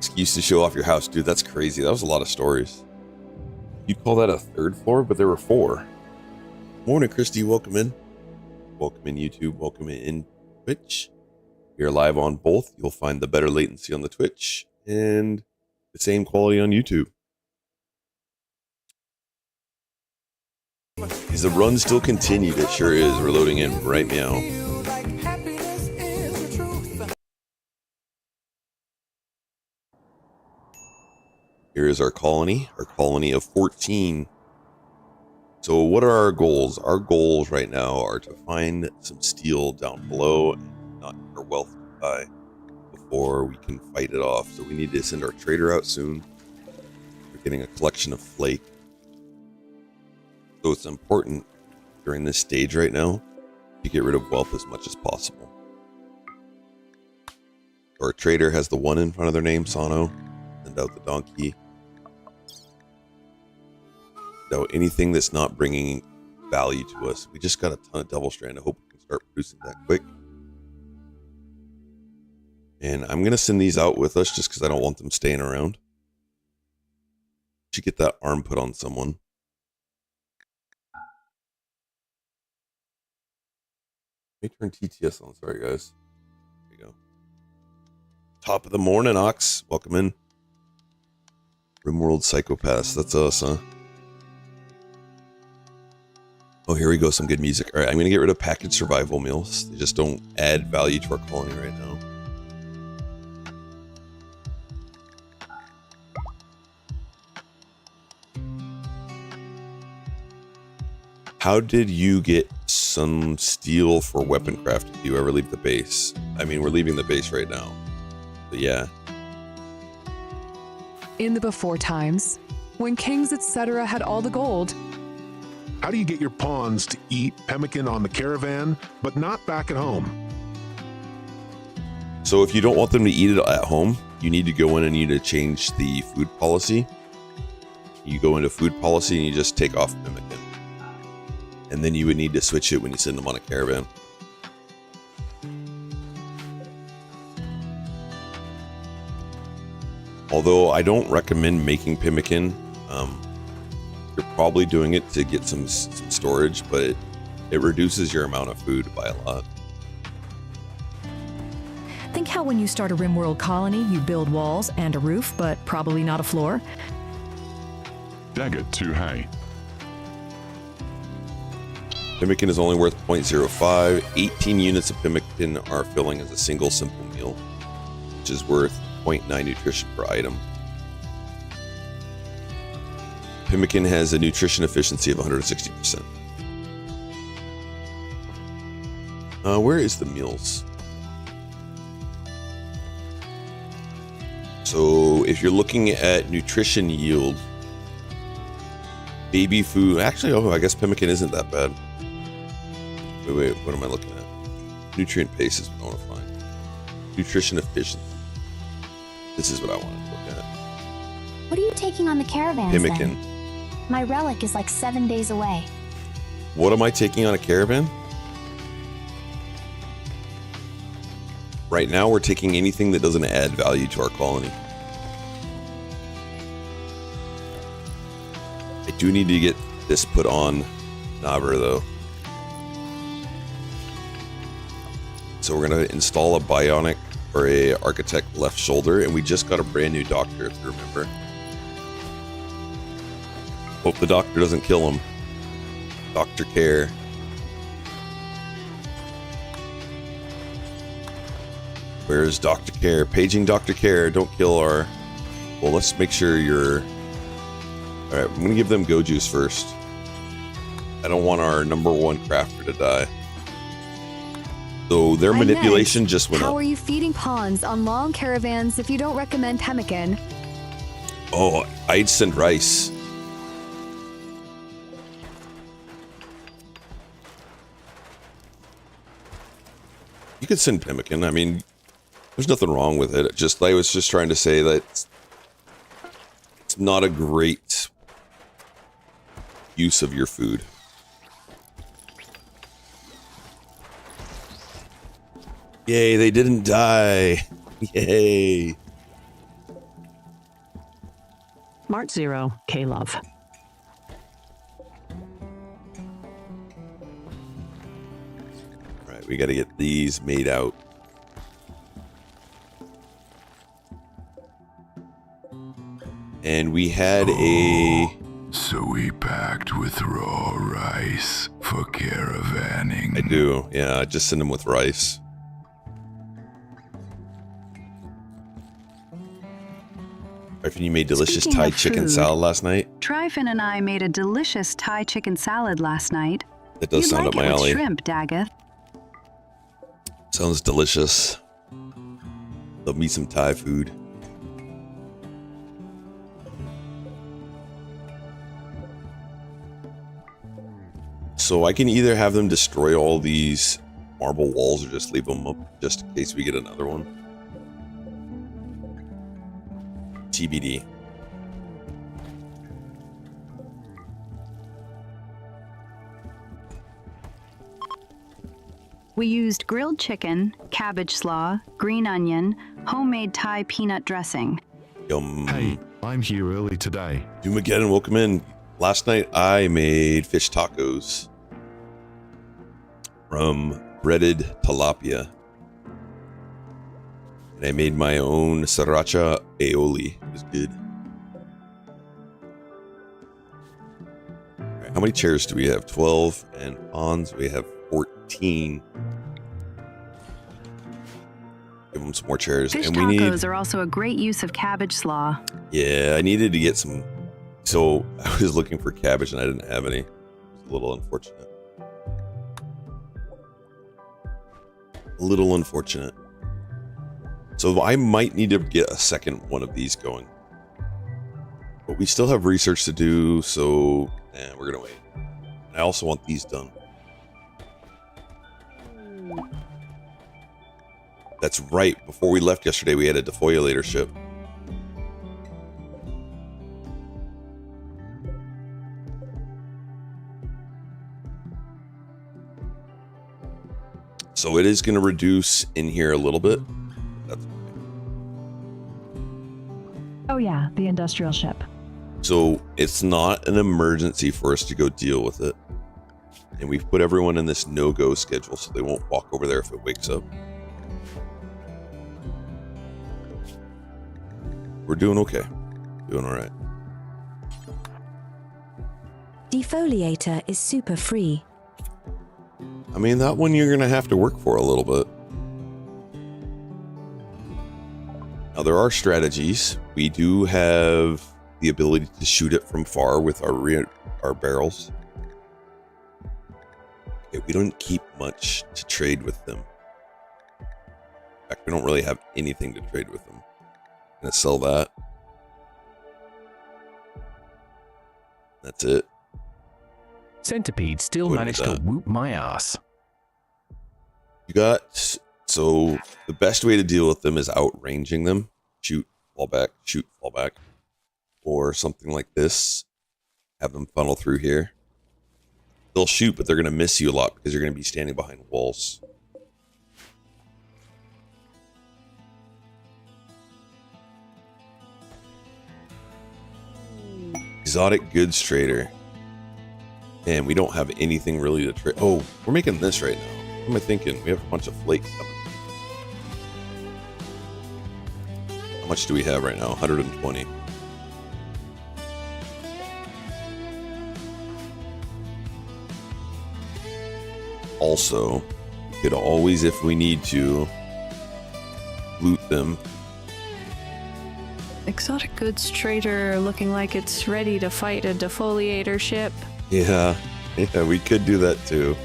Excuse to show off your house. Dude, that's crazy. That was a lot of stories. You'd call that a third floor, but there were 4. Morning, Christy. Welcome in. Welcome in, YouTube. Welcome in, Twitch. We are live on both. You'll find the better latency on the Twitch and the same quality on YouTube. Is the run still continued? It sure is. We're loading in right now. Here is our colony of 14. So what are our goals? Our goals right now are to find some steel down below and not get our wealth die before we can fight it off. So we need to send our trader out soon. We're getting a collection of flake. So it's important during this stage right now to get rid of wealth as much as possible. So our trader has the 1 in front of their name, Sano. Send out the donkey. So anything that's not bringing value to us. We just got a ton of double strand. I hope we can start producing that quick. And I'm going to send these out with us just because I don't want them staying around. Should get that arm put on someone. Let me turn TTS on. Sorry, guys. There you go. Top of the morning, Ox. Welcome in. Rimworld Psychopaths. That's us, huh? Oh, here we go. Some good music. All right, I'm going to get rid of packaged survival meals. They just don't add value to our colony right now. How did you get some steel for weapon craft if you ever leave the base? I mean, we're leaving the base right now. But yeah. In the before times, when kings etc. had all the gold. How do you get your pawns to eat pemmican on the caravan, but not back at home? So if you don't want them to eat it at home, you need to go in and you need to change the food policy. You go into food policy and you just take off pemmican. And then you would need to switch it when you send them on a caravan. Although I don't recommend making pemmican. You're probably doing it to get some storage, but it reduces your amount of food by a lot. Think how when you start a Rimworld colony, you build walls and a roof, but probably not a floor. Dagger to hay. Pemmican is only worth 0.05. 18 units of pemmican are filling as a single simple meal, which is worth 0.9 nutrition per item. Pemmican has a nutrition efficiency of 160%. Where is the meals? So if you're looking at nutrition yield, baby food, actually, oh, I guess pemmican isn't that bad. Wait, what am I looking at? Nutrient pace is what I want to find. Nutrition efficiency. This is what I wanted to look at. What are you taking on the caravans Pemmican. then? My relic is like 7 days away. What am I taking on a caravan? Right now, we're taking anything that doesn't add value to our colony. I do need to get this put on Nabra, though. So we're going to install a bionic or a architect left shoulder, and we just got a brand new doctor, if you remember. Hope the doctor doesn't kill him. Dr. Care. Where's Dr. Care? Paging Dr. Care. Don't kill our... Well, let's make sure you're... Alright, I'm going to give them go juice first. I don't want our #1 crafter to die. So their manipulation just went up. How are you feeding pawns on long caravans if you don't recommend pemmican? Oh, I'd send rice. You could send pemmican. I mean, there's nothing wrong with it. Just I was just trying to say that it's not a great use of your food. Yay, they didn't die. Yay. Mart Zero, K-Love. All right, we got to get these made out. And we had a... So we packed with raw rice for caravanning. I do, yeah, I just send them with rice. Griffin, you made delicious Speaking Thai of chicken food, salad last night. Tryphon and I made a delicious Thai chicken salad last night. That does sound up my alley. With shrimp, Daggett. Sounds delicious. Love me some Thai food. So I can either have them destroy all these marble walls or just leave them up just in case we get another one. TBD. We used grilled chicken, cabbage slaw, green onion, homemade Thai peanut dressing. Yum. Hey, I'm here early today. Doom again and welcome in. Last night I made fish tacos from breaded tilapia. And I made my own sriracha aioli. It was good. All right, how many chairs do we have? 12. And pawns, we have 14. Give them some more chairs. Fish and we tacos are also a great use of cabbage slaw. Yeah, I needed to get some. So I was looking for cabbage and I didn't have any. It was a little unfortunate. A little unfortunate. So I might need to get a second one of these going. But we still have research to do, so we're gonna wait. And I also want these done. That's right. Before we left yesterday, we had a defoliator ship. So it is going to reduce in here a little bit. That's okay. Oh yeah, the industrial ship. So it's not an emergency for us to go deal with it. And we've put everyone in this no-go schedule so they won't walk over there if it wakes up. We're doing okay. Doing all right. Defoliator is super free. I mean, that one you're going to have to work for a little bit. Now, there are strategies. We do have the ability to shoot it from far with our barrels. Okay, we don't keep much to trade with them. In fact, we don't really have anything to trade with them. I'm going to sell that. That's it. Centipede still managed to whoop my ass. You got, so the best way to deal with them is outranging them. Shoot, fall back, shoot, fall back. Or something like this. Have them funnel through here. They'll shoot, but they're going to miss you a lot because you're going to be standing behind walls. Exotic goods trader. Man, we don't have anything really to trade. Oh, we're making this right now. What am I thinking? We have a bunch of flake coming. How much do we have right now? 120. Also, we could always, if we need to, loot them. Exotic goods trader looking like it's ready to fight a defoliator ship. Yeah, we could do that too.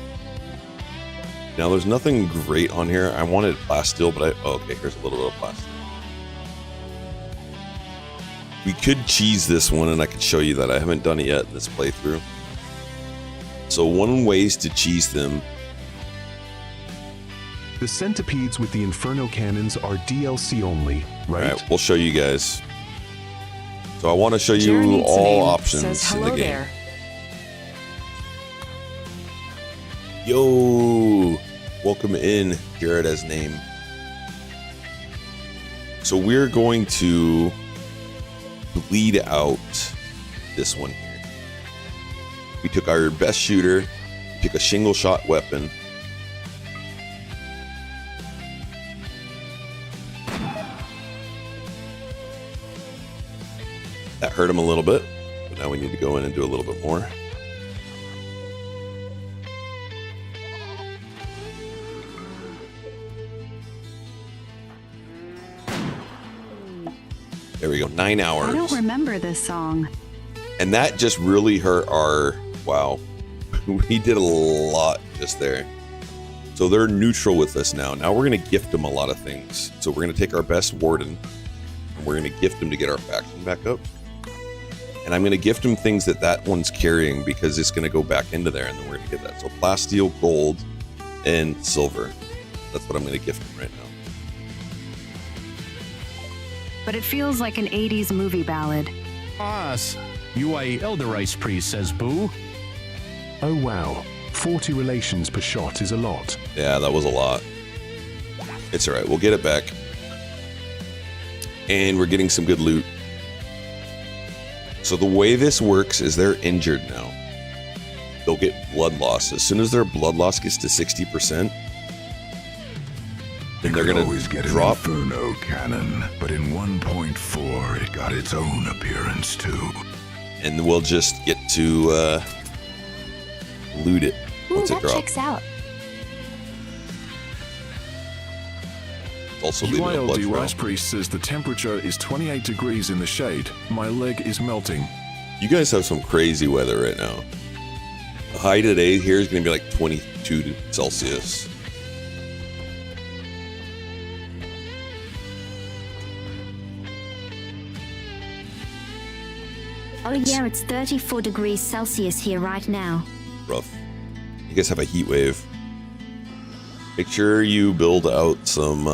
Now, there's nothing great on here. I wanted plasteel, but okay, here's a little bit of plasteel. We could cheese this one, and I could show you that. I haven't done it yet in this playthrough. So one ways to cheese them. The centipedes with the Inferno cannons are DLC only, right? All right, we'll show you guys. So I want to show you all options in the game. There. Yo, welcome in, Jared as name. So we're going to bleed out this one here. We took our best shooter, we took a shingle shot weapon. That hurt him a little bit, but now we need to go in and do a little bit more. There we go, 9 hours. I don't remember this song. And that just really hurt our, wow. We did a lot just there. So they're neutral with us now. Now we're gonna gift them a lot of things. So we're gonna take our best warden and we're gonna gift them to get our faction back up. And I'm gonna gift them things that one's carrying because it's gonna go back into there and then we're gonna get that. So plasteel, gold, and silver. That's what I'm gonna gift them right now. But it feels like an 80s movie ballad. Us. You a Elder Race priest, says Boo. Oh wow, 40 relations per shot is a lot. Yeah, that was a lot. It's alright, we'll get it back. And we're getting some good loot. So the way this works is they're injured now. They'll get blood loss. As soon as their blood loss gets to 60%, then they're gonna always get drop. an Inferno cannon, but in 1.4 it got its own appearance too. And we'll just get to loot it once it that drops. checks out. Also leaving a blood UILD trail. Rice Priest says the temperature is 28 degrees in the shade. My leg is melting. You guys have some crazy weather right now. The high today here is going to be like 22 Celsius. Oh yeah, it's 34 degrees Celsius here right now. Rough. You guys have a heat wave. Make sure you build out some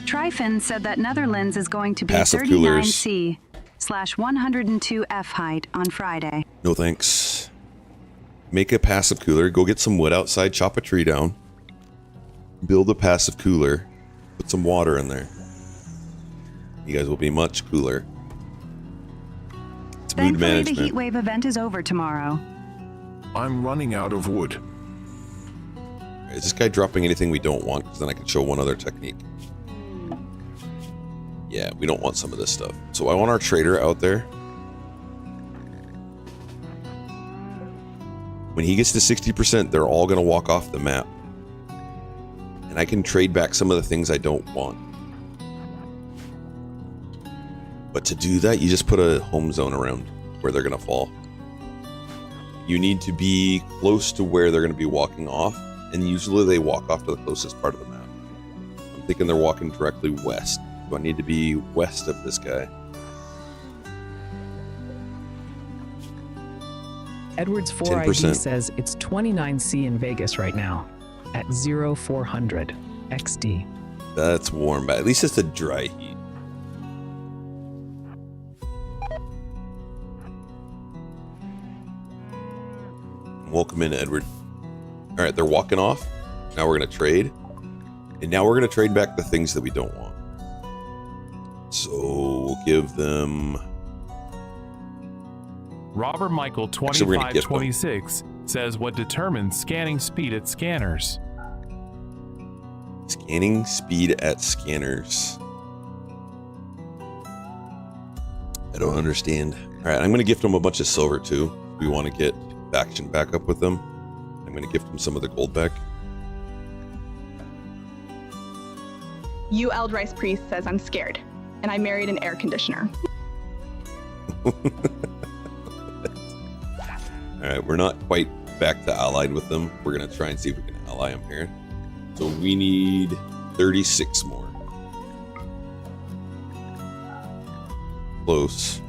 Tryfin said that Netherlands is going to be passive coolers. 39C/102F height on Friday. No thanks. Make a passive cooler. Go get some wood outside. Chop a tree down. Build a passive cooler. Put some water in there. You guys will be much cooler. It's mood Thankfully, management. the heat wave event is over tomorrow. I'm running out of wood. Is this guy dropping anything we don't want? Because then I can show one other technique. Yeah, we don't want some of this stuff. So I want our trader out there. When he gets to 60%, they're all going to walk off the map. And I can trade back some of the things I don't want. But to do that, you just put a home zone around where they're going to fall. You need to be close to where they're going to be walking off. And usually they walk off to the closest part of the map. I'm thinking they're walking directly west. Do I need to be west of this guy? Edwards 4ID 10%. says it's 29C in Vegas right now at 0400 XD. That's warm, but at least it's a dry heat. Welcome in, Edward. All right, they're walking off. Now we're going to trade. And now we're going to trade back the things that we don't want. So we'll give them... Robert Michael Actually, we're gonna gift them. 2526 says what determines scanning speed at scanners. Scanning speed at scanners. I don't understand. All right, I'm going to gift them a bunch of silver too. We want to get faction back up with them. I'm going to gift them some of the gold back. UL Rice Priest says I'm scared, and I married an air conditioner. All right, we're not quite back to allied with them. We're going to try and see if we can ally them here. So we need 36 more. Close.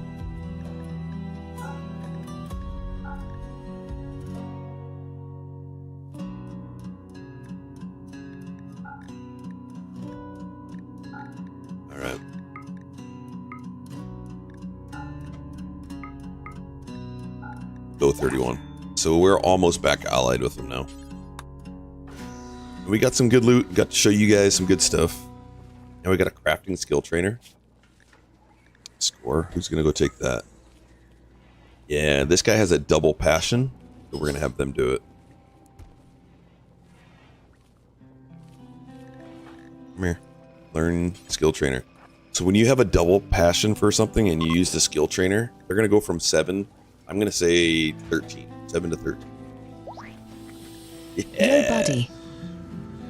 All right. Go 31. So we're almost back allied with them now. We got some good loot. Got to show you guys some good stuff. Now we got a crafting skill trainer. score. Who's going to go take that? Yeah, this guy has a double passion, so we're going to have them do it. Come here. Learn skill trainer. So when you have a double passion for something and you use the skill trainer, they're going to go from 7, I'm going to say 13. 7 to 13. Yeah. Yo, buddy.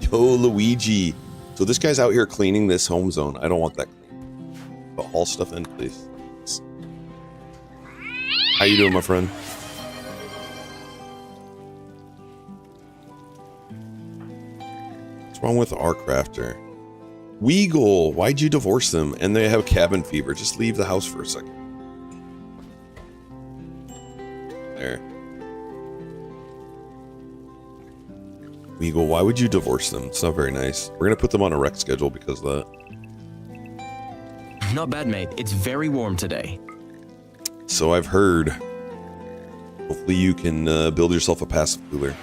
Yo, Luigi. So this guy's out here cleaning this home zone. I don't want that clean. But haul stuff in, please. How you doing, my friend? What's wrong with our crafter? Weagle, why'd you divorce them? And they have cabin fever. Just leave the house for a second. There. Weagle, why would you divorce them? It's not very nice. We're gonna put them on a rec schedule because of that. Not bad, mate. It's very warm today. So I've heard. Hopefully you can build yourself a passive cooler.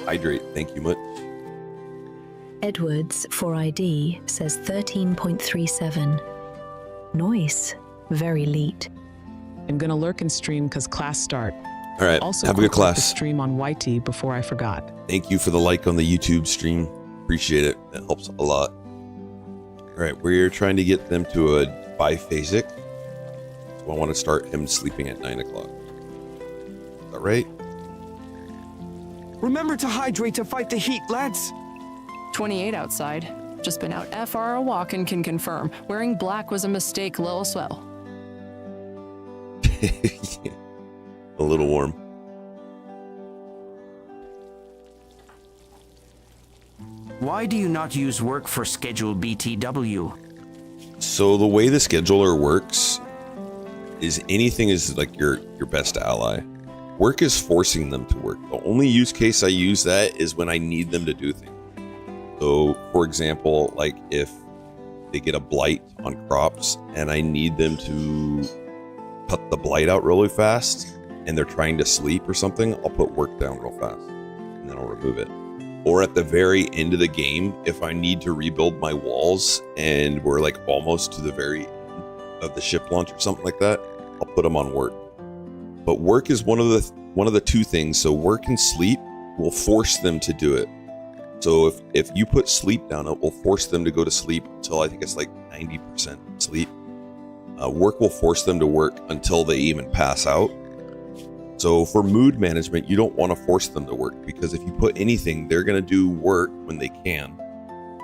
Hydrate, thank you much. Edwards for ID says 13.37. Nice. Very leet. I'm gonna lurk and stream because class start. All right, Also, have a good quick like class. the stream on YT before I forgot. Thank you for the like on the YouTube stream. Appreciate it. That helps a lot. All right, we're trying to get them to a biphasic. So I want to start him sleeping at 9 o'clock. Is that right? Remember to hydrate to fight the heat, lads. 28 outside. Just been out FR a walk and can confirm. Wearing black was a mistake, lil swell. Yeah. A little warm. Why do you not use work for schedule BTW? So the way the scheduler works is anything is like your best ally. Work is forcing them to work. The only use case I use that is when I need them to do things. So for example, like if they get a blight on crops and I need them to cut the blight out really fast and they're trying to sleep or something, I'll put work down real fast and then I'll remove it. Or at the very end of the game, if I need to rebuild my walls and we're like almost to the very end of the ship launch or something like that, I'll put them on work. But work is one of the two things. So work and sleep will force them to do it. So if you put sleep down, it will force them to go to sleep until I think it's like 90% sleep. Work will force them to work until they even pass out. So for mood management, you don't want to force them to work because if you put anything, they're going to do work when they can.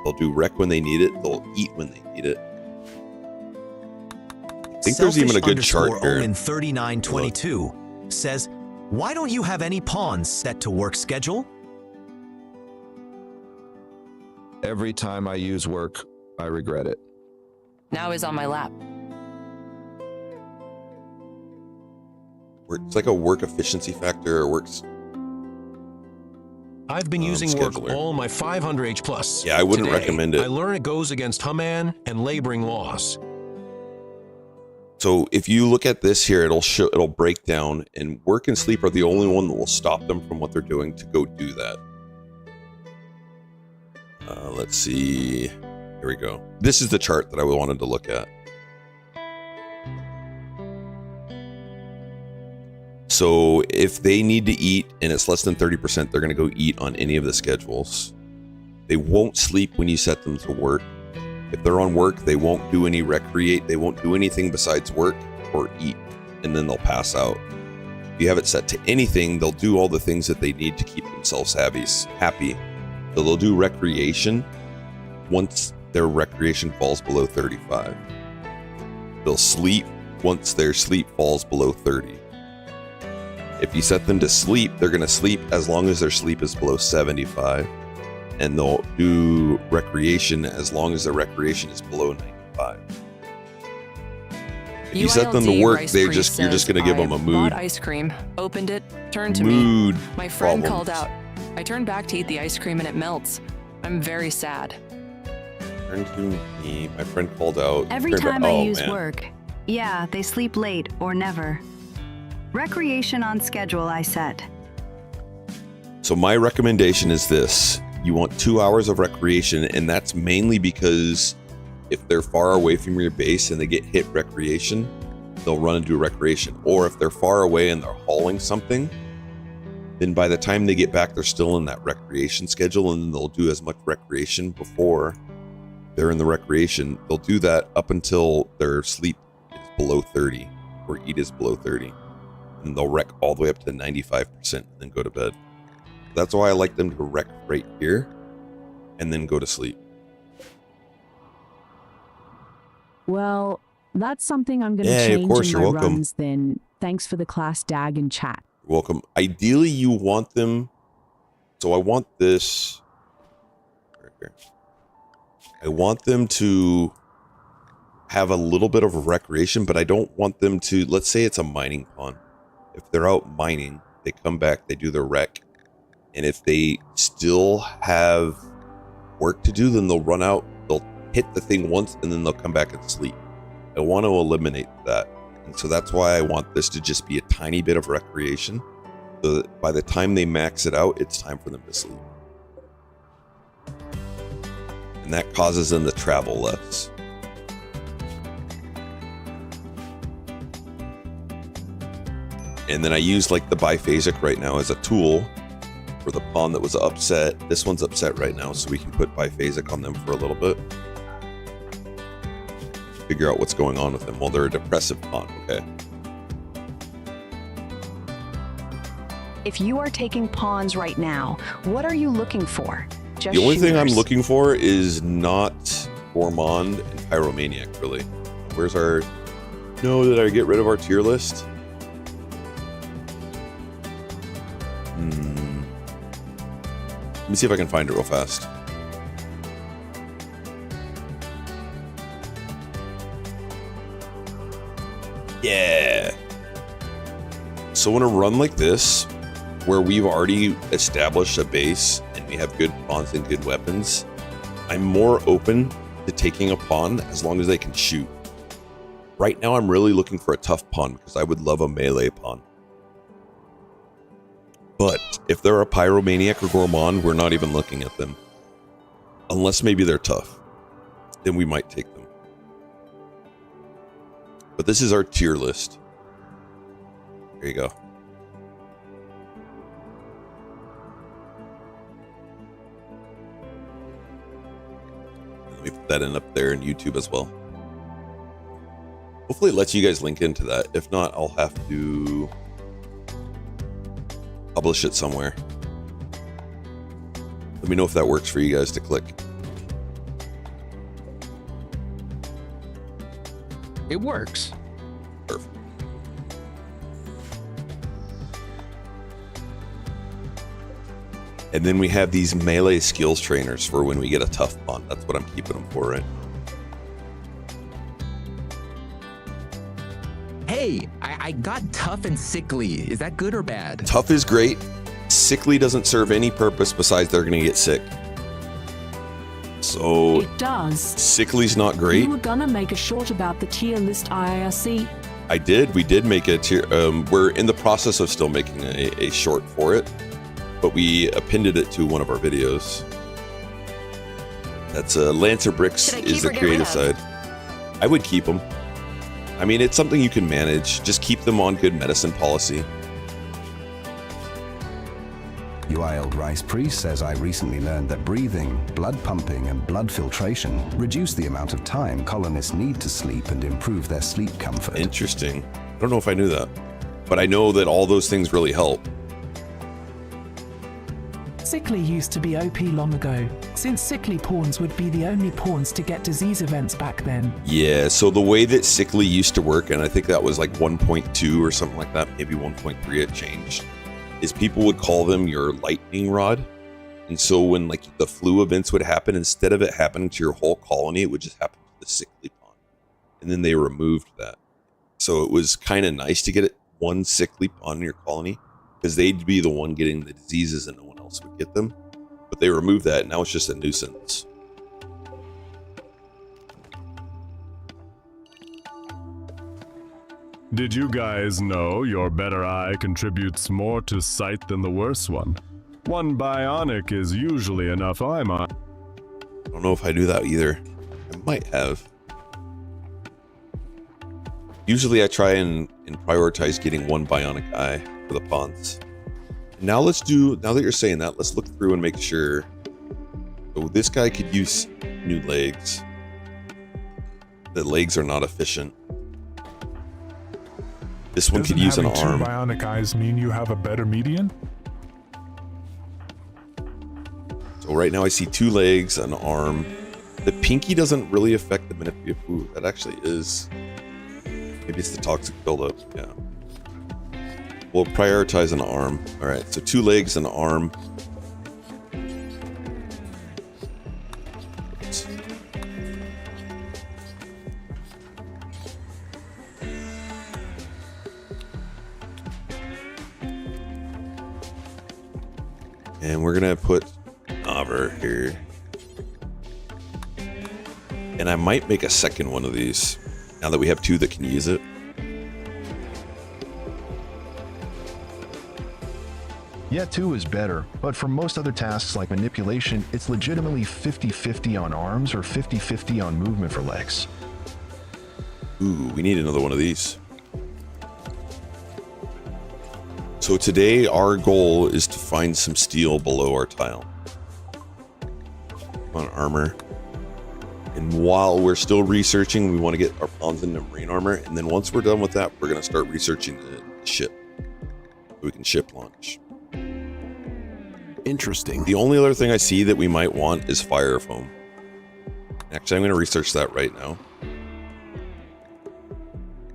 They'll do rec when they need it. They'll eat when they need it. I think there's even a good chart here. In 3922 says, why don't you have any pawns set to work schedule? Every time I use work, I regret it. Now he's on my lap. It's like a work efficiency factor or works. I've been using work scheduler. all my 500H plus. Yeah, I wouldn't today. recommend it. I learn it goes against Haman and laboring laws. So if you look at this here, it'll break down, and work and sleep are the only one that will stop them from what they're doing to go do that. Let's see. Here we go. This is the chart that I wanted to look at. So if they need to eat and it's less than 30%, they're going to go eat on any of the schedules. They won't sleep when you set them to work. If they're on work, they won't do any recreate. They won't do anything besides work or eat, and then they'll pass out. If you have it set to anything, they'll do all the things that they need to keep themselves happy. So they'll do recreation once their recreation falls below 35. They'll sleep once their sleep falls below 30. If you set them to sleep, they're going to sleep as long as their sleep is below 75. And they'll do recreation as long as their recreation is below 95. If you set them to work, you're just going to give them a mood. Bought ice cream, opened it, turned to mood me. My friend problems. called out. I turned back to eat the ice cream and it melts. I'm very sad. Turn to me. My friend called out. Every time I use work, yeah, they sleep late or never. Recreation on schedule I set. So my recommendation is this. You want 2 hours of recreation, and that's mainly because if they're far away from your base and they get hit recreation, they'll run and do recreation. Or if they're far away and they're hauling something, then by the time they get back, they're still in that recreation schedule, and they'll do as much recreation before they're in the recreation. They'll do that up until their sleep is below 30 or eat is below 30. And they'll rec all the way up to 95% and then go to bed. That's why I like them to rec right here and then go to sleep. Well, that's something I'm going to change of course, in you're my welcome. runs then. Thanks for the class dag and chat. Welcome. Ideally, you want them. So I want this. Right here. I want them to have a little bit of recreation, but I don't want them to. Let's say it's a mining pond. If they're out mining, they come back, they do their rec, and if they still have work to do, then they'll run out. They'll hit the thing once, and then they'll come back and sleep. I want to eliminate that. And so that's why I want this to just be a tiny bit of recreation, so that by the time they max it out, it's time for them to sleep. And that causes them to travel less. And then I use like the biphasic right now as a tool for the pawn that was upset. This one's upset right now, so we can put biphasic on them for a little bit. Figure out what's going on with them. Well, they're a depressive pawn, okay. If you are taking pawns right now, what are you looking for? Just The only thing I'm shooters. looking for is not Gourmand and Pyromaniac, really. Where's our... No, did I get rid of our tier list? Let me see if I can find it real fast. Yeah. So in a run like this, where we've already established a base and we have good pawns and good weapons, I'm more open to taking a pawn as long as they can shoot. Right now, I'm really looking for a tough pawn because I would love a melee pawn. But if they're a Pyromaniac or Gourmand, we're not even looking at them. Unless maybe they're tough. Then we might take them. But this is our tier list. There you go. Let me put that in up there in YouTube as well. Hopefully it lets you guys link into that. If not, I'll have to publish it somewhere. Let me know if that works for you guys to click. It works. Perfect. And then we have these melee skills trainers for when we get a tough pawn. That's what I'm keeping them for, right? Hey, I got tough and sickly. Is that good or bad? Tough is great. Sickly doesn't serve any purpose besides they're going to get sick. So It does. sickly's not great. You were gonna make a short about the tier list IRC. I did. We did make a tier. We're in the process of still making a short for it, but we appended it to one of our videos. That's Lancer Bricks is the creative side. I would keep them. I mean, it's something you can manage. Just keep them on good medicine policy. Wild Rice Priest says, I recently learned that breathing, blood pumping, and blood filtration reduce the amount of time colonists need to sleep and improve their sleep comfort. Interesting. I don't know if I knew that, but I know that all those things really help. Sickly used to be OP long ago, since sickly pawns would be the only pawns to get disease events back then. Yeah, so the way that sickly used to work, and I think that was like 1.2 or something like that, maybe 1.3 it changed, is people would call them your lightning rod. And so when like the flu events would happen, instead of it happening to your whole colony, it would just happen to the sickly pawn. And then they removed that. So it was kind of nice to get it one sickly pawn in your colony, because they'd be the one getting the diseases and no one else would get them. But they removed that, and now it's just a nuisance. Did you guys know your better eye contributes more to sight than the worse one? One bionic is usually enough eye. I don't know if I do that either. I might have. Usually I try and prioritize getting one bionic eye for the pawns. Now now that you're saying that, let's look through and make sure. So this guy could use new legs. The legs are not efficient. This one could use an arm. Doesn't having 2 bionic eyes mean you have a better median? So right now I see 2 legs, an arm. The pinky doesn't really affect the manipulative. Ooh, that actually is. Maybe it's the toxic buildup. Yeah. We'll prioritize an arm. All right. So 2 legs, an arm. Oops. And we're gonna put Navar here. And I might make a second one of these now that we have 2 that can use it. Yeah, 2 is better, but for most other tasks like manipulation, it's legitimately 50-50 on arms or 50-50 on movement for legs. Ooh, we need another one of these. So today our goal is to find some steel below our tile. On armor. And while we're still researching, we want to get our pawns into marine armor. And then once we're done with that, we're going to start researching the ship. So we can ship launch. Interesting. The only other thing I see that we might want is fire foam. Actually, I'm going to research that right now.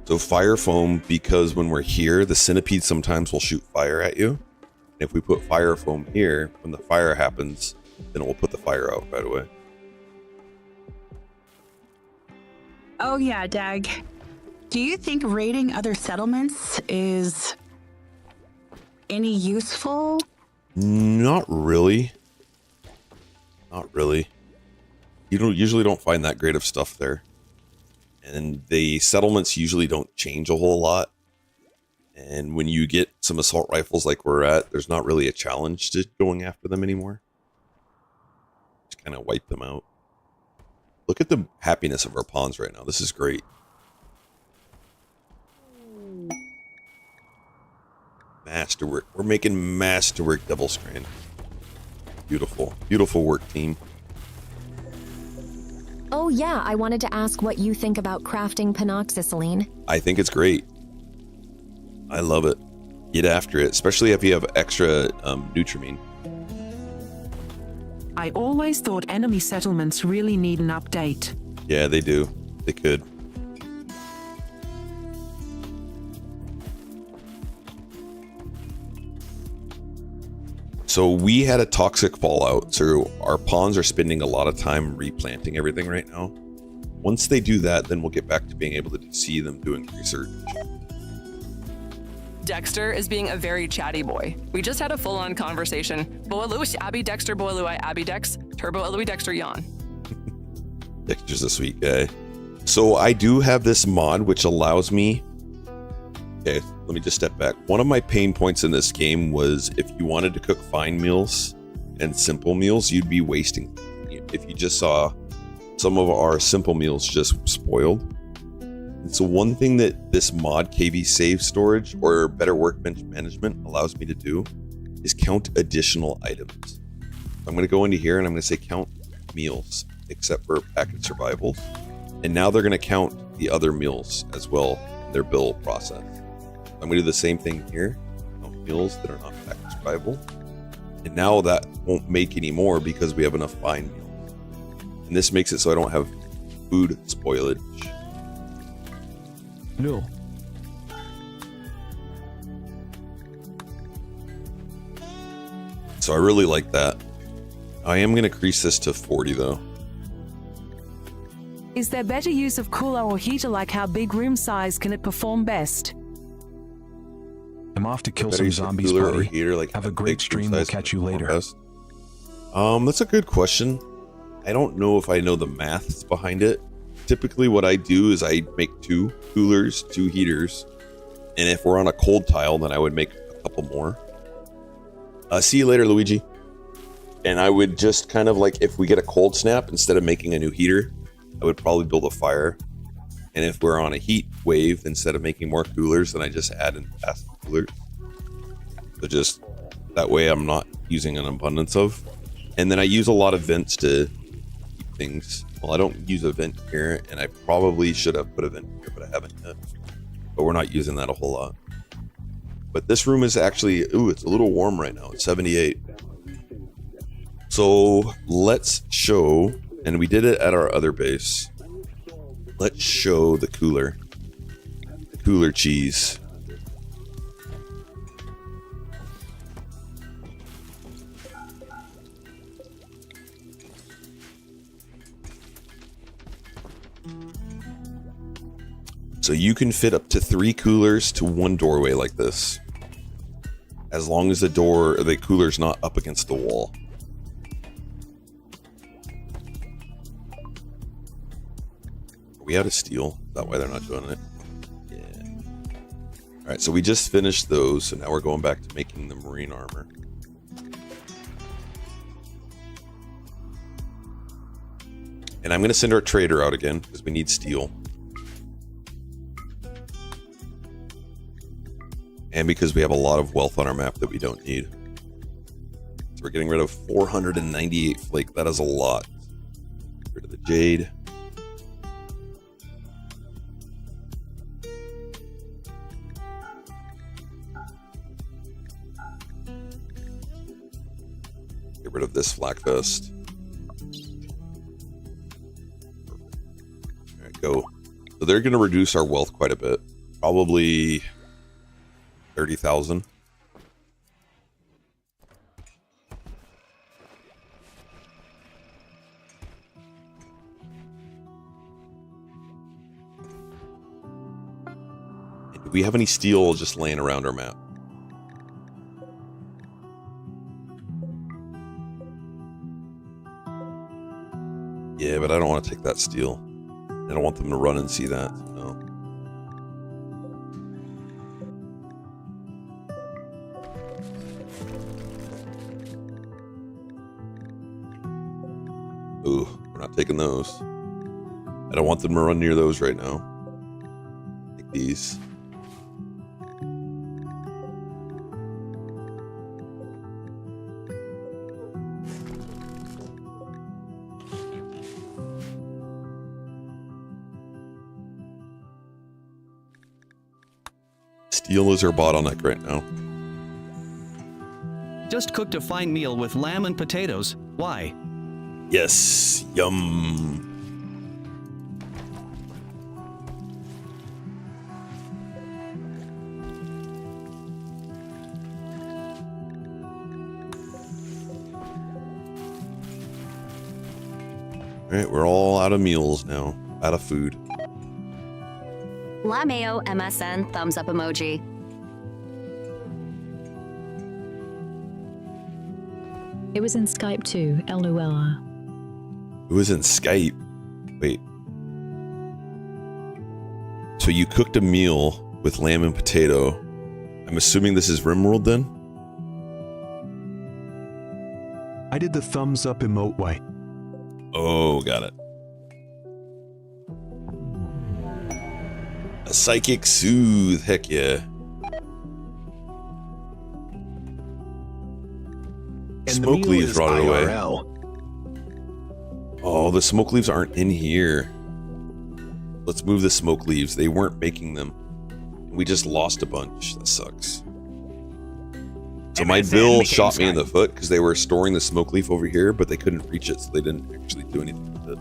So fire foam, because when we're here, the centipede sometimes will shoot fire at you. And if we put fire foam here, when the fire happens, then it will put the fire out right away. Oh yeah, Dag. Do you think raiding other settlements is any useful? Not really. Not really. You usually don't find that great of stuff there. And the settlements usually don't change a whole lot. And when you get some assault rifles like we're at, there's not really a challenge to going after them anymore. Just kind of wipe them out. Look at the happiness of our pawns right now. This is great. Masterwork. We're making masterwork double strand. Beautiful. Beautiful work, team. Oh yeah, I wanted to ask what you think about crafting panoxysilene. I think it's great. I love it. Get after it, especially if you have extra Nutrimine. I always thought enemy settlements really need an update. Yeah, they do. They could. So we had a toxic fallout, so our pawns are spending a lot of time replanting everything right now. Once they do that, then we'll get back to being able to see them doing research. Dexter is being a very chatty boy. We just had a full-on conversation. Boa Louis, Abby Dexter, Boa Louis, Abby Dex, Turbo Louis Dexter, yawn. Dexter's a sweet guy. So I do have this mod which allows me... Okay, let me just step back. One of my pain points in this game was if you wanted to cook fine meals and simple meals, you'd be wasting. If you just saw some of our simple meals just spoiled. And so one thing that this mod, KV Save Storage, or Better Workbench Management, allows me to do is count additional items. I'm going to go into here and I'm going to say count meals, except for package survivals. And now they're going to count the other meals as well in their bill process. I'm going to do the same thing here, count meals that are not package survival. And now that won't make any more because we have enough fine meals. And this makes it so I don't have food spoilage. No. So I really like that. I am going to increase this to 40 though. Is there better use of cooler or heater, like how big room size can it perform best? I'm off to kill Better some use a zombies, cooler or buddy. heater, like Have a great big stream. room We'll size catch you or later. best. That's a good question. I don't know if I know the maths behind it. Typically what I do is I make 2 coolers, 2 heaters. And if we're on a cold tile, then I would make a couple more. See you later, Luigi. And I would just kind of like, if we get a cold snap, instead of making a new heater, I would probably build a fire. And if we're on a heat wave, instead of making more coolers, then I just add an acid cooler. So just that way I'm not using an abundance of. And then I use a lot of vents to keep things. Well, I don't use a vent here, and I probably should have put a vent here, but I haven't yet. But we're not using that a whole lot. But this room is actually, ooh, it's a little warm right now. It's 78. So let's show, and we did it at our other base. Let's show the cooler cheese. So you can fit up to 3 coolers to 1 doorway like this, as long as the cooler's not up against the wall. Are we out of steel? Is that why they're not doing it? Yeah. All right, so we just finished those, so now we're going back to making the marine armor. And I'm going to send our trader out again because we need steel. And because we have a lot of wealth on our map that we don't need. So we're getting rid of 498 flake. That is a lot. Get rid of the jade. Get rid of this flak vest. All right, go. So they're going to reduce our wealth quite a bit. Probably 30,000. Do we have any steel just laying around our map? Yeah, but I don't want to take that steel. I don't want them to run and see that. No. Ooh, we're not taking those. I don't want them to run near those right now. Take these. Steel is our bottleneck right now. Just cooked a fine meal with lamb and potatoes. Why? Yes, yum. All right, we're all out of meals now, out of food. LaMayo MSN thumbs up emoji. It was in Skype too, LOL. It was in Skype. Wait. So you cooked a meal with lamb and potato. I'm assuming this is Rimworld then? I did the thumbs up emote way. Oh, got it. A psychic soothe, heck yeah. And smoke the leaves rotted IRL. away. Oh, the smoke leaves aren't in here. Let's move the smoke leaves. They weren't making them. We just lost a bunch. That sucks. So my bill shot me in the foot because they were storing the smoke leaf over here, but they couldn't reach it, so they didn't actually do anything with it.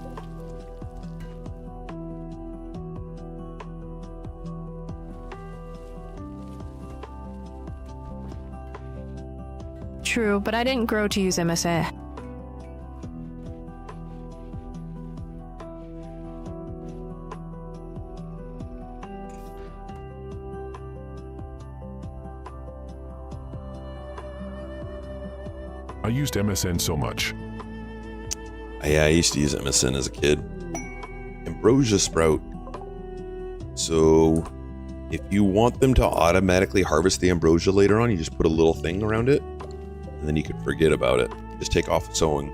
True, but I didn't grow to use MSA. I used MSN so much. Yeah, I used to use MSN as a kid. Ambrosia sprout. So if you want them to automatically harvest the ambrosia later on, you just put a little thing around it, and then you can forget about it. Just take off sowing.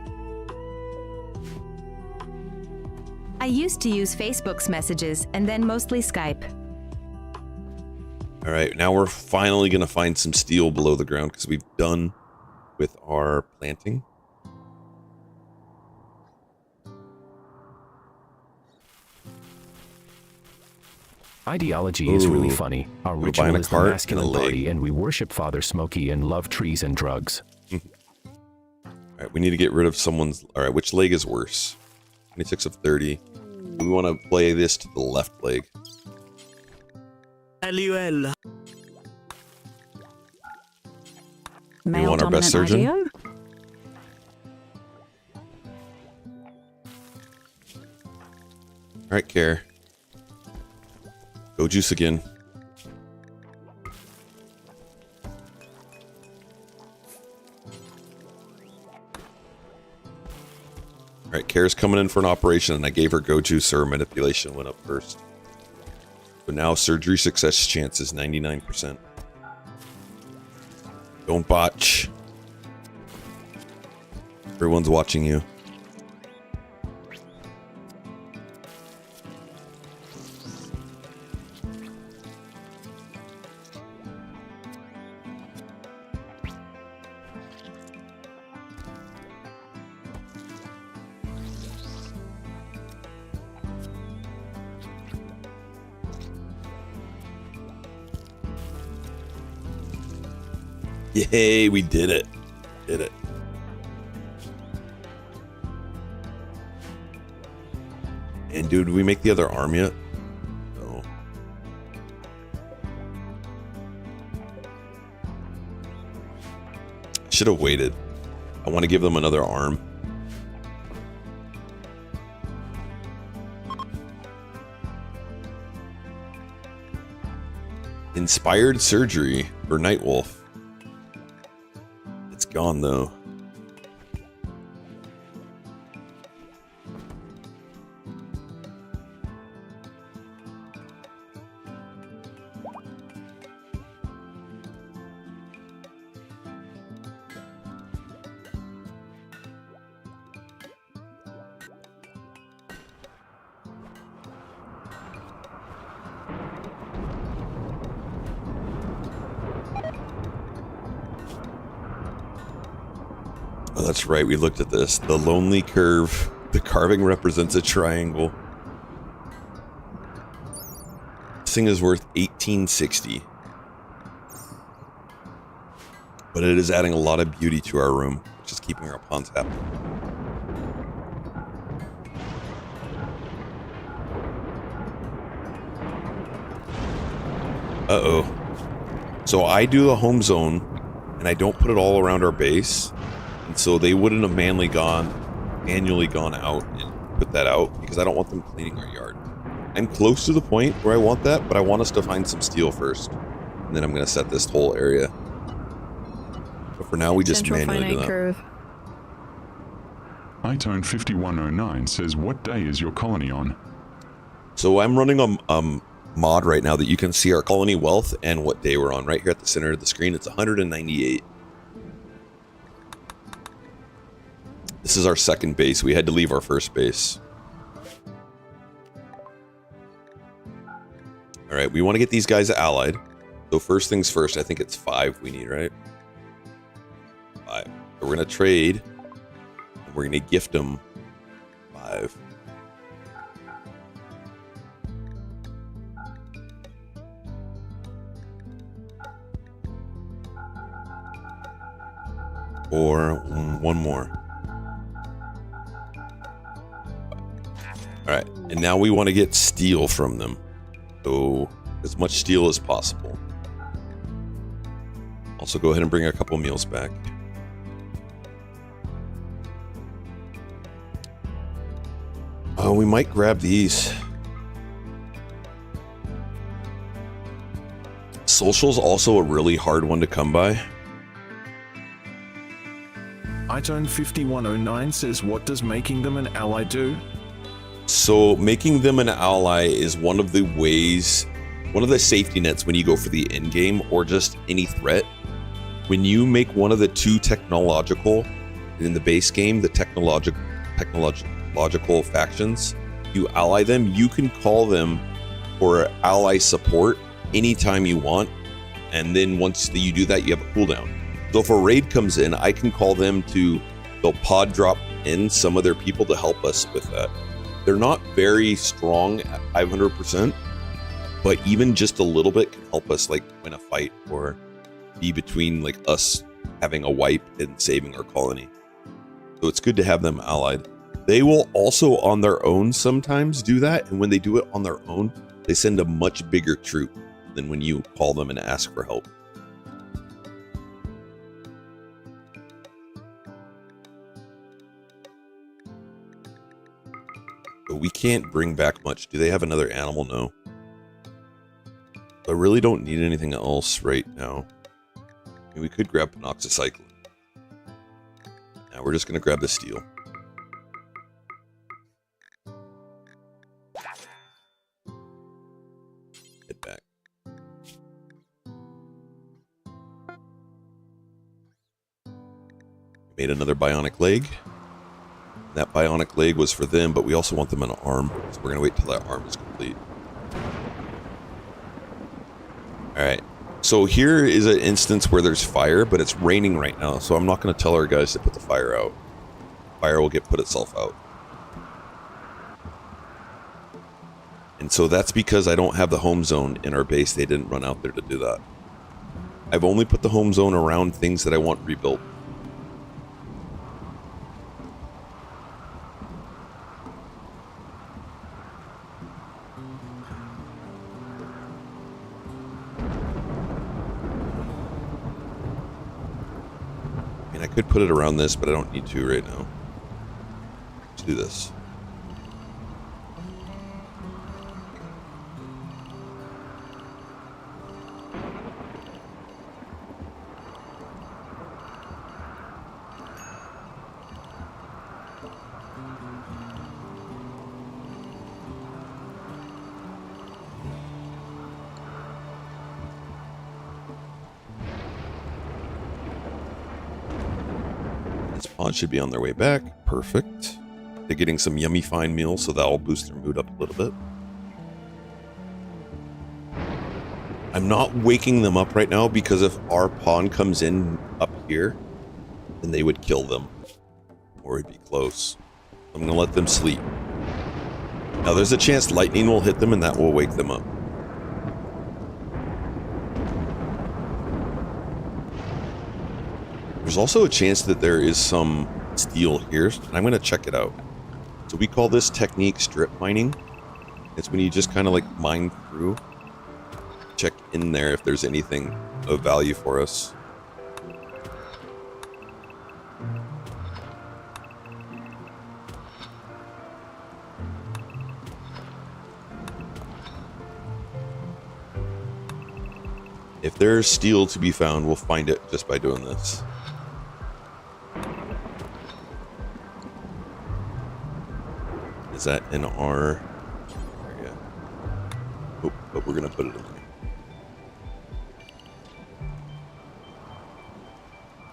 I used to use Facebook's messages and then mostly Skype. All right, now we're finally going to find some steel below the ground because we've done with our planting. Ideology is really funny. Our We're ritual buying a is the cart and a masculine leg. party, and we worship Father Smokey and love trees and drugs. All right, we need to get rid of someone's... All right, which leg is worse? 26 of 30. We want to play this to the left leg. LUL. We want our best surgeon. Audio? All right, Care. Go juice again. All right, Care's coming in for an operation, and I gave her go juice, so her manipulation went up first. So now surgery success chance is 99%. Don't botch. Everyone's watching you. Yay, we did it. Did it. And dude, did we make the other arm yet? No. Should have waited. I want to give them another arm. Inspired surgery for Nightwolf. It's gone though. Oh, that's right. We looked at this. The lonely curve. The carving represents a triangle. This thing is worth $18.60. But it is adding a lot of beauty to our room, which is keeping our ponds happy. Uh-oh. So I do the home zone, and I don't put it all around our base. And so they wouldn't have manually gone out and put that out because I don't want them cleaning our yard. I'm close to the point where I want that, but I want us to find some steel first. And then I'm going to set this whole area. But for now, we just manually do that. Curve. iTone 5109 says, what day is your colony on? So I'm running a mod right now that you can see our colony wealth and what day we're on right here at the center of the screen. It's 198. This is our second base. We had to leave our first base. All right, we want to get these guys allied. So first things first, I think it's 5 we need, right? 5. So we're going to trade. And we're going to gift them 5. Or one more. All right, and now we want to get steel from them. So as much steel as possible. Also go ahead and bring a couple meals back. Oh, we might grab these. Social's also a really hard one to come by. iTone 5109 says, what does making them an ally do? So making them an ally is one of the ways, one of the safety nets when you go for the end game or just any threat. When you make one of the two technological in the base game, the technological factions, you ally them, you can call them for ally support anytime you want. And then once you do that, you have a cooldown. So if a raid comes in, I can call them they'll pod drop in some of their people to help us with that. They're not very strong at 500%, but even just a little bit can help us like win a fight or be between like us having a wipe and saving our colony. So it's good to have them allied. They will also on their own sometimes do that. And when they do it on their own, they send a much bigger troop than when you call them and ask for help. But we can't bring back much. Do they have another animal? No. I really don't need anything else right now. I mean, we could grab penoxycycline. Now we're just going to grab the steel. Head back. We made another bionic leg. That bionic leg was for them, but we also want them an arm. So we're going to wait till that arm is complete. Alright. So here is an instance where there's fire, but it's raining right now. So I'm not going to tell our guys to put the fire out. Fire will put itself out. And so that's because I don't have the home zone in our base. They didn't run out there to do that. I've only put the home zone around things that I want rebuilt. I could put it around this, but I don't need to right now. Let's do this. Pawn should be on their way back. Perfect. They're getting some yummy fine meals, so that'll boost their mood up a little bit. I'm not waking them up right now because if our pawn comes in up here, then they would kill them. Or it'd be close. I'm going to let them sleep. Now there's a chance lightning will hit them and that will wake them up. There's also a chance that there is some steel here, and I'm going to check it out. So we call this technique strip mining. It's when you just kind of like mine through, check in there if there's anything of value for us. If there's steel to be found, we'll find it just by doing this. Is that in our area? Oh, but we're going to put it in there.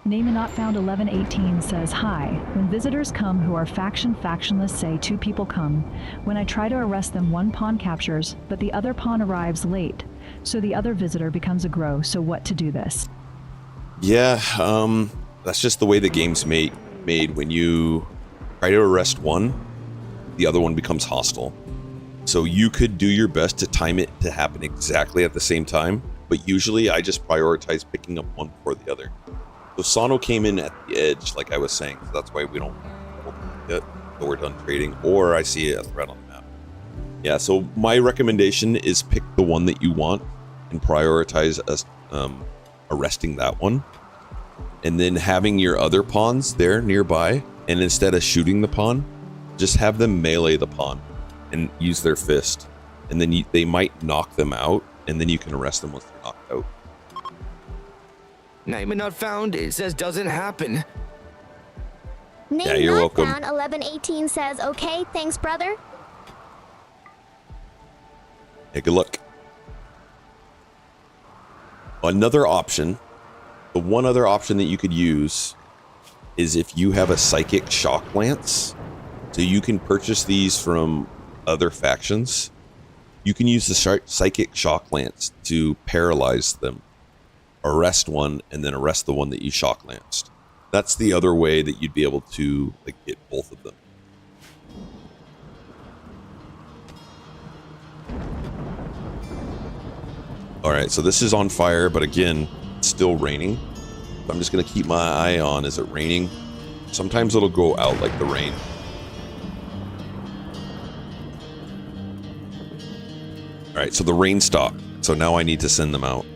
Name and Not Found 1118 says, hi. When visitors come who are factionless, say 2 people come. When I try to arrest them, 1 pawn captures, but the other pawn arrives late. So the other visitor becomes a grow. So what to do this? Yeah, that's just the way the game's made. When you try to arrest one, the other one becomes hostile. So you could do your best to time it to happen exactly at the same time, but usually I just prioritize picking up one before the other. So Sano came in at the edge, like I was saying, so that's why we don't get until we're done trading, or I see a threat on the map. Yeah, so my recommendation is pick the one that you want and prioritize us arresting that one, and then having your other pawns there nearby, and instead of shooting the pawn, just have them melee the pawn and use their fist, and then they might knock them out, and then you can arrest them once they're knocked out. Name Not Found, it says doesn't happen. Yeah, you're welcome. Found 1118 says, okay, thanks, brother. Hey, good luck. Another option, the one other option that you could use is if you have a psychic shock lance. So you can purchase these from other factions, you can use the psychic shock lance to paralyze them. Arrest one and then arrest the one that you shock lanced. That's the other way that you'd be able to like get both of them. All right, so this is on fire, but again, it's still raining. I'm just gonna keep my eye on, is it raining? Sometimes it'll go out like the rain. All right, so the rain stopped. So now I need to send them out.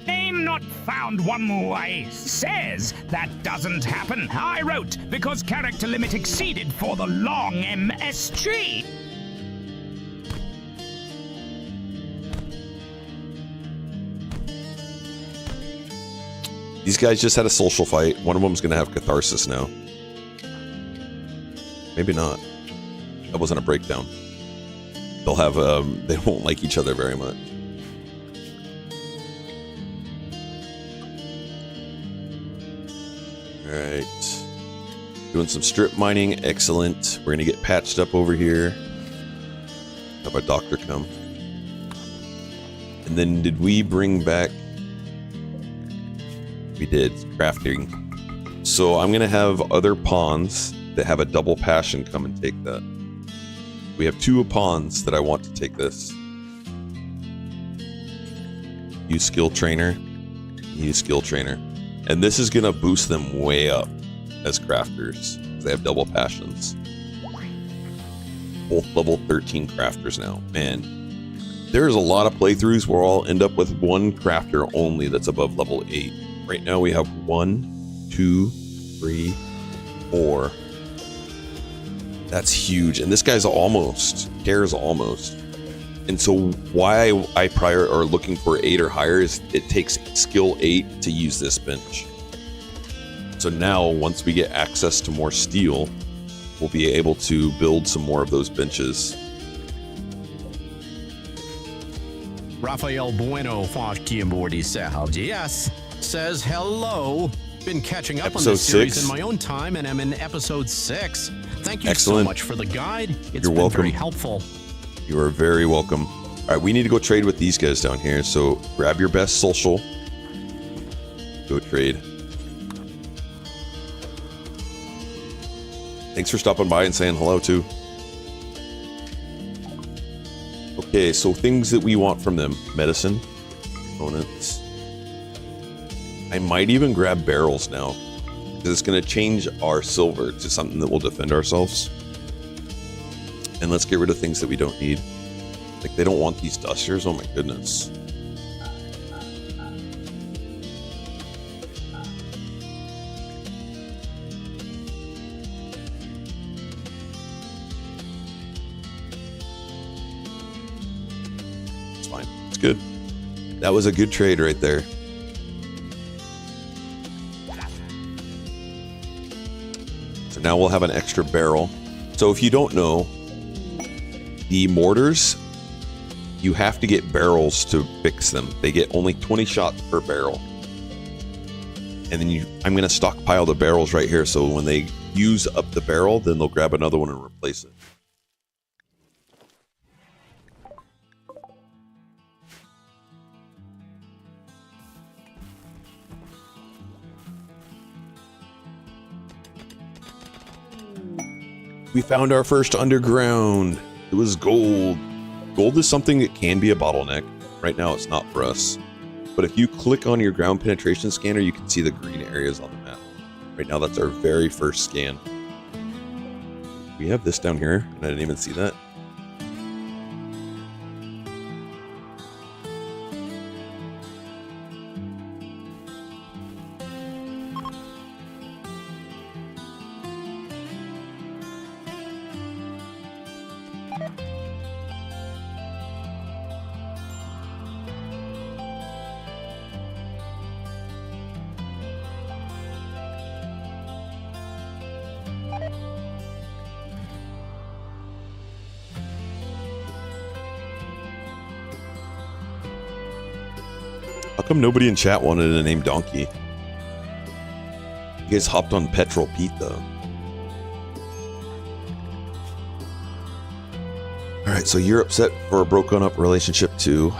Name not found one way says that doesn't happen. I wrote because character limit exceeded for the long MSG. These guys just had a social fight. One of them's gonna have catharsis now. Maybe not. That wasn't a breakdown. They'll have they won't like each other very much. All right, doing some strip mining. Excellent. We're gonna get patched up over here. Have our doctor come. And then did we bring back? We did crafting. So I'm gonna have other pawns that have a double passion come and take that. We have 2 pawns that I want to take this. Use skill trainer. Use skill trainer. And this is gonna boost them way up as crafters. Because they have double passions. Both level 13 crafters now. Man, there's a lot of playthroughs where I'll end up with 1 crafter only that's above level 8. Right now we have 1, 2, 3, 4. That's huge. And this guy's almost. Cares almost. And so why I prior are looking for 8 or higher is it takes skill 8 to use this bench. So now once we get access to more steel, we'll be able to build some more of those benches. Rafael Bueno yes, says hello. Been catching up Episode on this series 6. in my own time, and I'm in episode 6. Thank you Excellent. so much for the guide. It's You're been welcome. very helpful. You are very welcome. All right, we need to go trade with these guys down here. So grab your best social. Go trade. Thanks for stopping by and saying hello too. Okay, so things that we want from them. Medicine. Components. I might even grab barrels now. Because it's going to change our silver to something that will defend ourselves. And let's get rid of things that we don't need. Like, they don't want these dusters. Oh my goodness. It's fine. It's good. That was a good trade right there. So now we'll have an extra barrel. So if you don't know, the mortars, you have to get barrels to fix them. They get only 20 shots per barrel. And then I'm going to stockpile the barrels right here. So when they use up the barrel, then they'll grab another one and replace it. We found our first underground. It was gold. Gold is something that can be a bottleneck. Right now it's not for us. But if you click on your ground penetration scanner, you can see the green areas on the map. Right now that's our very first scan. We have this down here, and I didn't even see that. How come nobody in chat wanted to name Donkey? You guys hopped on Petrol Pete though. All right, so you're upset for a broken up relationship too.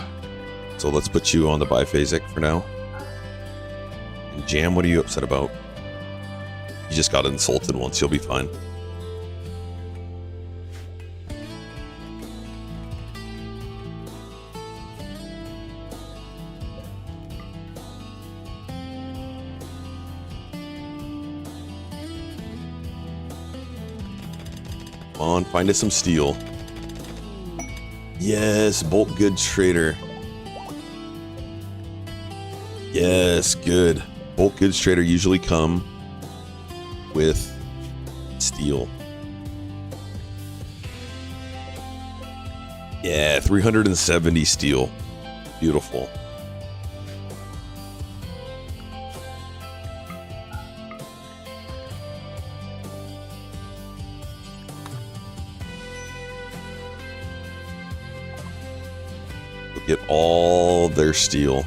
So let's put you on the biphasic for now. And Jam, what are you upset about? You just got insulted once, you'll be fine. Come on, find us some steel. Yes, Bolt Goods Trader. Yes, good. Bolt Goods Trader usually come with steel. Yeah, 370 steel. Beautiful. We'll get all their steel.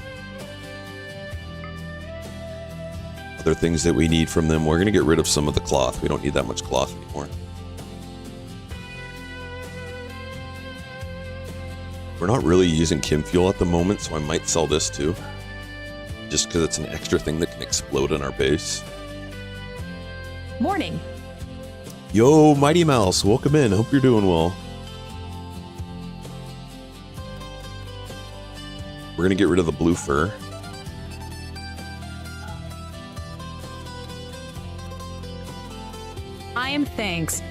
Other things that we need from them, we're going to get rid of some of the cloth. We don't need that much cloth anymore. We're not really using chem fuel at the moment, so I might sell this too. Just because it's an extra thing that can explode on our base. Morning. Yo, Mighty Mouse, welcome in. Hope you're doing well. We're going to get rid of the blue fur. I am thanks.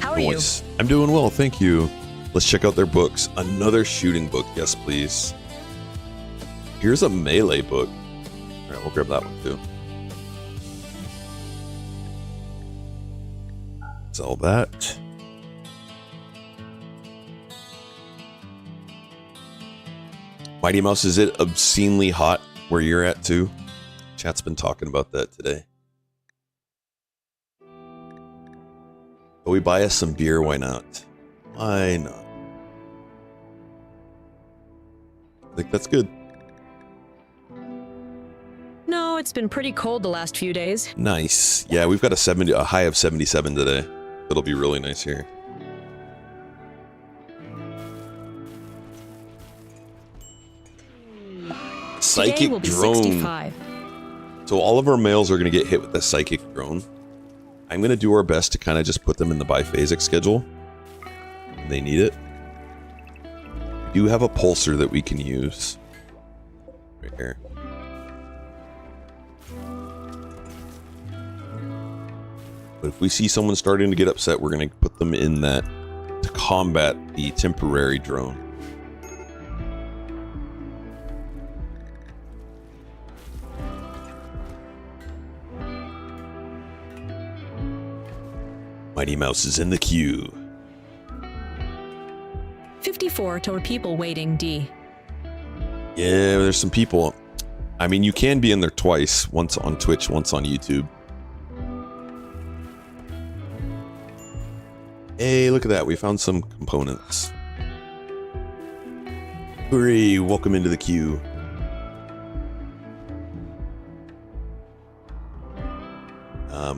How are you? I'm doing well, thank you. Let's check out their books. Another shooting book, yes please. Here's a melee book. Alright, we'll grab that one too. Sell that. Mighty Mouse, is it obscenely hot where you're at too? Chat's been talking about that today. But we buy us some beer, why not? Why not? I think that's good. No, it's been pretty cold the last few days. Nice. Yeah, we've got a high of 77 today. It'll be really nice here. Psychic will be drone. 65. So all of our males are going to get hit with the psychic drone. I'm going to do our best to kind of just put them in the biphasic schedule. They need it. We do have a pulsar that we can use. Right here. But if we see someone starting to get upset, we're going to put them in that to combat the temporary drone. Mighty Mouse is in the queue. 54 total people waiting, D. Yeah, there's some people. I mean, you can be in there twice. Once on Twitch, once on YouTube. Hey, look at that. We found some components. Hooray, welcome into the queue.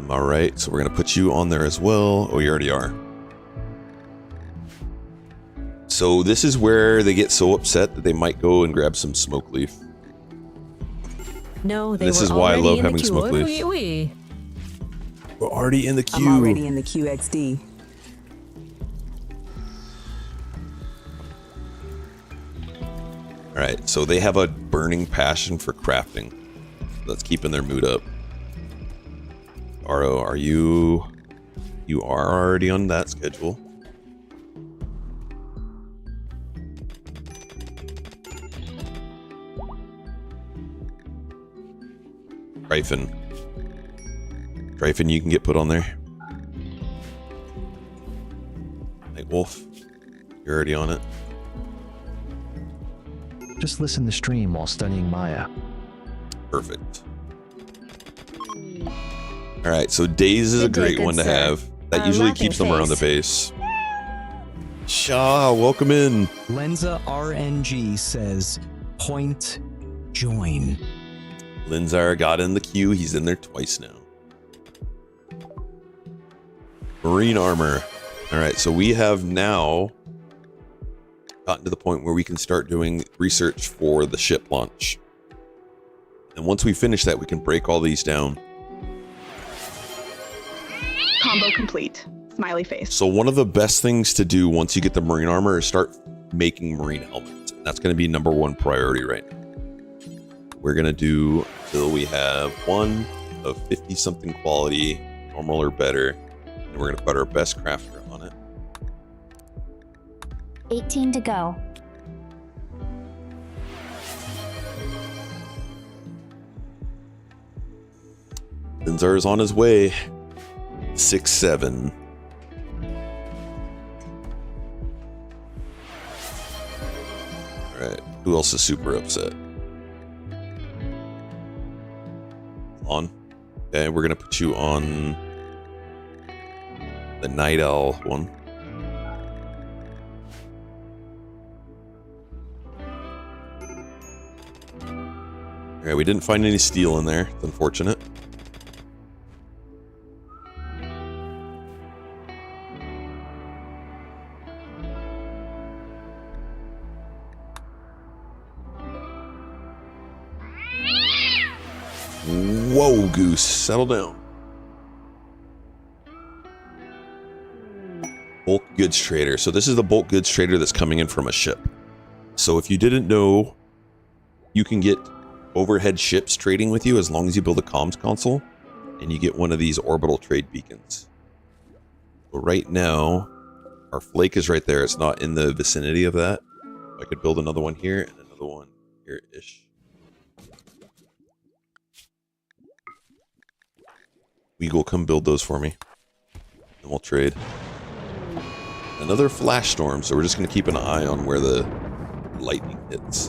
Alright, so we're going to put you on there as well. Oh, you already are. So this is where they get so upset that they might go and grab some smoke leaf. No, this is why I love having smoke leaf. We're already in the queue. I'm already in the QXD. Alright, so they have a burning passion for crafting. That's keeping their mood up. Aro, are you... You are already on that schedule. Tryphon, you can get put on there. Night Wolf, you're already on it. Just listen to stream while studying Maya. Perfect. Alright, so Daze is a great one to have. That usually keeps them around the base. Shaw, welcome in. Lenza RNG says, point join. Linzar got in the queue. He's in there twice now. Marine armor. Alright, so we have now gotten to the point where we can start doing research for the ship launch. And once we finish that, we can break all these down. Combo complete. Smiley face. So one of the best things to do once you get the marine armor is start making marine helmets. And that's going to be #1 priority right now. We're going to do till we have one of 50 something quality, normal or better. And we're going to put our best crafter on it. 18 to go. Benzar is on his way. 6-7. Alright, who else is super upset? On. Okay, we're gonna put you on the Night Owl one. Alright, we didn't find any steel in there. It's unfortunate. Whoa, Goose, settle down. Bulk goods trader. So this is the bulk goods trader that's coming in from a ship. So if you didn't know, you can get overhead ships trading with you as long as you build a comms console and you get one of these orbital trade beacons. So right now, our flake is right there. It's not in the vicinity of that. I could build another one here and another one here-ish. Weagle, come build those for me. And we'll trade. Another flash storm, so we're just going to keep an eye on where the lightning hits.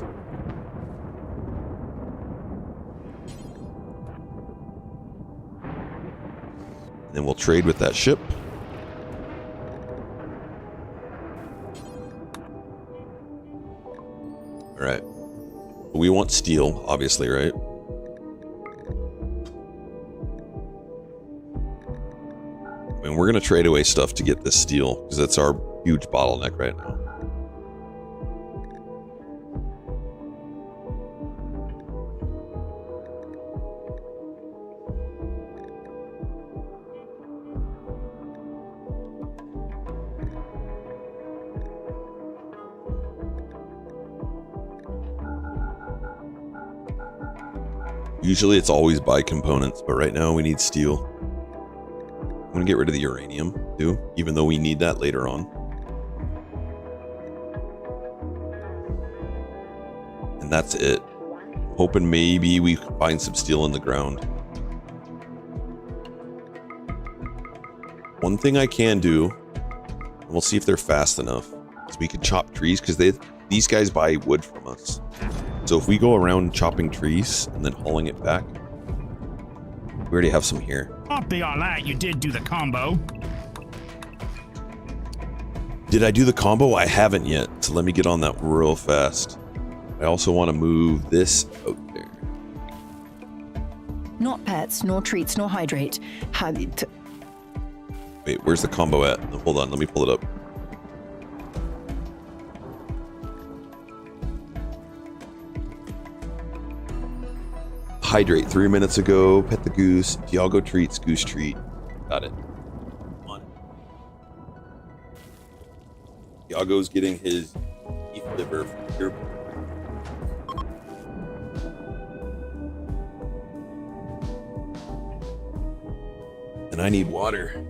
And then we'll trade with that ship. Alright. We want steel, obviously, right? And we're going to trade away stuff to get this steel, because that's our huge bottleneck right now. Usually it's always buy components, but right now we need steel. I'm going to get rid of the uranium, too, even though we need that later on. And that's it. Hoping maybe we can find some steel in the ground. One thing I can do, and we'll see if they're fast enough, is we could chop trees, because these guys buy wood from us. So if we go around chopping trees and then hauling it back, we already have some here. Not beyond that, you did do the combo. Did I do the combo? I haven't yet, so let me get on that real fast. I also want to move this out there. Not pets, nor treats, nor hydrate. Wait, where's the combo at? Hold on, let me pull it up. Hydrate 3 minutes ago. Pet the goose. Dialgo treats. Goose treat. Got it. Come on. Dialgo's getting his beef liver from here. And I need water.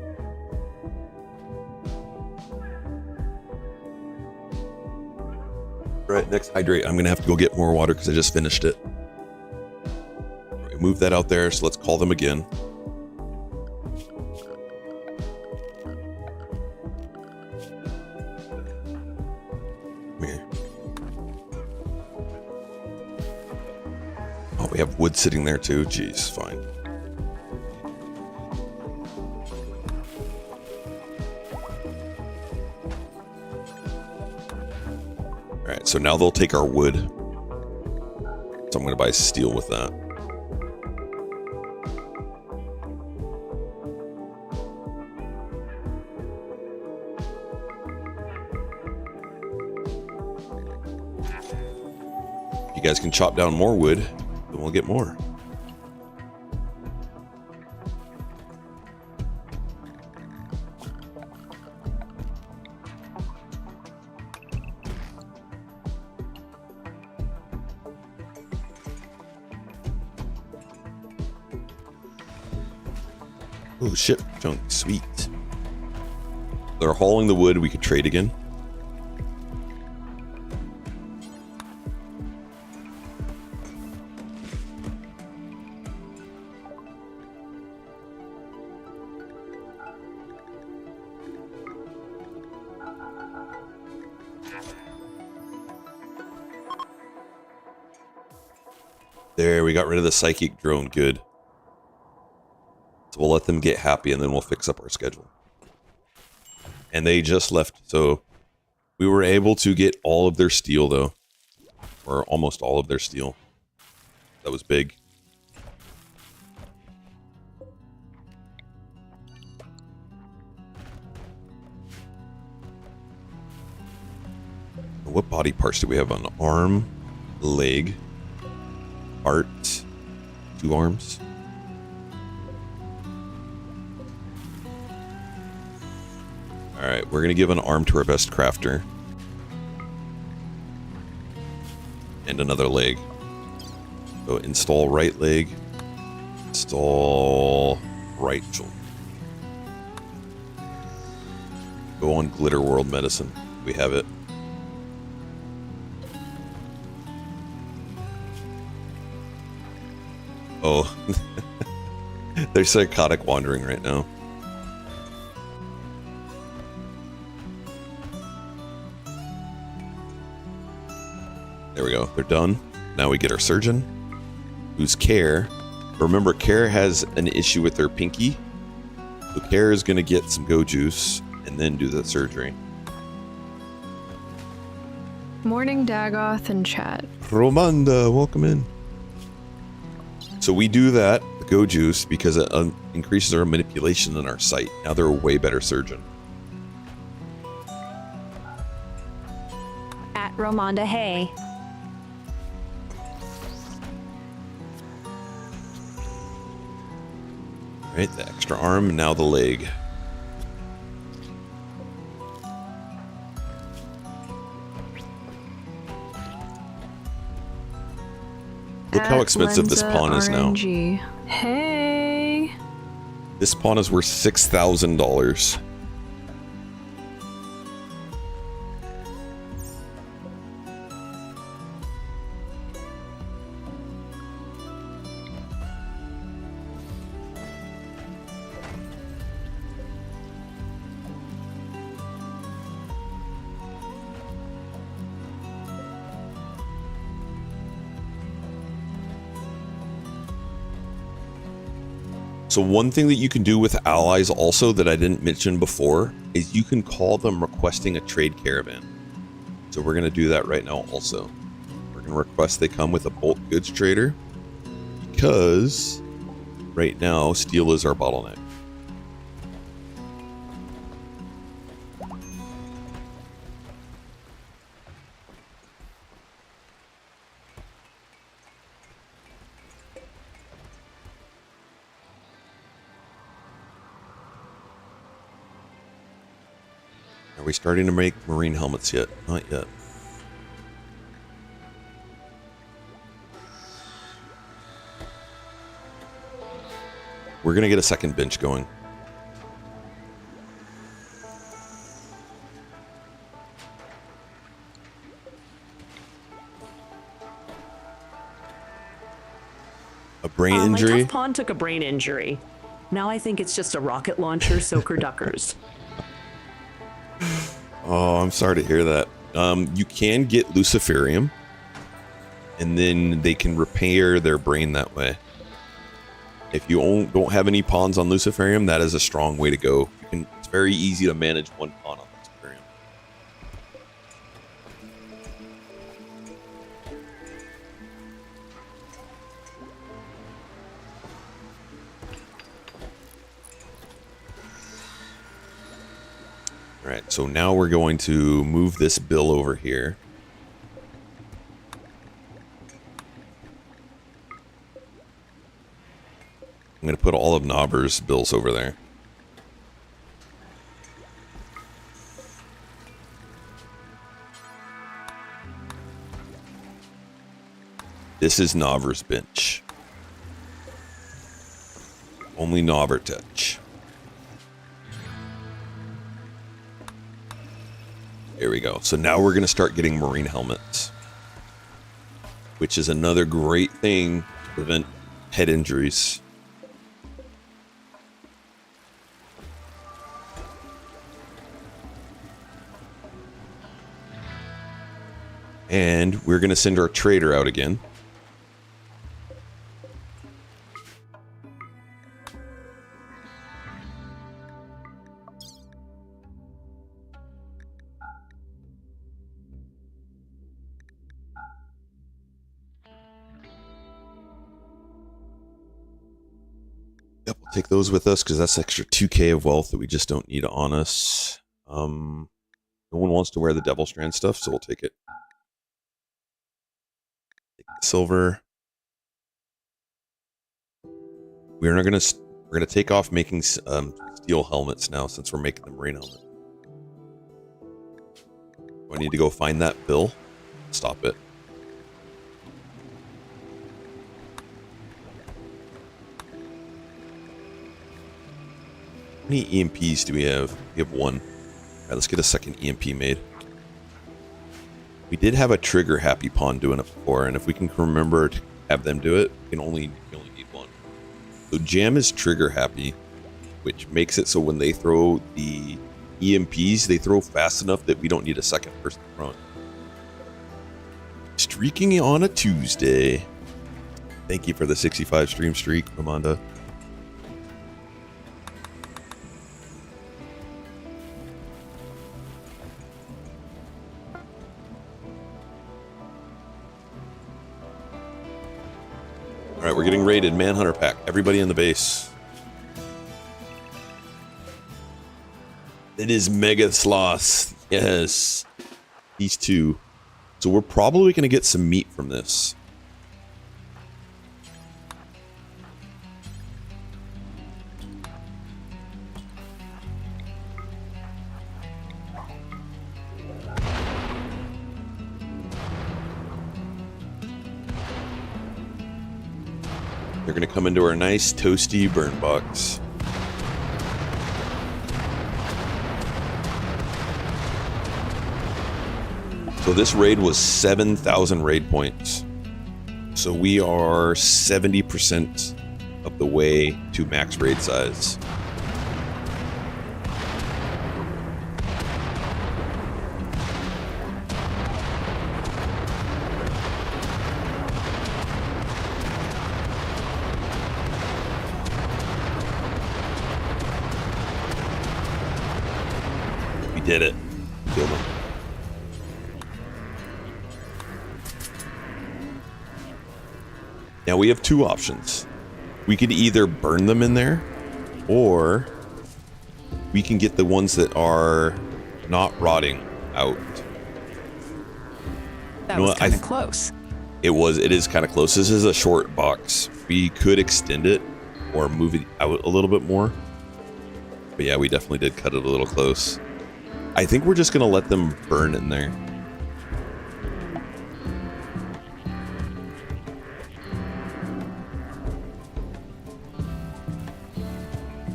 Right, next hydrate. I'm gonna have to go get more water because I just finished it. Move that out there, so let's call them again. Come here. Oh, we have wood sitting there too. Jeez, fine. Alright, so now they'll take our wood. So I'm going to buy steel with that. you guys can chop down more wood, then we'll get more. Oh, ship junk, sweet. They're hauling the wood, we could trade again. There, we got rid of the psychic drone, good. So we'll let them get happy and then we'll fix up our schedule. And they just left, so we were able to get all of their steel though. Or almost all of their steel. That was big. What body parts do we have on? Arm, leg, heart, 2 arms. Alright, we're going to give an arm to our best crafter. And another leg. So install right leg. Install right shoulder. Go on Glitter World Medicine. We have it. Oh. They're psychotic wandering right now. There we go. They're done. Now we get our surgeon, who's Care. Remember, Care has an issue with her pinky. So Care is going to get some go juice and then do the surgery. Morning, Dagoth and chat. Romanda, welcome in. So we do that, the go juice, because it increases our manipulation in our sight. Now they're a way better surgeon. At Romanda, hey. Right, the extra arm, now the leg. Look how expensive this pawn is now. Hey. This pawn is worth $6,000. So one thing that you can do with allies also that I didn't mention before is you can call them requesting a trade caravan. So we're going to do that right now also. We're going to request they come with a bulk goods trader because right now steel is our bottleneck. Are we starting to make marine helmets yet? Not yet. We're going to get a second bench going. A brain injury? My tough pawn took a brain injury. Now I think it's just a rocket launcher, soaker duckers. Oh, I'm sorry to hear that. You can get Luciferium, and then they can repair their brain that way. If you don't have any pawns on Luciferium, that is a strong way to go. It's very easy to manage one pawn on Luciferium. Alright, so now we're going to move this bill over here. I'm going to put all of Knobber's bills over there. This is Knobber's bench. Only Knobber touch. There we go. So now we're going to start getting marine helmets, which is another great thing to prevent head injuries. And we're going to send our trader out again. Yep, we'll take those with us because that's extra 2k of wealth that we just don't need on us. No one wants to wear the Devil Strand stuff, so we'll take it. Silver. We're gonna take off making steel helmets now since we're making the marine helmet. Do I need to go find that bill? Stop it. How many EMPs do we have? We have one. Alright, let's get a second EMP made. We did have a trigger happy pawn doing it before, and if we can remember to have them do it, we only need one. So Jam is trigger happy, which makes it so when they throw the EMPs, they throw fast enough that we don't need a second person throwing. Streaking on a Tuesday. Thank you for the 65 stream streak, Amanda. Alright, we're getting raided. Manhunter pack. Everybody in the base. It is Mega Sloth. Yes. These two. So we're probably going to get some meat from this. They're going to come into our nice toasty burn box. So this raid was 7,000 raid points. So we are 70% of the way to max raid size. Did it. Killed him. Now we have two options. We could either burn them in there, or we can get the ones that are not rotting out. That was kind of close. It is kind of close. This is a short box. We could extend it or move it out a little bit more. But yeah, we definitely did cut it a little close. I think we're just going to let them burn in there.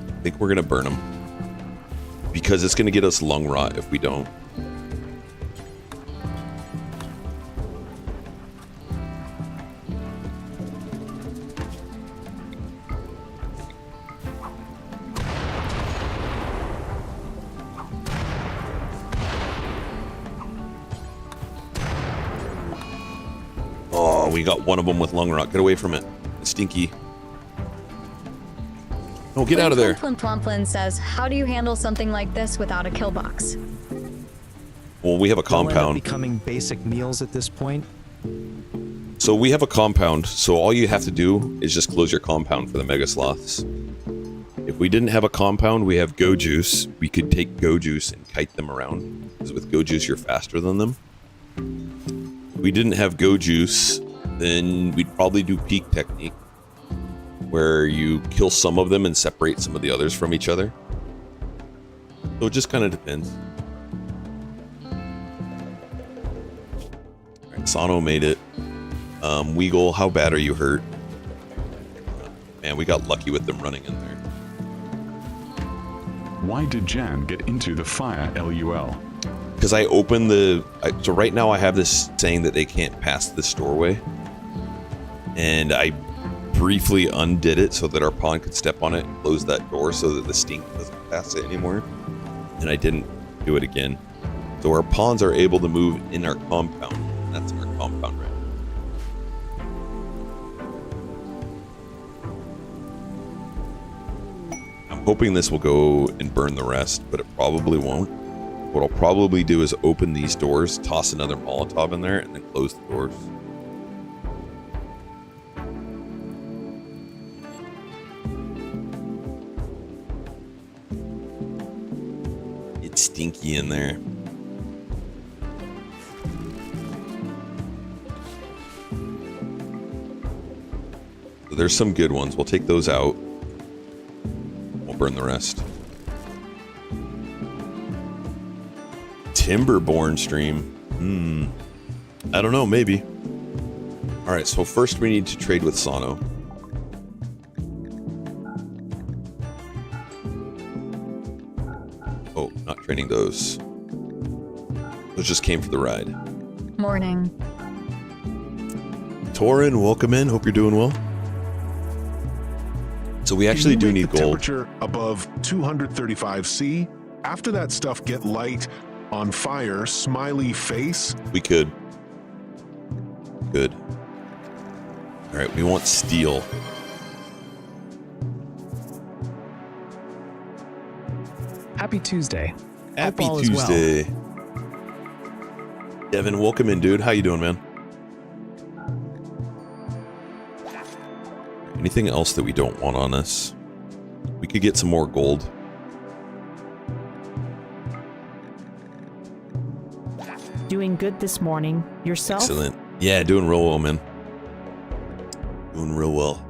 I think we're going to burn them. Because it's going to get us lung rot if we don't. We got one of them with lung rot. Get away from it. It's stinky. No, get out of there. Plumplin says, how do you handle something like this without a kill box? Well, we have a compound. Becoming basic meals at this point. So we have a compound. So all you have to do is just close your compound for the Mega Sloths. If we didn't have a compound, we have Go Juice. We could take Go Juice and kite them around. Because with Go Juice, you're faster than them. If we didn't have Go Juice, then we'd probably do Peak Technique. where you kill some of them and separate some of the others from each other. So it just kind of depends. All right, Sano made it. Weagle, how bad are you hurt? Man, we got lucky with them running in there. Why did Jan get into the fire, LUL? Because I opened the... so right now I have this saying that they can't pass this doorway. And I briefly undid it so that our pawn could step on it and close that door so that the stink doesn't pass it anymore. And I didn't do it again. So our pawns are able to move in our compound. And that's in our compound right now. I'm hoping this will go and burn the rest, but it probably won't. What I'll probably do is open these doors, toss another Molotov in there, and then close the doors. It's stinky in there. So there's some good ones. We'll take those out. We'll burn the rest. Timberborn stream. I don't know, maybe. Alright, so first we need to trade with Sano. Oh, not trading those. Those just came for the ride. Morning. Torin, welcome in. Hope you're doing well. So we actually do need gold. Temperature above 235 C. After that stuff get light, on fire, smiley face. We could. Good. All right, we want steel. Happy Tuesday. Happy Tuesday. Devin, welcome in, dude. How you doing, man? Anything else that we don't want on us? We could get some more gold. Doing good this morning. Yourself? Excellent. Yeah, doing real well, man. Doing real well.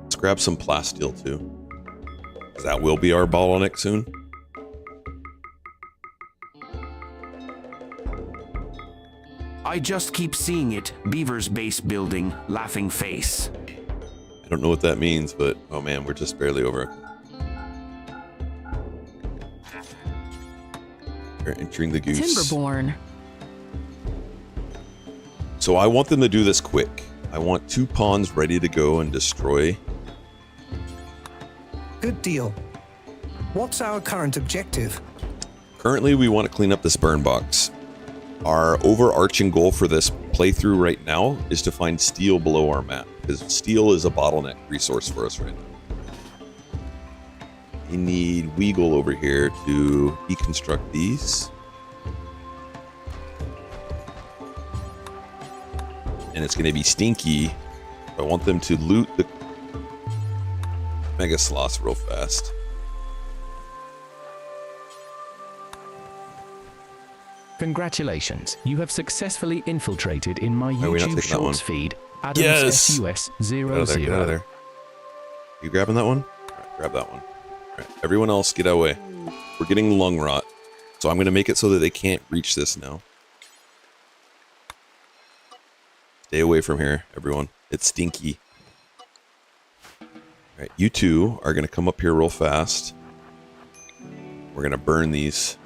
Let's grab some plasteel too. 'Cause that will be our bottleneck soon. I just keep seeing it. Beaver's base building, laughing face. I don't know what that means, but oh man, we're just barely over. We're entering the goose. Timberborn. So I want them to do this quick. I want 2 pawns ready to go and destroy. Good deal. What's our current objective? Currently, we want to clean up this burn box. Our overarching goal for this playthrough right now is to find steel below our map, because steel is a bottleneck resource for us right now. We need Weagle over here to deconstruct these. And it's going to be stinky. I want them to loot the Mega Sloths real fast. Congratulations, you have successfully infiltrated in my Are we not YouTube taking that one? Shorts feed. Adams Yes! SUS Get out of there, get out of there. You grabbing that one? Alright, grab that one. Alright, everyone else, get away. We're getting lung rot. So I'm going to make it so that they can't reach this now. Stay away from here, everyone. It's stinky. Alright, you two are going to come up here real fast. We're going to burn these.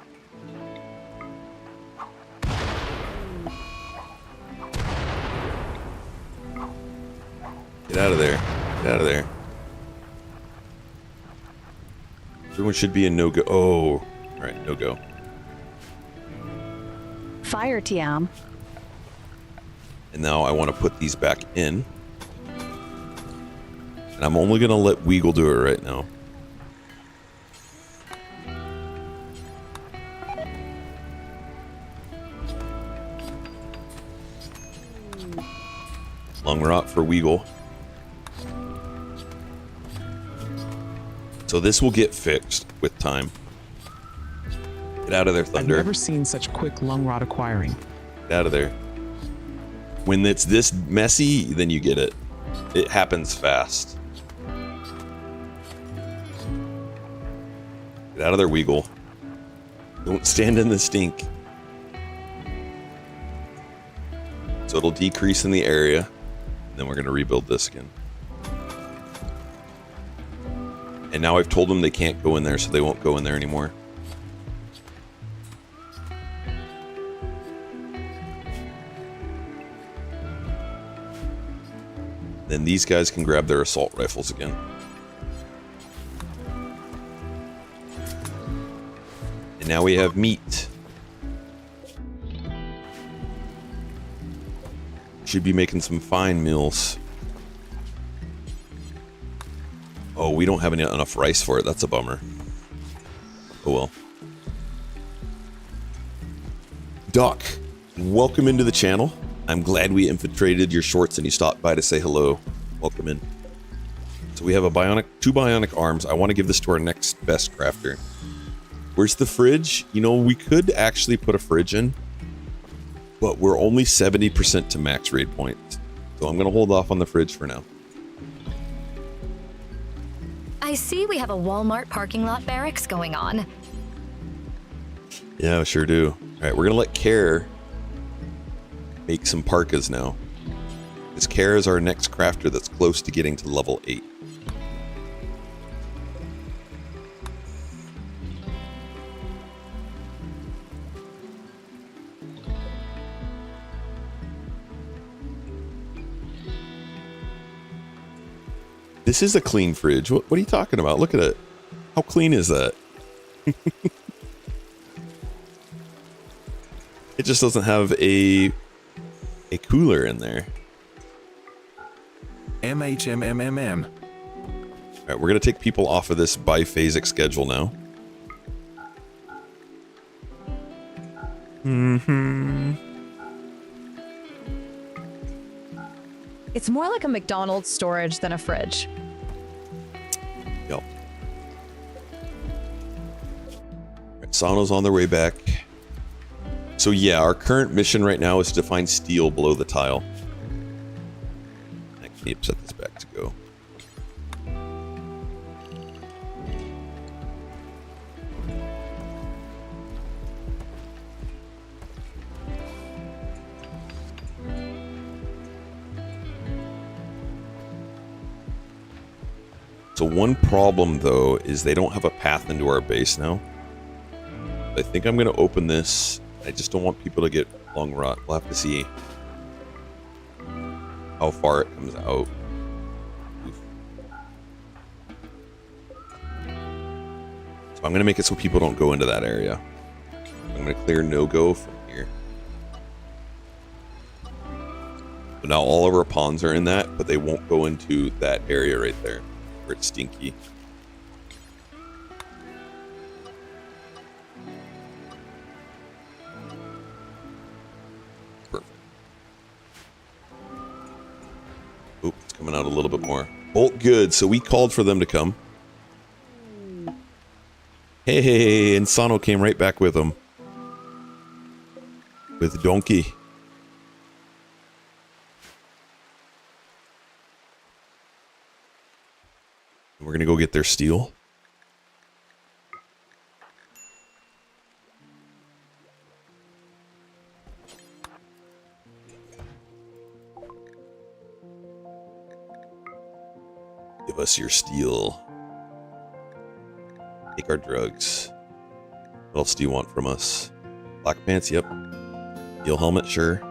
Get out of there. Get out of there. Everyone should be in no-go. Oh, alright, no-go. Fire TM. And now I want to put these back in. And I'm only going to let Weagle do it right now. Lung rot for Weagle. So this will get fixed with time. Get out of there, Thunder. I've never seen such quick lung rot acquiring. Get out of there. When it's this messy, then you get it. It happens fast. out of there, Weagle. Don't stand in the stink. So it'll decrease in the area. And then we're going to rebuild this again. And now I've told them they can't go in there, so they won't go in there anymore. Then these guys can grab their assault rifles again. And now we have meat. Should be making some fine meals. Oh, we don't have enough rice for it. That's a bummer. Oh well. Doc, welcome into the channel. I'm glad we infiltrated your shorts and you stopped by to say hello. Welcome in. So we have a two bionic arms. I want to give this to our next best crafter. Where's the fridge? You know, we could actually put a fridge in, but we're only 70% to max raid points. So I'm going to hold off on the fridge for now. I see we have a Walmart parking lot barracks going on. Yeah, sure do. All right, we're going to let Care make some parkas now. This Care is our next crafter that's close to getting to level 8. This is a clean fridge. What are you talking about? Look at it. How clean is that? It just doesn't have a cooler in there. MHMMMM. All right, we're going to take people off of this biphasic schedule now. It's more like a McDonald's storage than a fridge. Yep. Right, Sano's on their way back. So yeah, our current mission right now is to find steel below the tile. I can set this back to go. So one problem though is they don't have a path into our base now. I think I'm going to open this. I just don't want people to get lung rot. We'll have to see how far it comes out. Oof. So I'm going to make it so people don't go into that area. I'm going to clear no-go from here. So now all of our pawns are in that, but they won't go into that area right there where it's stinky. Oop, it's coming out a little bit more. Bolt good. So we called for them to come. Hey, and Sano came right back with them. With Donkey. We're going to go get their steel. Give us your steel. Take our drugs. What else do you want from us? Black pants, yep. Steel helmet, sure.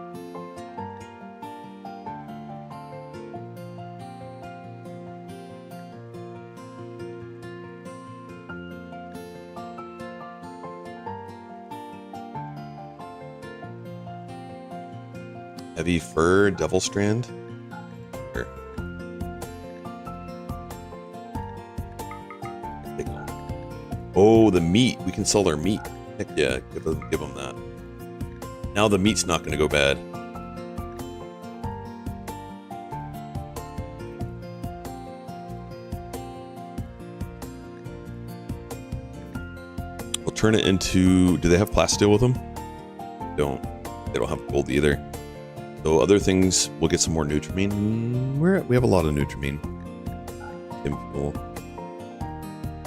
Heavy fur, devil strand. Sure. Oh, the meat. We can sell their meat. Heck yeah, give them that. Now the meat's not going to go bad. We'll turn it into... Do they have plasteel with them? Don't. They don't have gold either. So other things, we'll get some more Nutrimine. We have a lot of Nutrimine.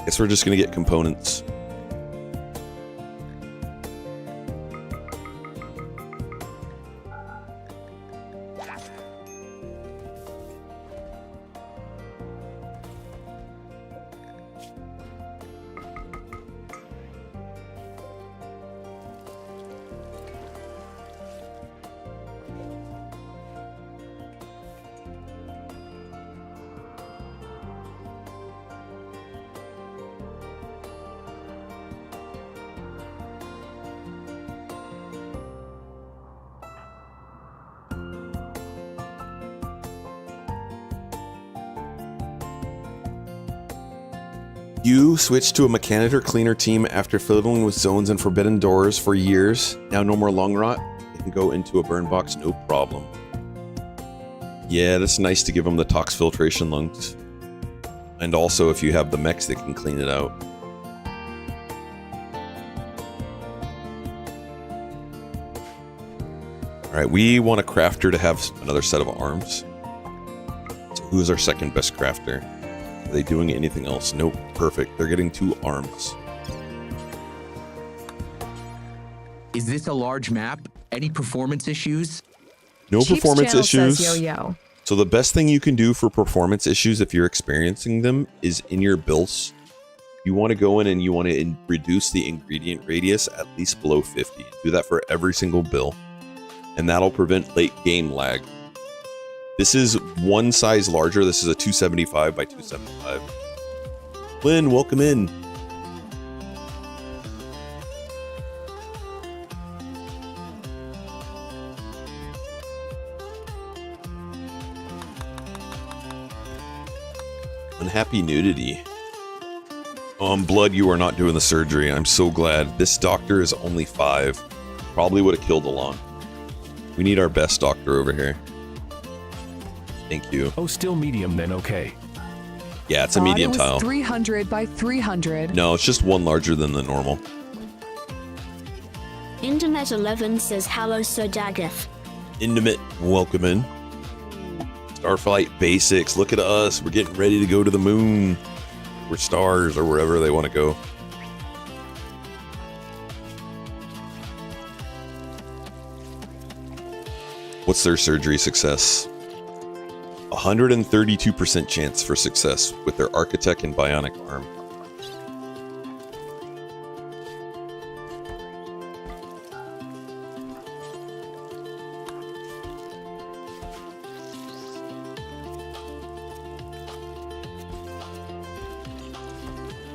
Guess we're just going to get components. You switched to a mechanic or cleaner team after fiddling with zones and forbidden doors for years. Now no more long rot. You can go into a burn box, no problem. Yeah, that's nice to give them the tox filtration lungs. And also if you have the mechs that can clean it out. Alright, we want a crafter to have another set of arms. So who's our second best crafter? Are they doing anything else? Nope. Perfect. They're getting 2 arms. Is this a large map? Any performance issues? No Chief's performance channel issues. says yo-yo. So the best thing you can do for performance issues if you're experiencing them is in your builds. You want to go in and you want to reduce the ingredient radius at least below 50. Do that for every single bill. And that'll prevent late game lag. This is one size larger. This is a 275 by 275. Lynn, welcome in. Unhappy nudity. Blood, you are not doing the surgery. I'm so glad. This doctor is only 5. Probably would have killed Alon. We need our best doctor over here. Thank you. Oh, still medium then, okay. Yeah, it's a medium it was tile. 300 by 300. No, it's just one larger than the normal. Internet 11 says hello, Sir Daggeth. Intimate, welcome in. Starflight Basics, look at us. We're getting ready to go to the moon. We're stars or wherever they want to go. What's their surgery success? 132% chance for success with their architect and bionic arm.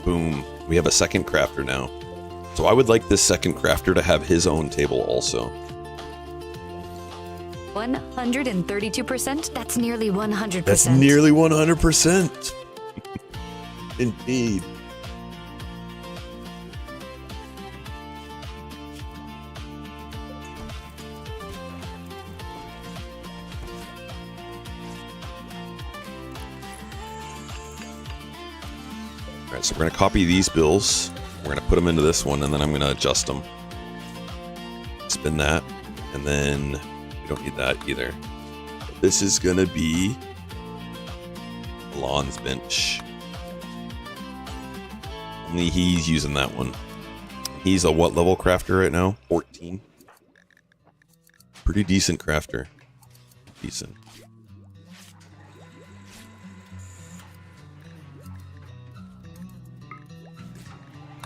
Boom. We have a second crafter now. So I would like this second crafter to have his own table also. 132%? That's nearly 100%. That's nearly 100%. Indeed. Alright, so we're going to copy these bills. We're going to put them into this one, and then I'm going to adjust them. Spin that, and then we don't need that either. But this is going to be Alon's bench. Only he's using that one. He's a what level crafter right now? 14. Pretty decent crafter. Decent.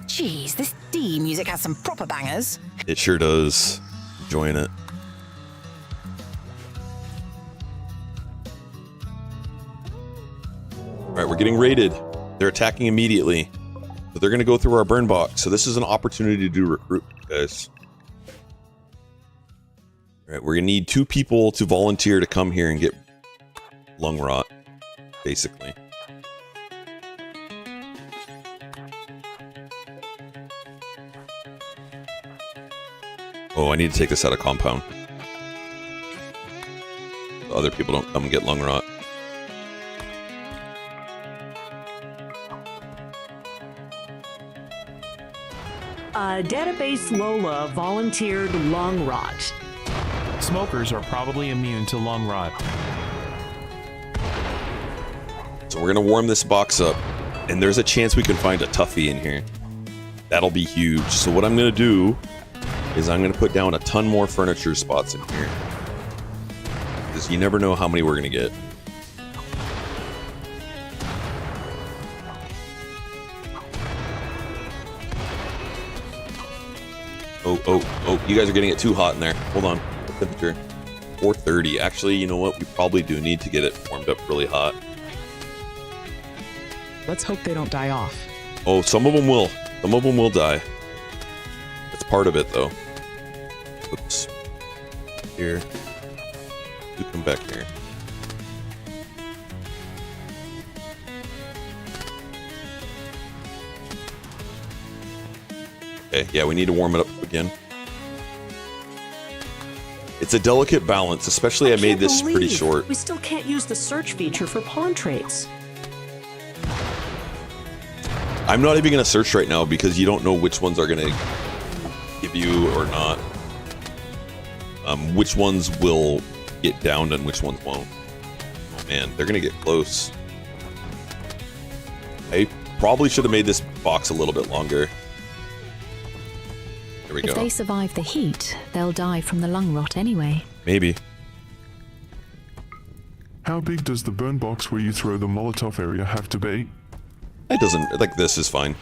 Jeez, this D music has some proper bangers. It sure does. Enjoying it. Alright, we're getting raided. They're attacking immediately. But they're going to go through our burn box. So this is an opportunity to do recruitment, guys. Alright, we're going to need 2 people to volunteer to come here and get lung rot, basically. Oh, I need to take this out of compound. So other people don't come and get lung rot. Database Lola volunteered lung rot. Smokers are probably immune to lung rot. So we're going to warm this box up. And there's a chance we can find a toughie in here. That'll be huge. So what I'm going to do is I'm going to put down a ton more furniture spots in here. Because you never know how many we're going to get. Oh, you guys are getting it too hot in there. Hold on. What temperature? 430. Actually, you know what? We probably do need to get it warmed up really hot. Let's hope they don't die off. Oh, some of them will. Some of them will die. That's part of it, though. Oops. Here. You come back here. Okay, yeah, we need to warm it up again. It's a delicate balance, especially I made this pretty short. We still can't use the search feature for pawn traits. I'm not even going to search right now because you don't know which ones are going to give you or not. Which ones will get downed and which ones won't. Oh man, they're going to get close. I probably should have made this box a little bit longer. There we go. If they survive the heat, they'll die from the lung rot anyway. Maybe. How big does the burn box where you throw the Molotov area have to be? It doesn't, like this is fine.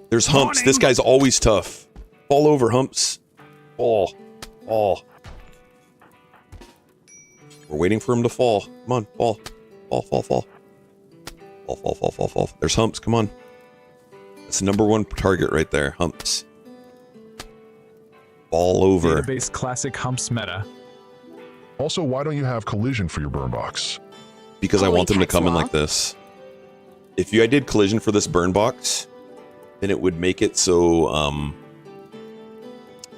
There's Humps. This guy's always tough. Fall over, Humps. Fall. Fall. We're waiting for him to fall. Come on, fall. Fall, fall, fall. Fall, fall, fall, fall, fall. There's Humps, come on. That's the #1 target right there, Humps. Fall over. Database classic Humps meta. Also, why don't you have collision for your burn box? Because I want them to come in like this. If I did collision for this burn box, then it would make it so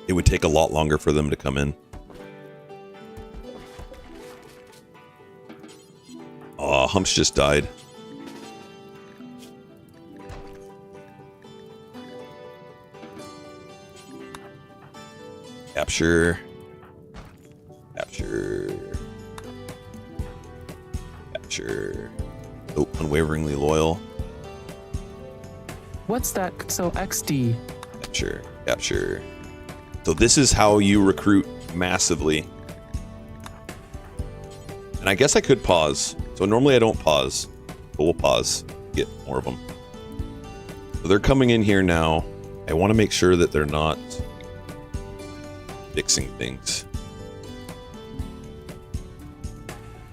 it would take a lot longer for them to come in. Aw, Humps just died. Capture. Capture. Capture. Oh, unwaveringly loyal. What's that? So XD. Capture. Capture. So this is how you recruit massively. And I guess I could pause. So normally I don't pause, but we'll pause. Get more of them. So they're coming in here now. I want to make sure that they're not fixing things.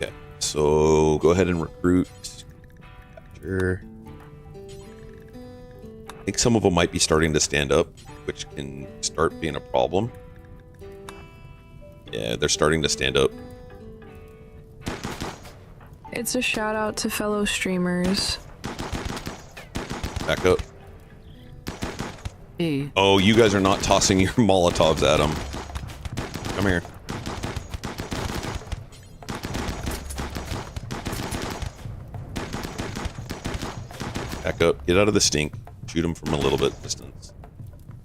Okay, so go ahead and recruit. Capture. I think some of them might be starting to stand up, which can start being a problem. Yeah, they're starting to stand up. It's a shout out to fellow streamers. Back up. Hey. Oh, you guys are not tossing your Molotovs at them. Come here. Back up. Get out of the stink. Shoot them from a little bit distance.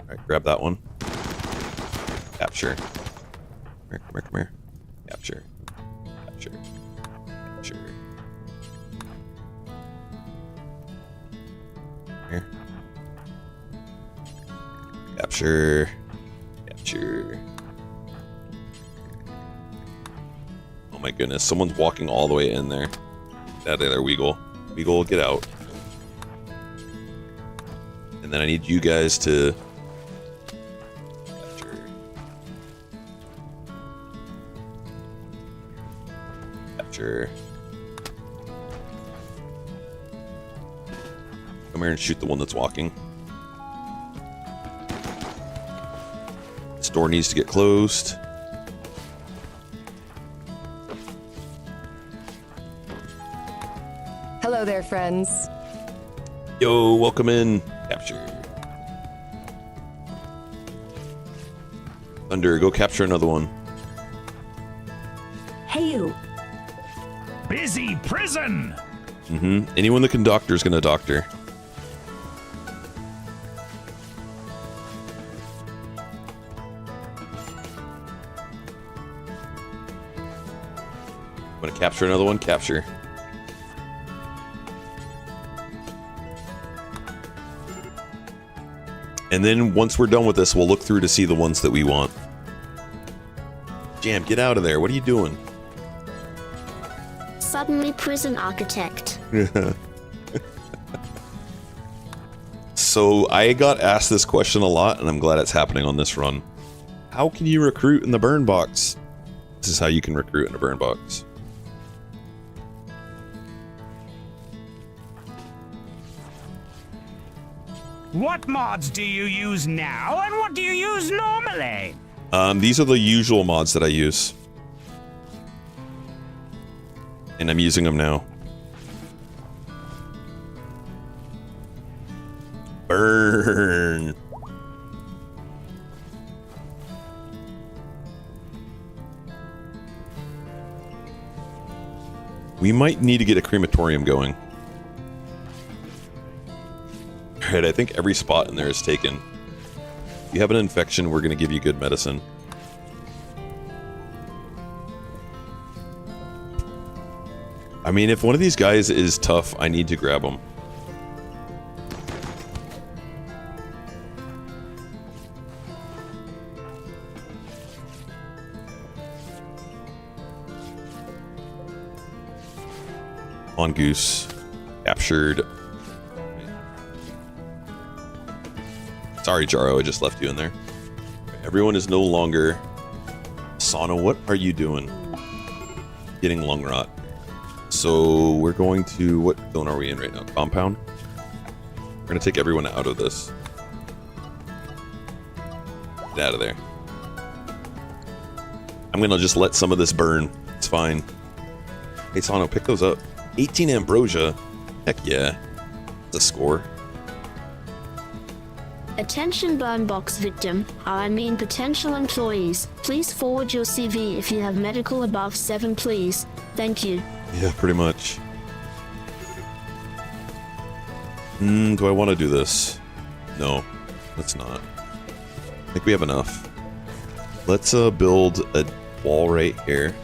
Alright, grab that one. Capture. Come here, come here, come here. Capture. Capture. Capture. Here. Capture. Capture. Oh my goodness, someone's walking all the way in there. Get out of there, Weagle. Weagle, get out. And then I need you guys to capture. Capture. Come here and shoot the one that's walking. This door needs to get closed. Hello there, friends. Yo, welcome in. Capture. Thunder, go capture another one. Hey, you. Busy prison. Anyone that can doctor is gonna doctor. Want to capture another one? Capture. And then once we're done with this, we'll look through to see the ones that we want. Jam, get out of there. What are you doing? Suddenly prison architect. So I got asked this question a lot, and I'm glad it's happening on this run. How can you recruit in the burn box? This is how you can recruit in a burn box. What mods do you use now, and what do you use normally? These are the usual mods that I use. And I'm using them now. Burn. We might need to get a crematorium going. Alright, I think every spot in there is taken. If you have an infection, we're going to give you good medicine. I mean, if one of these guys is tough, I need to grab him. Mongoose captured. Sorry, Jaro, I just left you in there. Everyone is no longer. Sauna, what are you doing? Getting lung rot. So we're going to, what zone are we in right now? Compound? We're going to take everyone out of this. Get out of there. I'm going to just let some of this burn. It's fine. Hey, Sano, pick those up. 18 ambrosia. Heck yeah. That's a score. Attention burn box victim, I mean potential employees. Please forward your CV if you have medical above 7, please. Thank you. Yeah, pretty much. Do I want to do this? No, let's not. I think we have enough. Let's build a wall right here.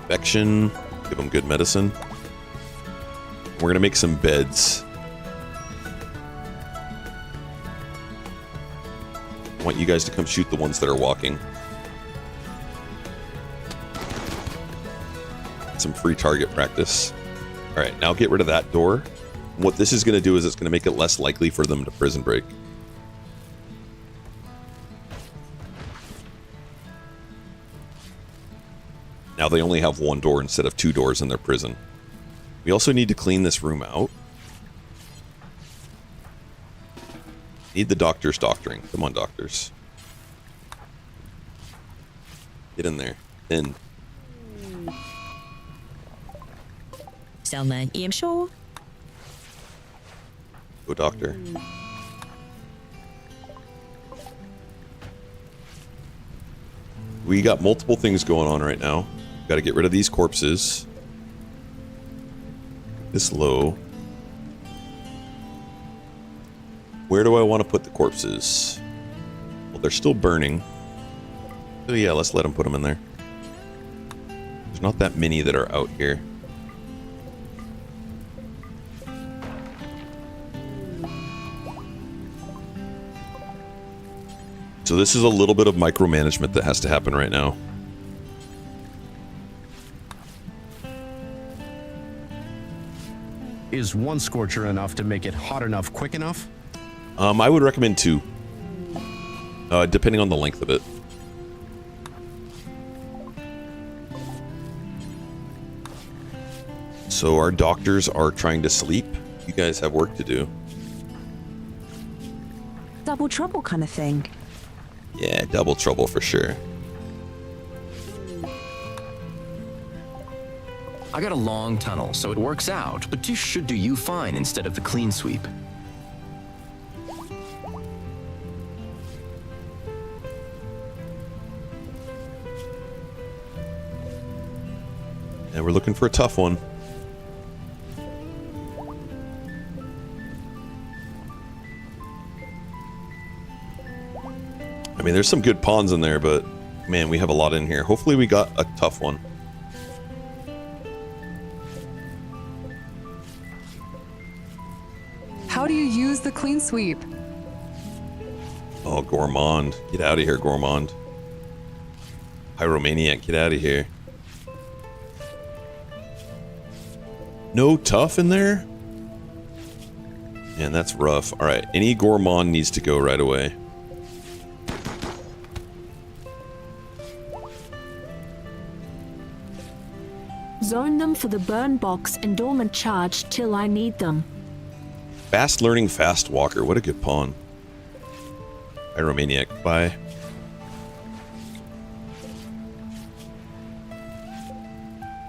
Infection. Give them good medicine. We're gonna make some beds. I want you guys to come shoot the ones that are walking. Some free target practice. All right, now get rid of that door. What this is gonna do is it's gonna make it less likely for them to prison break. Now they only have one door instead of 2 doors in their prison. We also need to clean this room out. Need the doctors doctoring. Come on, doctors. Get in there. In. Go, doctor. We got multiple things going on right now. Got to get rid of these corpses. This low. Where do I want to put the corpses? Well, they're still burning. So yeah, let's let them put them in there. There's not that many that are out here. So this is a little bit of micromanagement that has to happen right now. Is 1 scorcher enough to make it hot enough quick enough? I would recommend 2. Depending on the length of it. So our doctors are trying to sleep. You guys have work to do. Double trouble kind of thing. Yeah, double trouble for sure. I got a long tunnel, so it works out, but this should do you fine instead of the clean sweep. And we're looking for a tough one. I mean, there's some good pawns in there, but man, we have a lot in here. Hopefully we got a tough one. How do you use the clean sweep? Oh, Gourmand. Get out of here, Gourmand. Pyromaniac, get out of here. No tough in there? Man, that's rough. Alright, any Gourmand needs to go right away. Zone them for the burn box and dormant charge till I need them. Fast learning fast walker. What a good pawn. Pyromaniac. Bye.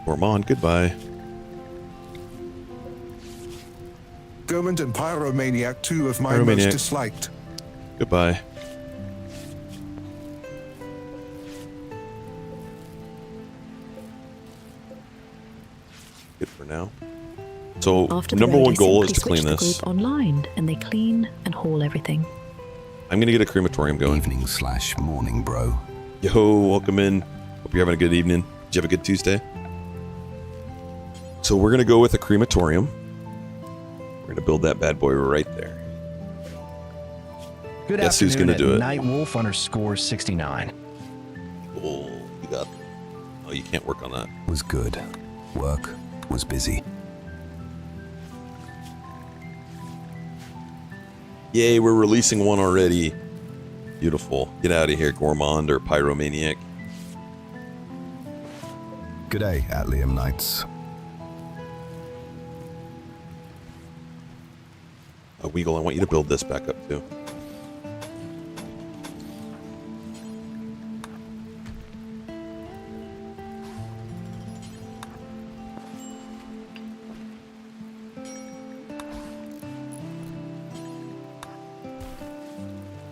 Gourmand. Goodbye. Gormand and Pyromaniac, two of my most disliked. Goodbye. Good for now. So After the number raid, one I goal is simply to clean switch the this. group online, and they clean and haul everything. I'm gonna get a crematorium going. Evening/morning, bro. Yo, welcome in. Hope you're having a good evening. Did you have a good Tuesday? So we're gonna go with a crematorium. We're gonna build that bad boy right there. Good Guess who's gonna do it? Nightwolf_69. Oh, you got. Oh, you can't work on that. Was good. Work was busy. Yay, we're releasing one already. Beautiful. Get out of here, Gourmand or Pyromaniac. G'day, Atlium Knights. Weagle, I want you to build this back up too.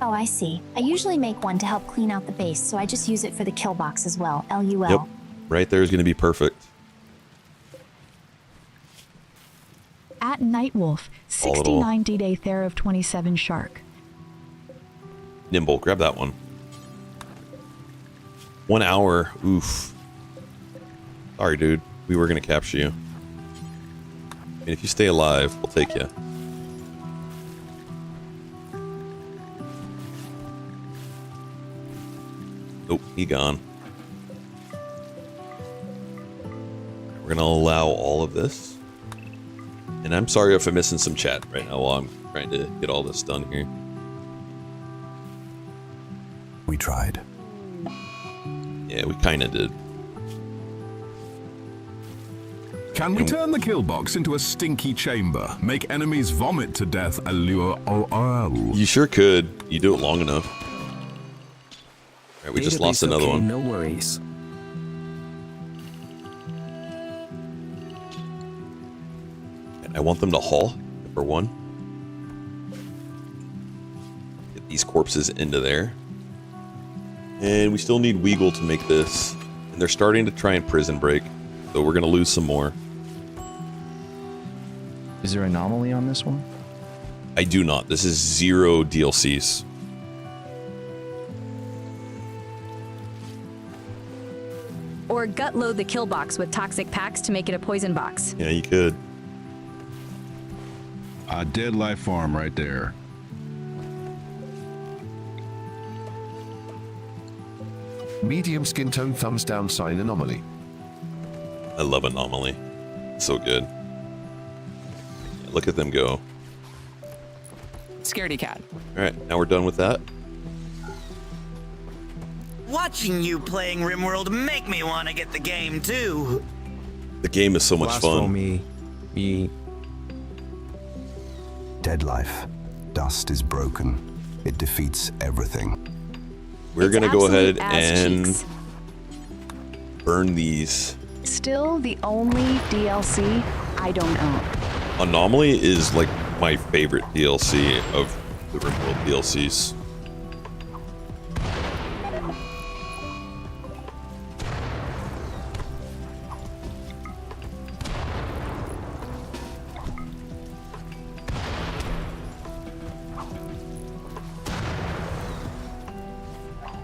Oh, I see. I usually make one to help clean out the base, so I just use it for the kill box as well. LUL. Yep. Right there is going to be perfect. At Nightwolf, 69 D-Day Therev 27 Shark. Nimble, grab that one. 1 hour. Oof. Sorry, dude. We were going to capture you. And if you stay alive, we'll take you. Oh, he gone. We're going to allow all of this. And I'm sorry if I'm missing some chat right now while I'm trying to get all this done here. We tried. Yeah, we kind of did. Can we turn the kill box into a stinky chamber? Make enemies vomit to death, allure OL? You sure could. You do it long enough. Alright, we just lost another one. No worries. I want them to haul, number one. Get these corpses into there. And we still need Weagle to make this. And they're starting to try and prison break. So we're going to lose some more. Is there anomaly on this one? I do not. This is 0 DLCs. Or gut load the kill box with toxic packs to make it a poison box. Yeah, you could. A dead life farm right there. Medium skin tone, thumbs down sign anomaly. I love Anomaly. So good. Yeah, look at them go. Scaredy cat. Alright, now we're done with that. Watching you playing Rimworld make me want to get the game too. The game is so much fun. Me. Dead life. Dust is broken. It defeats everything. We're going to go ahead and burn these. Still the only DLC I don't own. Anomaly is like my favorite DLC of the Rimworld DLCs.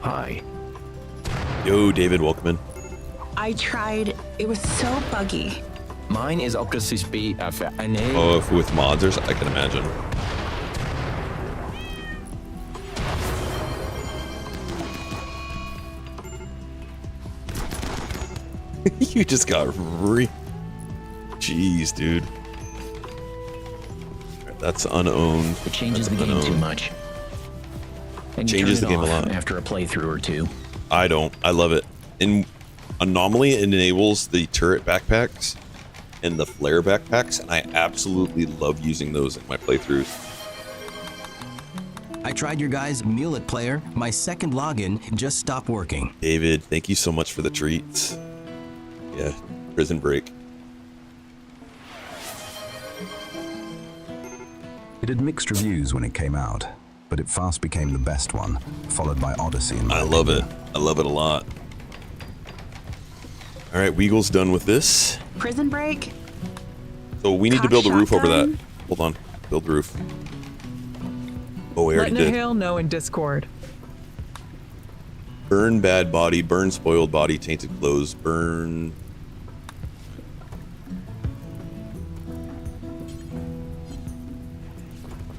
Hi. Yo, David, welcome in. I tried. It was so buggy. Mine is ook SSB Oh, if with modders, I can imagine. You just got Jeez, dude. That's unowned. It changes the game too much. And Changes the game a lot. After a playthrough or two. I don't. I love it. In Anomaly, it enables the turret backpacks and the flare backpacks, and I absolutely love using those in my playthroughs. I tried your guys' Mulet player. My second login just stopped working. David, thank you so much for the treats. Yeah, prison break. It had mixed reviews when it came out, but it fast became the best one, followed by Odyssey. I love it. I love it a lot. All right, Weagle's done with this. Prison Break? So we need to build a roof over that. Hold on. Build the roof. Oh, we already Let did. Nahil know in Discord. Burn bad body, burn spoiled body, tainted clothes, burn...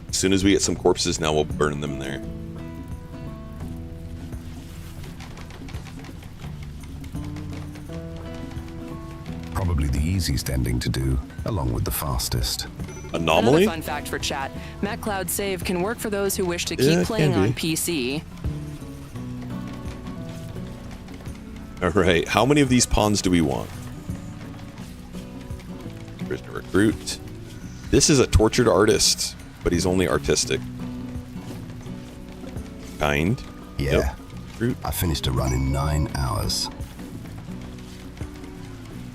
As soon as we get some corpses now, we'll burn them there. Probably the easiest ending to do, along with the fastest. Anomaly? Another fun fact for chat. MacCloud Save can work for those who wish to Yeah, keep it playing can on be. PC. All right, how many of these pawns do we want? Prisoner recruit. This is a tortured artist, but he's only artistic. Kind. Yeah. I finished a run in 9 hours.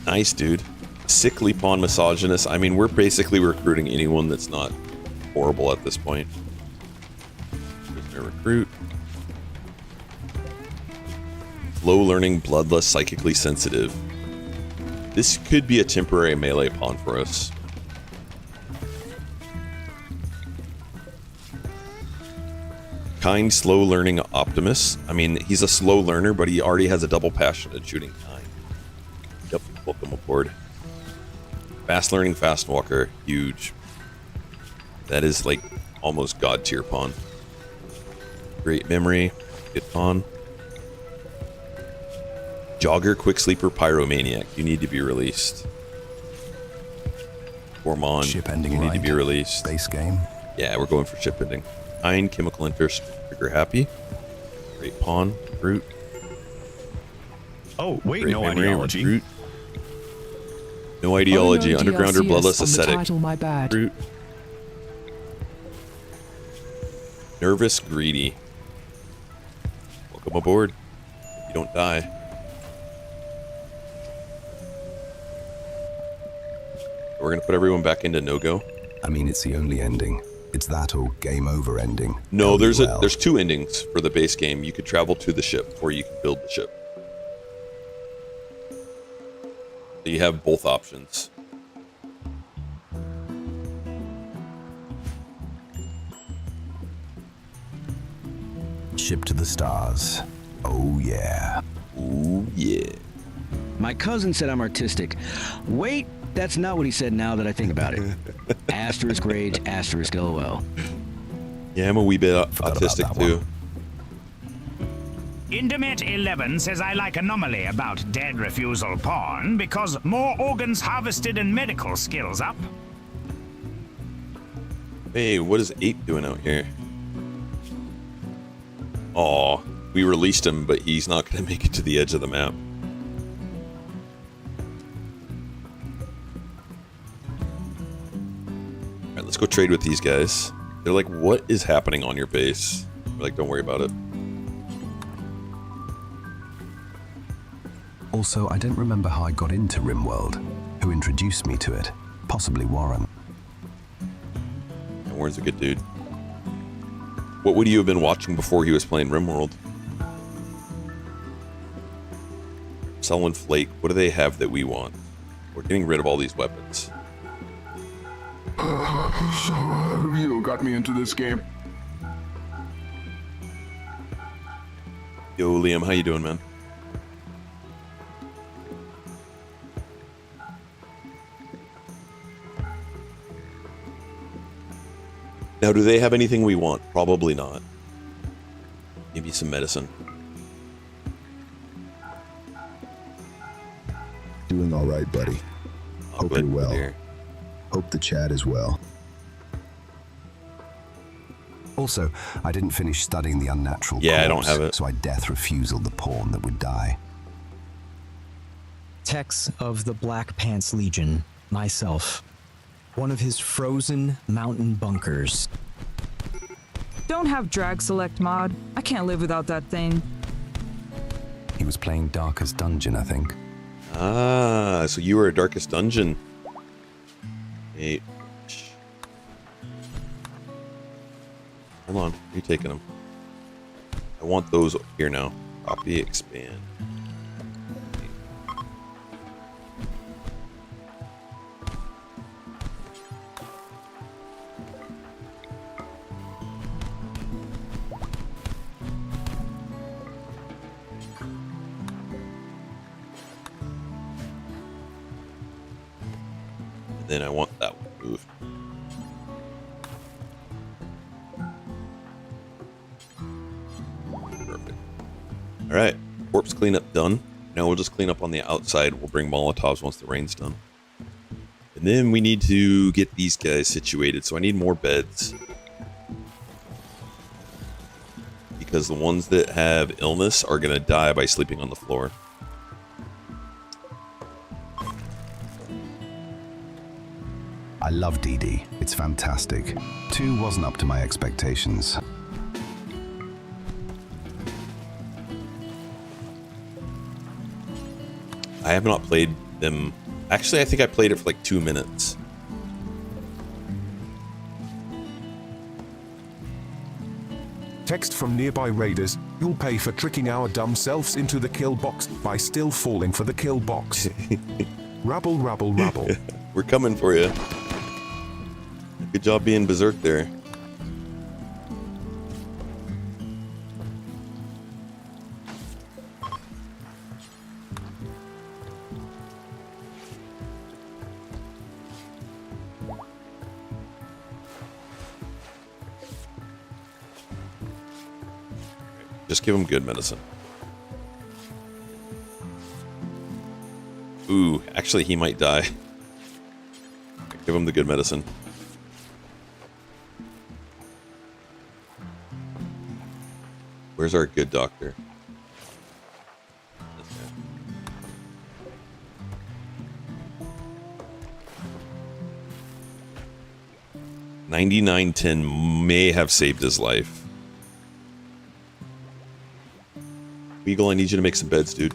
Nice, dude. Sickly pawn misogynist. I mean, we're basically recruiting anyone that's not horrible at this point. Prisoner recruit. Low learning, bloodless, psychically sensitive. This could be a temporary melee pawn for us. Kind, slow learning optimist. I mean, he's a slow learner, but he already has a double passion at shooting kind. Yep, welcome aboard. Fast learning, fast walker, huge. That is like almost god tier pawn. Great memory, good pawn. Jogger, quick sleeper, pyromaniac. You need to be released. Gormon, Ship ending you need right. to be released. Base game. Yeah, we're going for ship ending. Kind, chemical interest, trigger happy. Great pawn, root. Oh, wait, Great no memory, ideology. Recruit. No ideology, underground or bloodless on the ascetic. title, my bad. Root. Nervous, greedy. Welcome aboard. You don't die. We're gonna put everyone back into no-go. I mean, it's the only ending. It's that or game over ending. No, Tell me there's well. there's two endings for the base game. You could travel to the ship, or you can build the ship. So you have both options. Ship to the stars. Oh yeah. Ooh yeah. My cousin said I'm artistic. Wait, that's not what he said now that I think about it. Asterisk rage, asterisk LOL. Yeah, I'm a wee bit autistic too. Intimate 11 says I like anomaly about dead refusal pawn because more organs harvested and medical skills up. Hey, what is 8 doing out here? Aw, we released him, but he's not going to make it to the edge of the map. Alright, let's go trade with these guys. They're like, what is happening on your base? We're like, don't worry about it. Also, I don't remember how I got into Rimworld. Who introduced me to it? Possibly Warren. And Warren's a good dude. What would you have been watching before he was playing Rimworld? Selling Flake. What do they have that we want? We're getting rid of all these weapons. So, you got me into this game. Yo, Liam, how you doing, man? Now, do they have anything we want? Probably not. Maybe some medicine. Doing all right, buddy. Hope you're well. Hope the chat is well. Also, I didn't finish studying the unnatural Yeah, I don't corpse, have it. so I death refusal the pawn that would die. Tex of the Black Pants Legion, myself. One of his frozen mountain bunkers. Don't have drag select mod. I can't live without that thing. He was playing Darkest Dungeon, I think. Ah, so you were a Darkest Dungeon. Hey. Hold on. Are you taking them? I want those here now. Copy, expand. And then I want that one moved. All right, corpse cleanup done. Now we'll just clean up on the outside. We'll bring Molotovs once the rain's done. And then we need to get these guys situated. So I need more beds. Because the ones that have illness are going to die by sleeping on the floor. I love DD. It's fantastic. 2 wasn't up to my expectations. I have not played them. Actually, I think I played it for like 2 minutes. Text from nearby raiders, you'll pay for tricking our dumb selves into the kill box by still falling for the kill box. Rabble, rabble, rabble. We're coming for you. Good job being berserk there. Just give him good medicine. Ooh, actually he might die. Give him the good medicine. Where's our good doctor? This guy. 9910 may have saved his life. Beagle, I need you to make some beds, dude.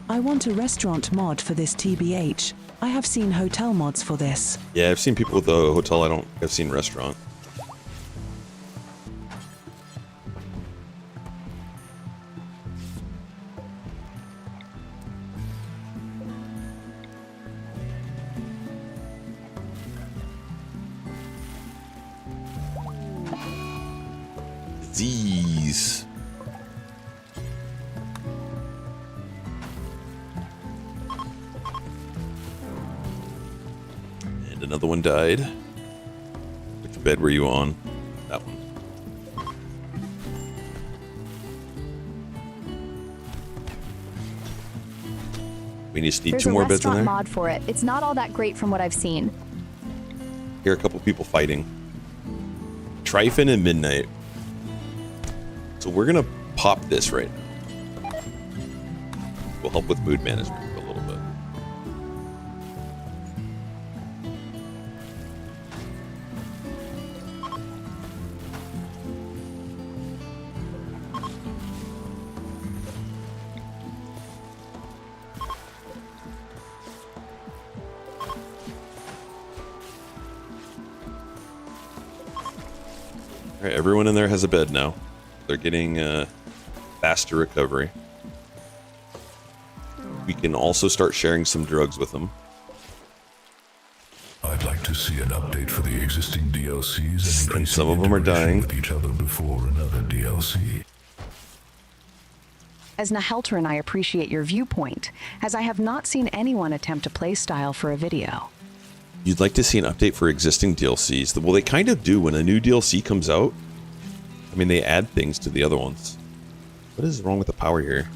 I want a restaurant mod for this TBH. I have seen hotel mods for this. Yeah, I've seen people with the hotel. I've seen restaurant. Disease. Another one died. Which bed were you on? That one. We just need 2 more beds in there. There's a restaurant mod for it. It's not all that great from what I've seen. Hear a couple people fighting. Trifin and Midnight. So we're gonna pop this right now. Will help with mood management for a little bit. All right, everyone in there has a bed now. They're getting faster recovery. We can also start sharing some drugs with them. I'd like to see an update for the existing DLCs and some of them are dying with each other before another DLC. As Nahelterin, I appreciate your viewpoint, as I have not seen anyone attempt a playstyle for a video. You'd like to see an update for existing DLCs. Well, they kind of do. When a new DLC comes out, I mean, they add things to the other ones. What is wrong with the power here?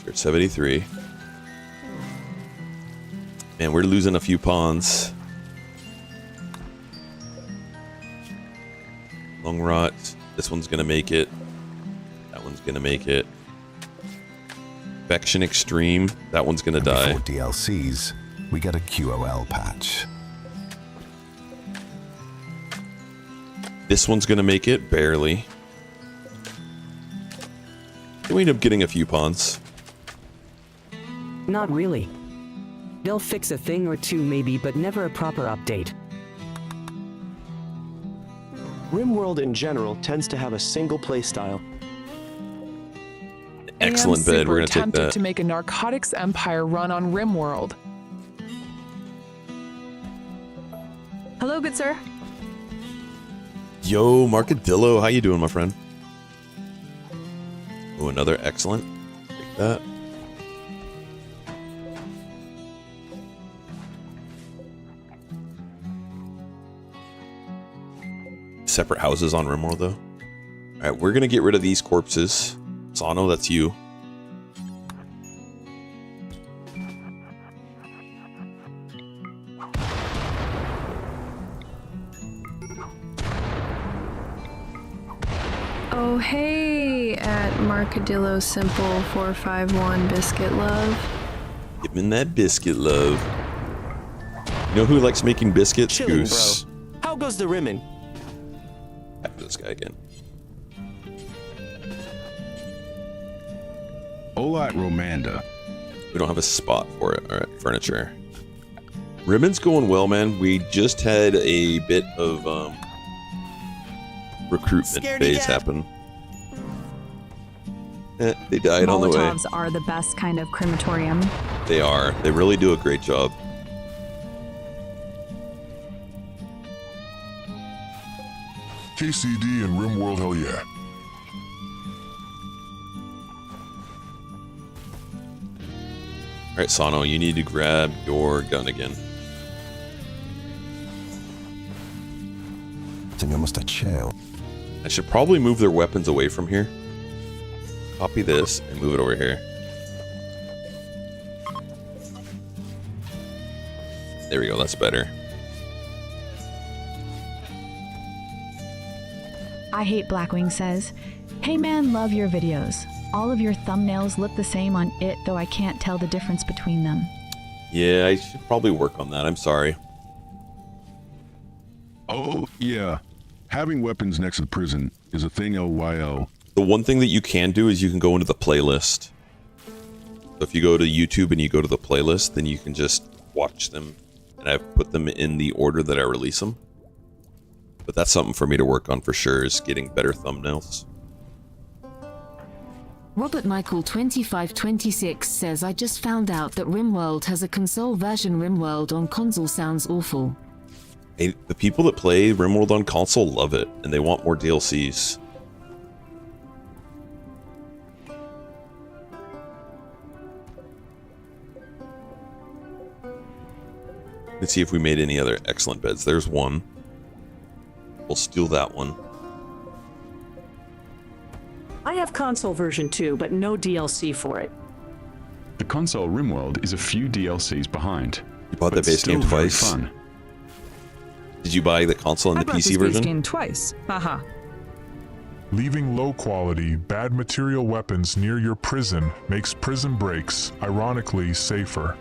We're at 73. Man, we're losing a few pawns. Lung rot. This one's gonna make it. That one's gonna make it. Infection extreme. That one's gonna die. Before DLCs, we get a QOL patch. This one's gonna make it, barely. We end up getting a few pawns. Not really. They'll fix a thing or two maybe, but never a proper update. Rimworld in general tends to have a single playstyle. Excellent bed. We're gonna take tempted that. to make a narcotics empire run on Rimworld. Hello, good sir. Yo, Marcadillo, how you doing, my friend? Oh, another excellent. Take that. Separate houses on Rimworld, though. All right, we're gonna get rid of these corpses. Sano, that's you. Oh, hey, at Marcadillo Simple 451 Biscuit Love. Give me that biscuit, love. You know who likes making biscuits? Chilling, Goose. bro. How goes the rimming? After this guy again. Hola, Romanda. We don't have a spot for it. All right, furniture. Ribbon's going well, man. We just had a bit of recruitment phase happen. They died on the way. Molotovs are the best kind of crematorium. They are. They really do a great job. KCD and Rimworld, hell yeah. All right, Sano, you need to grab your gun again. I should probably move their weapons away from here. Copy this and move it over here. There we go, that's better. I Hate Blackwing says, "Hey man, love your videos. All of your thumbnails look the same on it, though I can't tell the difference between them." Yeah, I should probably work on that. I'm sorry. Oh, yeah. Having weapons next to prison is a thing, LYL. The one thing that you can do is you can go into the playlist. So if you go to YouTube and you go to the playlist, then you can just watch them. And I've put them in the order that I release them. But that's something for me to work on for sure, is getting better thumbnails. Robert Michael 2526 says, "I just found out that Rimworld has a console version. Rimworld on console sounds awful." Hey, the people that play Rimworld on console love it, and they want more DLCs. Let's see if we made any other excellent beds. There's one. We'll steal that one. I have console version too, but no DLC for it. The console Rimworld is a few DLCs behind. You bought the base game twice? Fun. Did you buy the console and the PC I bought this version? base game twice. Haha. Leaving low-quality, bad material weapons near your prison makes prison breaks, ironically, safer.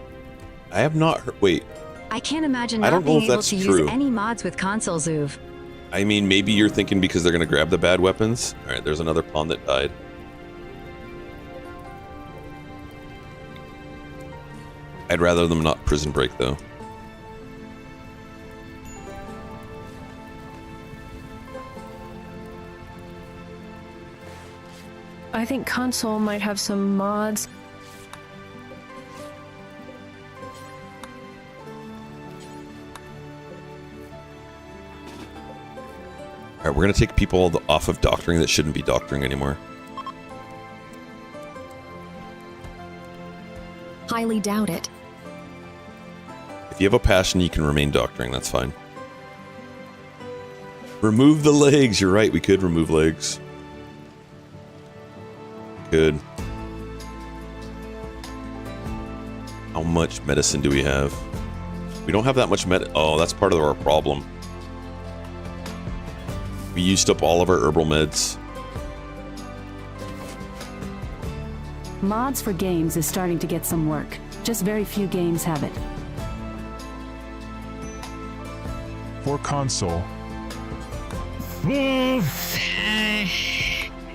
I have not heard... Wait. I can't imagine I not don't know being if able that's to true. use any mods with console Zoov. I mean, maybe you're thinking because they're going to grab the bad weapons. All right, there's another pawn that died. I'd rather them not prison break, though. I think console might have some mods. All right, we're going to take people off of doctoring that shouldn't be doctoring anymore. Highly doubt it. If you have a passion, you can remain doctoring. That's fine. Remove the legs. You're right. We could remove legs. Good. How much medicine do we have? We don't have that much med. Oh, that's part of our problem. We used up all of our herbal meds. Mods for games is starting to get some work. Just very few games have it. For console,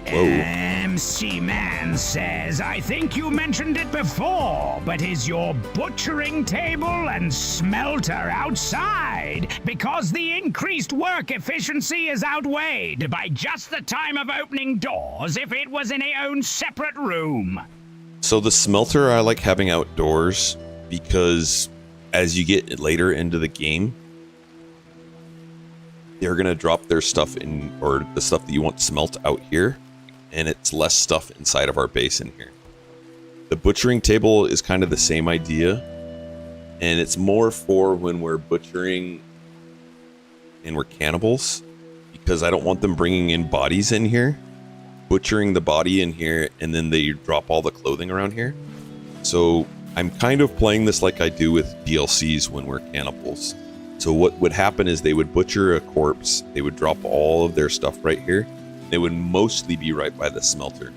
MC-Man says, I think you mentioned it before, but is your butchering table and smelter outside? Because the increased work efficiency is outweighed by just the time of opening doors if it was in a own separate room. So the smelter I like having outdoors because as you get later into the game, they're going to drop their stuff in, or the stuff that you want smelt out here, and it's less stuff inside of our base in here. The butchering table is kind of the same idea, and it's more for when we're butchering and we're cannibals, because I don't want them bringing in bodies in here, butchering the body in here, and then they drop all the clothing around here. So I'm kind of playing this like I do with DLCs when we're cannibals. So what would happen is they would butcher a corpse, they would drop all of their stuff right here, they would mostly be right by the smelter.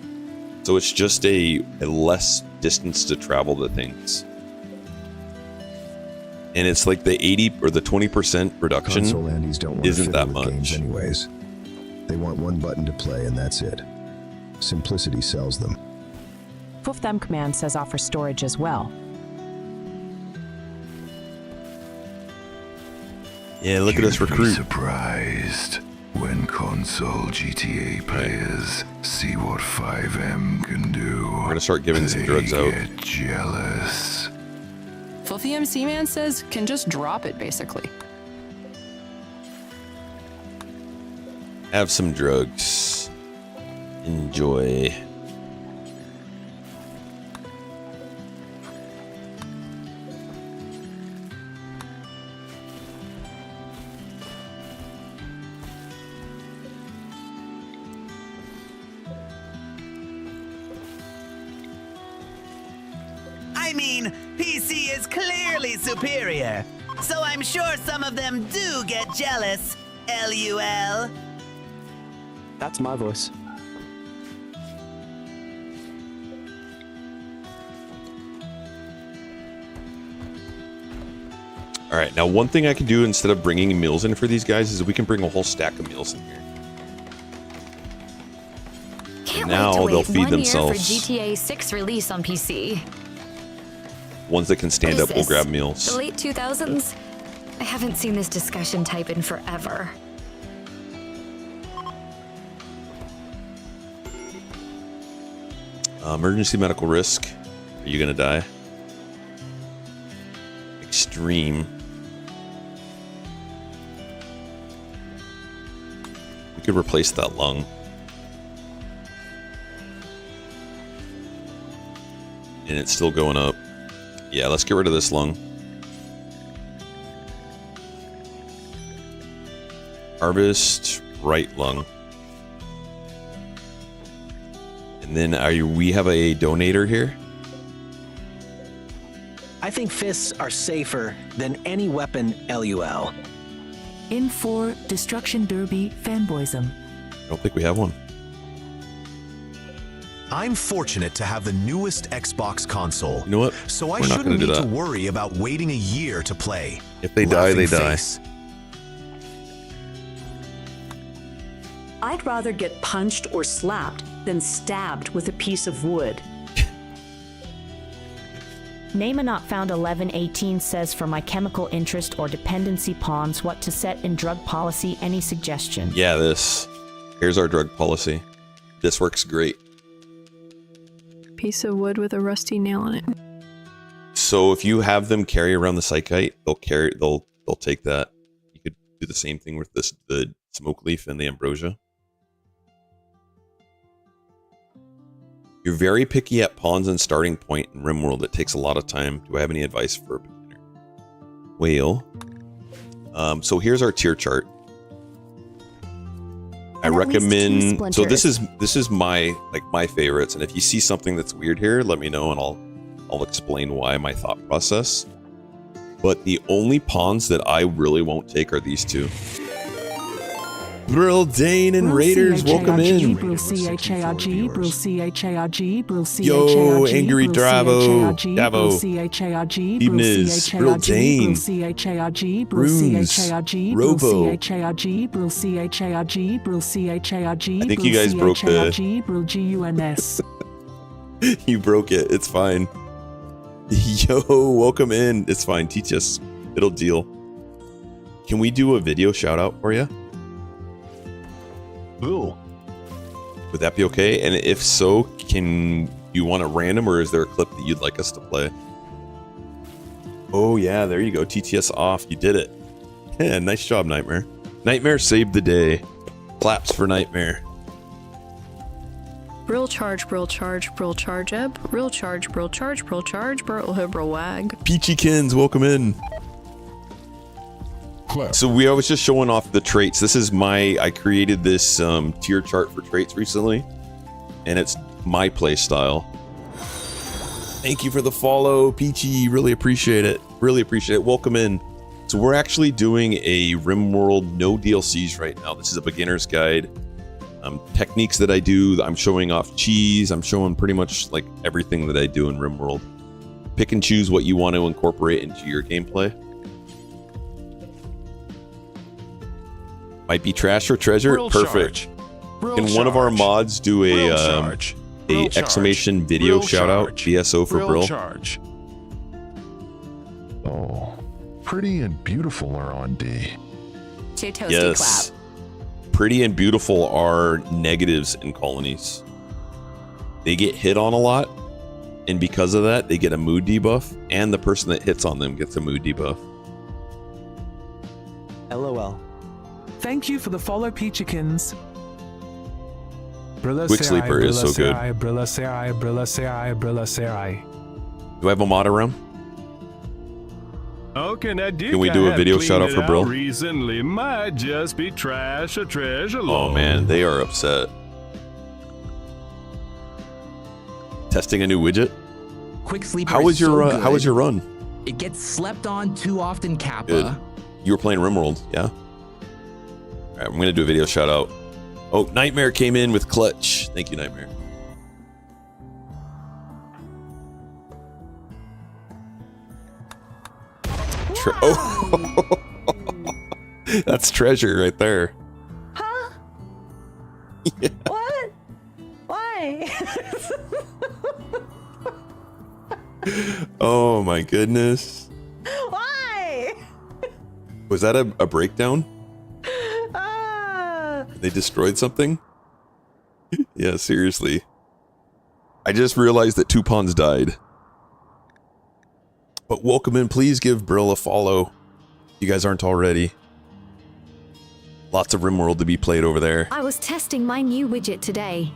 So it's just a less distance to travel to things. And it's like the 80 or the 20% reduction Console Andes don't want isn't to that fiddle with games anyways. They want one button to play and that's it. Simplicity sells them. Them command says offer storage as well. Yeah, look at us recruit. Surprised when console GTA players see what 5M can do. We're gonna start giving some drugs out. Get jealous. Fluffy MC-Man says can just drop it, basically. Have some drugs. Enjoy. I mean, PC is clearly superior, so I'm sure some of them do get jealous. LUL. That's my voice. All right, now one thing I can do instead of bringing meals in for these guys is we can bring a whole stack of meals in here. Can't Now wait to they'll wait feed 1 themselves. year for GTA 6 release on PC. Ones that can stand What up is will this? grab meals. The late 2000s? I haven't seen this discussion type in forever. Emergency medical risk. Are you gonna die? Extreme. We could replace that lung. And it's still going up. Yeah, let's get rid of this lung. Harvest right lung. And then we have a donator here. I think fists are safer than any weapon, LUL. In for Destruction Derby fanboyism. I don't think we have one. I'm fortunate to have the newest Xbox console. You know what? So I We're not shouldn't gonna do need to that. worry about waiting a year to play. If they die, they Laughing die. face. I'd rather get punched or slapped than stabbed with a piece of wood. Name a not found 1118 says for my chemical interest or dependency pawns what to set in drug policy. Any suggestion? Yeah, this. Here's our drug policy. This works great. Piece of wood with a rusty nail on it. So if you have them carry around the psychite, they'll take that. You could do the same thing with the smoke leaf and the ambrosia. You're very picky at pawns and starting point in Rimworld. It takes a lot of time. Do I have any advice for a beginner? Well, so here's our tier chart. I recommend. So this is my favorites, and if you see something that's weird here, let me know, and I'll explain why, my thought process. But the only pawns that I really won't take are these two. Brill, Dane, and Raiders, welcome in. Brill CHARG, Brill CHARG, Brill CHARG. Yo, Angry Davo, Davo. Evenings, Brill, Dane. CHARG, Bruce, Robo. CHARG, Brill CHARG, Brill CHARG. I think you guys broke the... Brill GUNS. You broke it. It's fine. Yo, welcome in. It's fine. Teach us. It'll deal. Can we do a video shout out for you? Ooh. Would that be okay? And if so, can you want a random, or is there a clip that you'd like us to play? Oh yeah, there you go. TTS off. You did it. Yeah, nice job, Nightmare. Nightmare saved the day. Claps for Nightmare. Brill charge, brill charge, brill charge ebb, brill charge, brill charge, brill charge, brill wag. Peachykins, welcome in. So I was just showing off the traits. This is I created this tier chart for traits recently, and it's my play style. Thank you for the follow, Peachy. Really appreciate it. Really appreciate it. Welcome in. So we're actually doing a Rimworld no DLCs right now. This is a beginner's guide. Techniques that I do. I'm showing off cheese. I'm showing pretty much like everything that I do in Rimworld. Pick and choose what you want to incorporate into your gameplay. Might be trash or treasure. Brill perfect. Can one of our mods do a exclamation video shout out? VSO for Brill. Charge. Oh, pretty and beautiful are on D. Two toasty Yes. clap. Pretty and beautiful are negatives in colonies. They get hit on a lot, and because of that, they get a mood debuff, and the person that hits on them gets a mood debuff. LOL. Thank you for the follow, Peachykins. Quick Sleeper is so good. Do I have a mod around? Okay, now Can we do a video shout out for Brill? Recently might just be trash or treasure. Oh man, they are upset. Testing a new widget. Quick Sleeper. How was your How was your run? It gets slept on too often, Kappa. Good. You were playing Rimworld, yeah? Alright, I'm gonna do a video shout out. Oh, Nightmare came in with clutch. Thank you, Nightmare. Oh, that's treasure right there. Huh? Yeah. What? Why? Oh my goodness. Why? Was that a breakdown? They destroyed something? Yeah, seriously. I just realized that 2 pawns died. But welcome in. Please give Brill a follow. You guys aren't already. Lots of Rimworld to be played over there. I was testing my new widget today.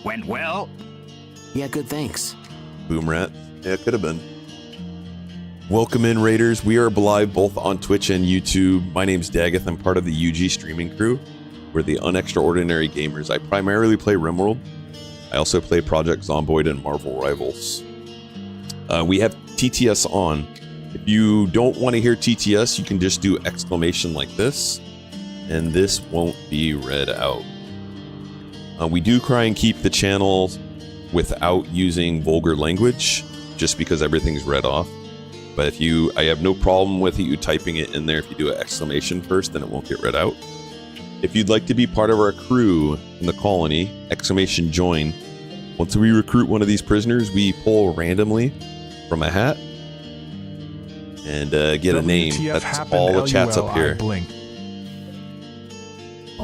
Went well? Yeah, good, thanks. Boom rat. Yeah, it could have been. Welcome in, Raiders. We are live both on Twitch and YouTube. My name's Daggeth. I'm part of the UG streaming crew. We're the Unextraordinary Gamers. I primarily play Rimworld. I also play Project Zomboid and Marvel Rivals. We have TTS on. If you don't want to hear TTS, you can just do exclamation like this, and this won't be read out. We do try and keep the channel without using vulgar language, just because everything's read off. But if I have no problem with you typing it in there. If you do an exclamation first, then it won't get read out. If you'd like to be part of our crew in the colony, exclamation join. Once we recruit one of these prisoners, we pull randomly from a hat and get a name. That's all the chats up here.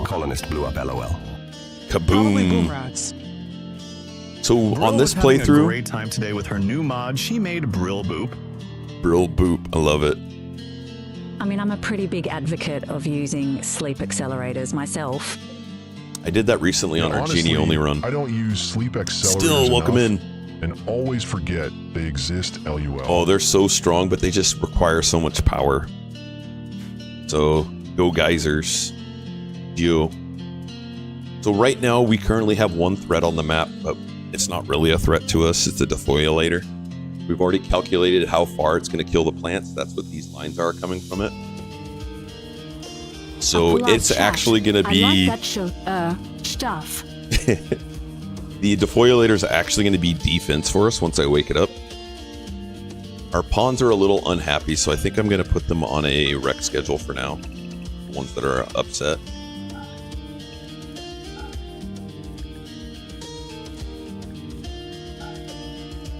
Colonist blew up, LOL. Kaboom. So Brill on this was having a playthrough, great time today with her new mod. She made Brill Boop. Brill Boop, I love it. I mean, I'm a pretty big advocate of using sleep accelerators myself. I did that recently on our Genie only run. I don't use sleep accelerators. Still, welcome in. And always forget they exist, LUL. Oh, they're so strong, but they just require so much power. So, go geysers. You. So right now, we currently have 1 threat on the map, but it's not really a threat to us. It's a defoliator. We've already calculated how far it's going to kill the plants. That's what these lines are coming from it. So it's actually going to be... I like that show, stuff. The defoliator is actually going to be defense for us once I wake it up. Our pawns are a little unhappy, so I think I'm going to put them on a rec schedule for now. The ones that are upset.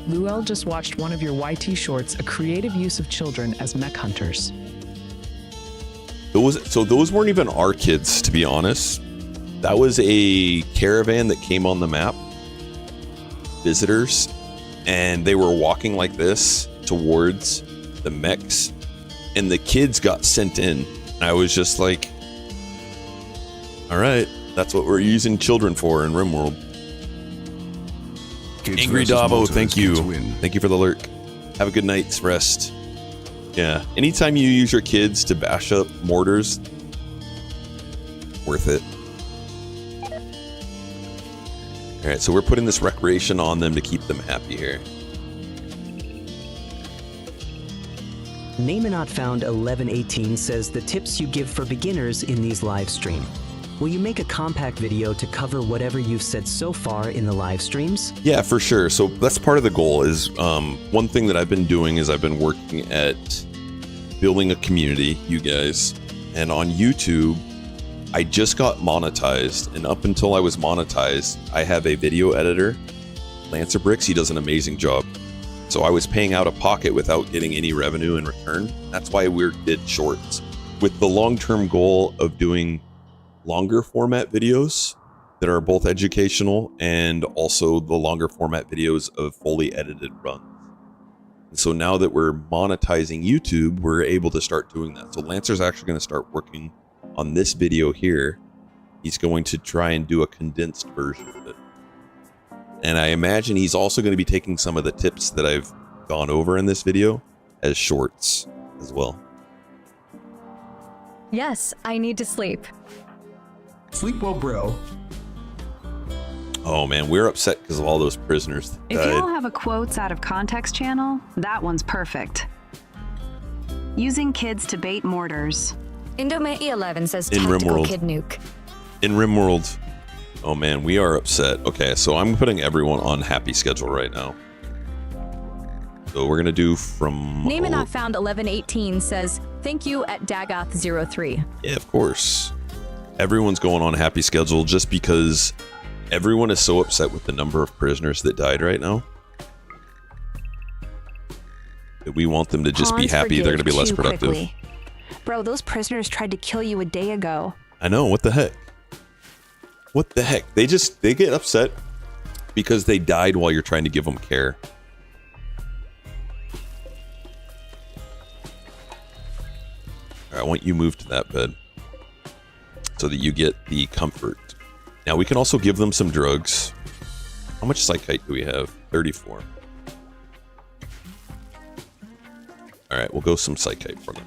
Luel just watched one of your YT shorts, a creative use of children as mech hunters. Those weren't even our kids, to be honest. That was a caravan that came on the map. Visitors. And they were walking like this towards the mechs. And the kids got sent in. I was just like, all right, that's what we're using children for in Rimworld. Angry Davo, thank you. Thank you for the lurk. Have a good night's rest. Yeah, anytime you use your kids to bash up mortars, worth it. All right, so we're putting this recreation on them to keep them happy here. Name Not Found 1118 says the tips you give for beginners in these live stream. Will you make a compact video to cover whatever you've said so far in the live streams? Yeah, for sure. So that's part of the goal is one thing that I've been doing is I've been working at building a community, you guys. And on YouTube, I just got monetized. And up until I was monetized, I have a video editor, Lancer Bricks. He does an amazing job. So I was paying out of pocket without getting any revenue in return. That's why we did shorts with the long-term goal of doing longer format videos that are both educational and also the longer format videos of fully edited runs. And so now that we're monetizing YouTube, we're able to start doing that. So Lancer's actually going to start working on this video here. He's going to try and do a condensed version of it. And I imagine he's also going to be taking some of the tips that I've gone over in this video as shorts as well. Yes, I need to sleep. Sleep well, bro. Oh man, we're upset because of all those prisoners that If died. you don't have a quotes out of context channel, that one's perfect. Using kids to bait mortars. Indomate11 says In tactical Rimworld. kid nuke. In Rimworld. Oh man, we are upset. Okay, so I'm putting everyone on happy schedule right now. So we're gonna do from... Name It Not Found 1118 says, thank you at Dagoth03. Yeah, of course. Everyone's going on a happy schedule just because everyone is so upset with the number of prisoners that died right now. That we want them to just be happy. They're going to be less productive. Quickly. Bro, those prisoners tried to kill you a day ago. I know. What the heck? What the heck? They get upset because they died while you're trying to give them care. All right, I want you moved to that bed so that you get the comfort. Now we can also give them some drugs. How much psychite do we have? 34. All right, we'll go some psychite for them.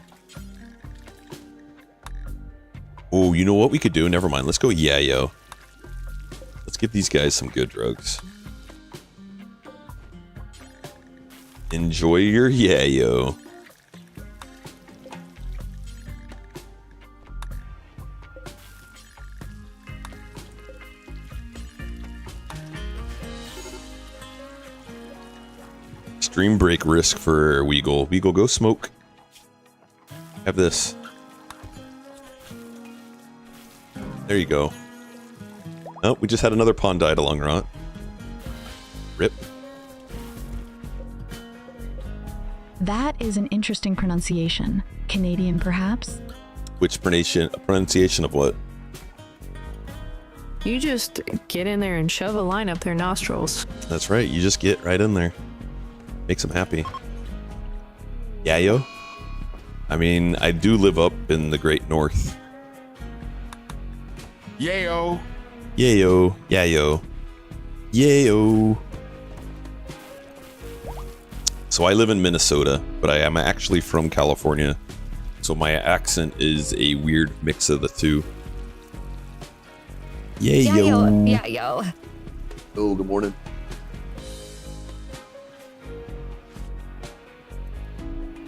Oh, you know what we could do? Never mind. Let's go yayo. Let's give these guys some good drugs. Enjoy your yayo. Extreme break risk for Weagle. Weagle, go smoke. Have this. There you go. Oh, we just had another pawn died along rot. Rip. That is an interesting pronunciation. Canadian, perhaps? Which pronunciation of what? You just get in there and shove a line up their nostrils. That's right. You just get right in there. Makes them happy. Yayo? I mean, I do live up in the Great North. Yayo. Yayo. Yayo. Yayo. So I live in Minnesota, but I am actually from California. So my accent is a weird mix of the two. Yayo. Yayo. Oh, good morning.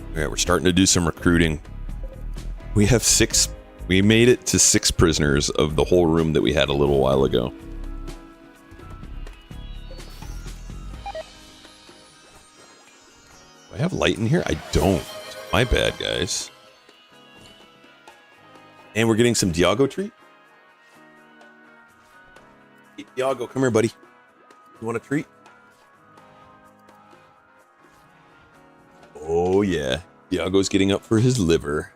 All right, we're starting to do some recruiting. We have 6 We made it to 6 prisoners of the whole room that we had a little while ago. Do I have light in here? I don't. My bad, guys. And we're getting some Diago treat. Hey, Diago, come here, buddy. You want a treat? Oh, yeah. Diago's getting up for his liver.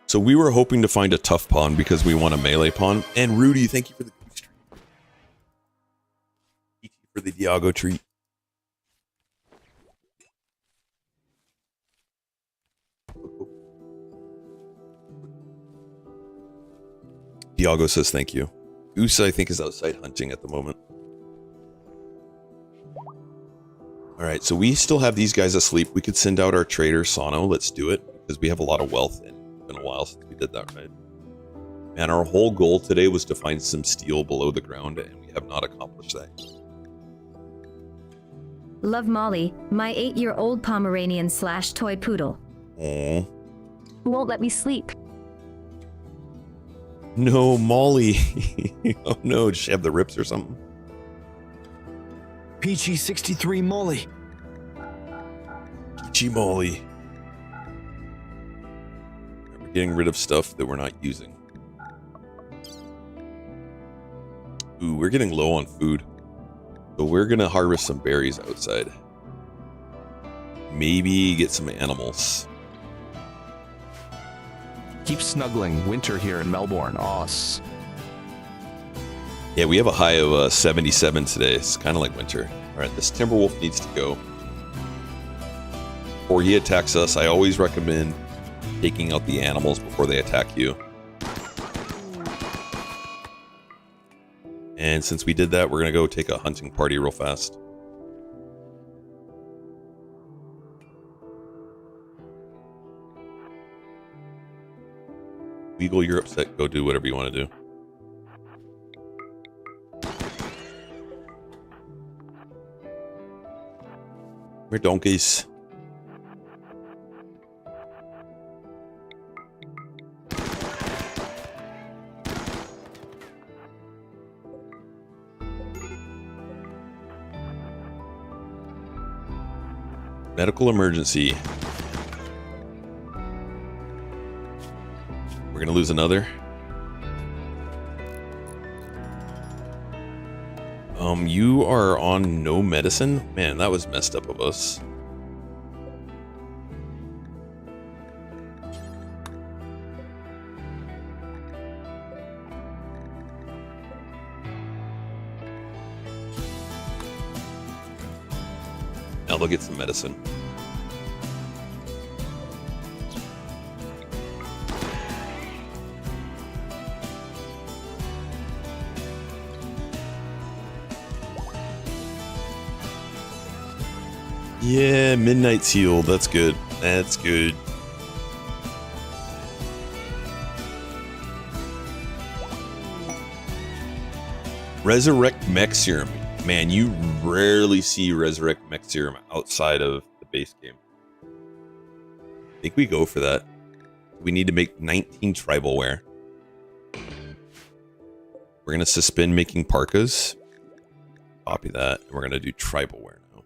So we were hoping to find a tough pawn because we want a melee pawn. And Rudy, thank you for the goose treat. Thank you for the Diago treat. Diago says thank you. Goose, I think, is outside hunting at the moment. Alright, so we still have these guys asleep. We could send out our trader, Sano. Let's do it, because we have a lot of wealth in. It's been a while since we did that, right? Man, our whole goal today was to find some steel below the ground, and we have not accomplished that. Love Molly, my 8-year-old Pomeranian / toy poodle. Aww. Won't let me sleep. No, Molly. Oh no, does she have the rips or something? Peachy 63 Molly. Peachy Molly. We're getting rid of stuff that we're not using. Ooh, we're getting low on food. So we're gonna harvest some berries outside. Maybe get some animals. Keep snuggling. Winter here in Melbourne. Awes. Yeah, we have a high of 77 today. It's kind of like winter. All right, this Timberwolf needs to go. Before he attacks us, I always recommend taking out the animals before they attack you. And since we did that, we're going to go take a hunting party real fast. Eagle, you're upset. Go do whatever you want to do. We're donkeys. Medical emergency. We're gonna lose another. You are on no medicine? Man, that was messed up of us. Now they'll get some medicine. Yeah, Midnight's healed. That's good. That's good. Resurrect Mech Serum. Man, you rarely see Resurrect Mech Serum outside of the base game. I think we go for that. We need to make 19 tribal wear. We're going to suspend making parkas. Copy that. And we're going to do tribal wear now.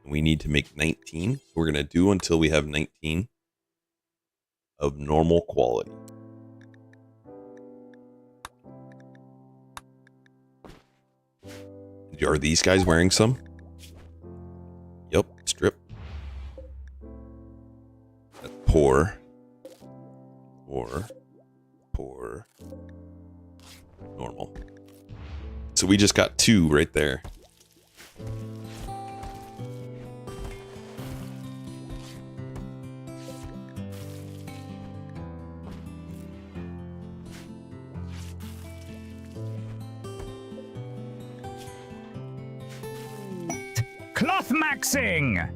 We need to make 19. So we're going to do until we have 19 of normal quality. Are these guys wearing some? Yep, strip. That's poor. Poor. Normal. So we just got 2 right there. Cloth maxing!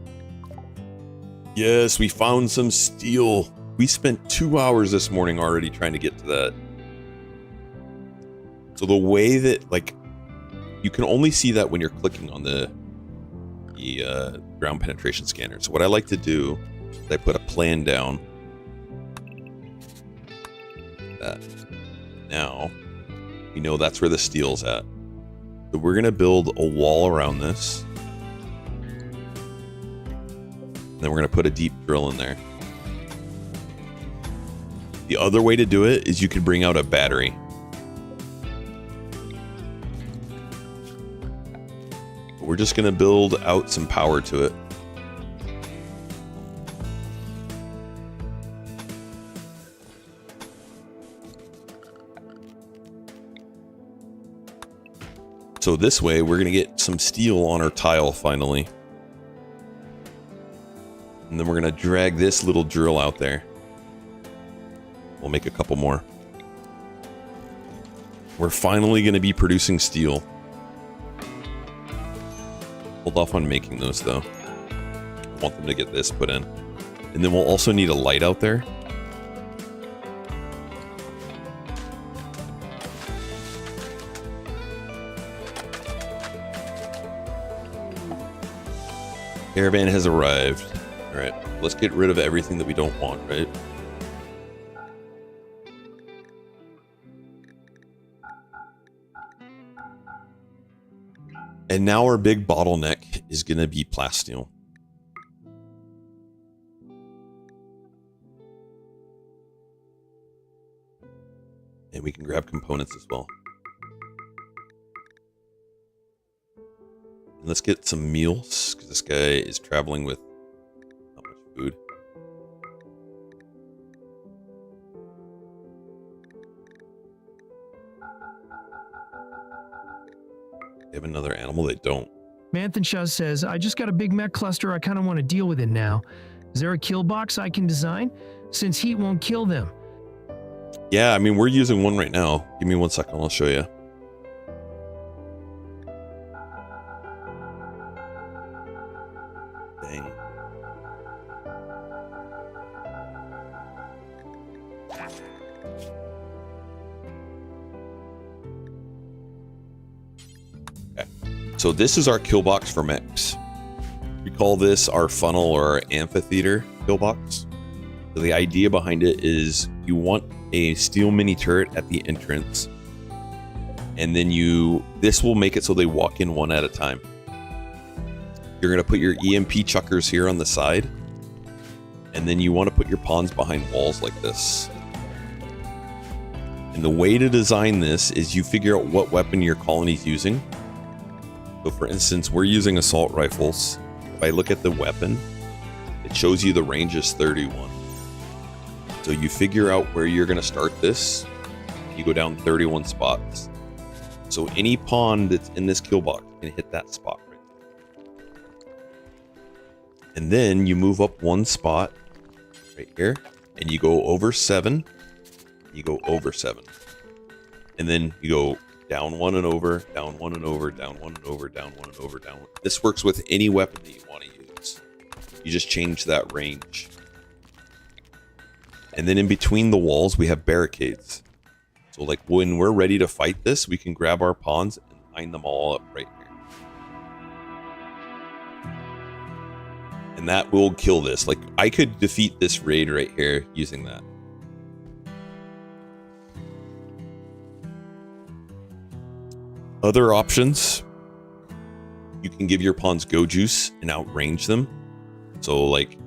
Yes, we found some steel. We spent 2 hours this morning already trying to get to that. So the way that, like, you can only see that when you're clicking on the the ground penetration scanner. So what I like to do is I put a plan down. That. Now, we know that's where the steel's at. So we're going to build a wall around this. And then we're going to put a deep drill in there. The other way to do it is you could bring out a battery. We're just going to build out some power to it. So this way, we're going to get some steel on our tile finally. And then we're going to drag this little drill out there. We'll make a couple more. We're finally going to be producing steel. Hold off on making those though. I want them to get this put in. And then we'll also need a light out there. Caravan has arrived. All right, let's get rid of everything that we don't want, right? And now our big bottleneck is going to be plasteel. And we can grab components as well. And let's get some meals, because this guy is traveling with not much food. They have another animal? They don't. Manthanshah says, I just got a big mech cluster. I kind of want to deal with it now. Is there a kill box I can design? Since heat won't kill them. Yeah, I mean, we're using one right now. Give me 1 second, I'll show you. Dang. Okay. So this is our kill box for mechs. We call this our funnel or our amphitheater kill box. So the idea behind it is you want a steel mini turret at the entrance, and then this will make it so they walk in one at a time. You're going to put your EMP chuckers here on the side, and then you want to put your pawns behind walls like this. And the way to design this is you figure out what weapon your colony's using. So for instance, we're using assault rifles. If I look at the weapon, it shows you the range is 31. So you figure out where you're going to start this. You go down 31 spots. So any pawn that's in this kill box can hit that spot right there. And then you move up one spot right here, and you go over 7. You go over 7. And then you go down 1 and over, down 1 and over, down 1 and over, down 1 and over, down 1. This works with any weapon that you want to use. You just change that range. And then in between the walls, we have barricades. So like when we're ready to fight this, we can grab our pawns and line them all up right here. And that will kill this. Like I could defeat this raid right here using that. Other options, you can give your pawns go juice and outrange them. So like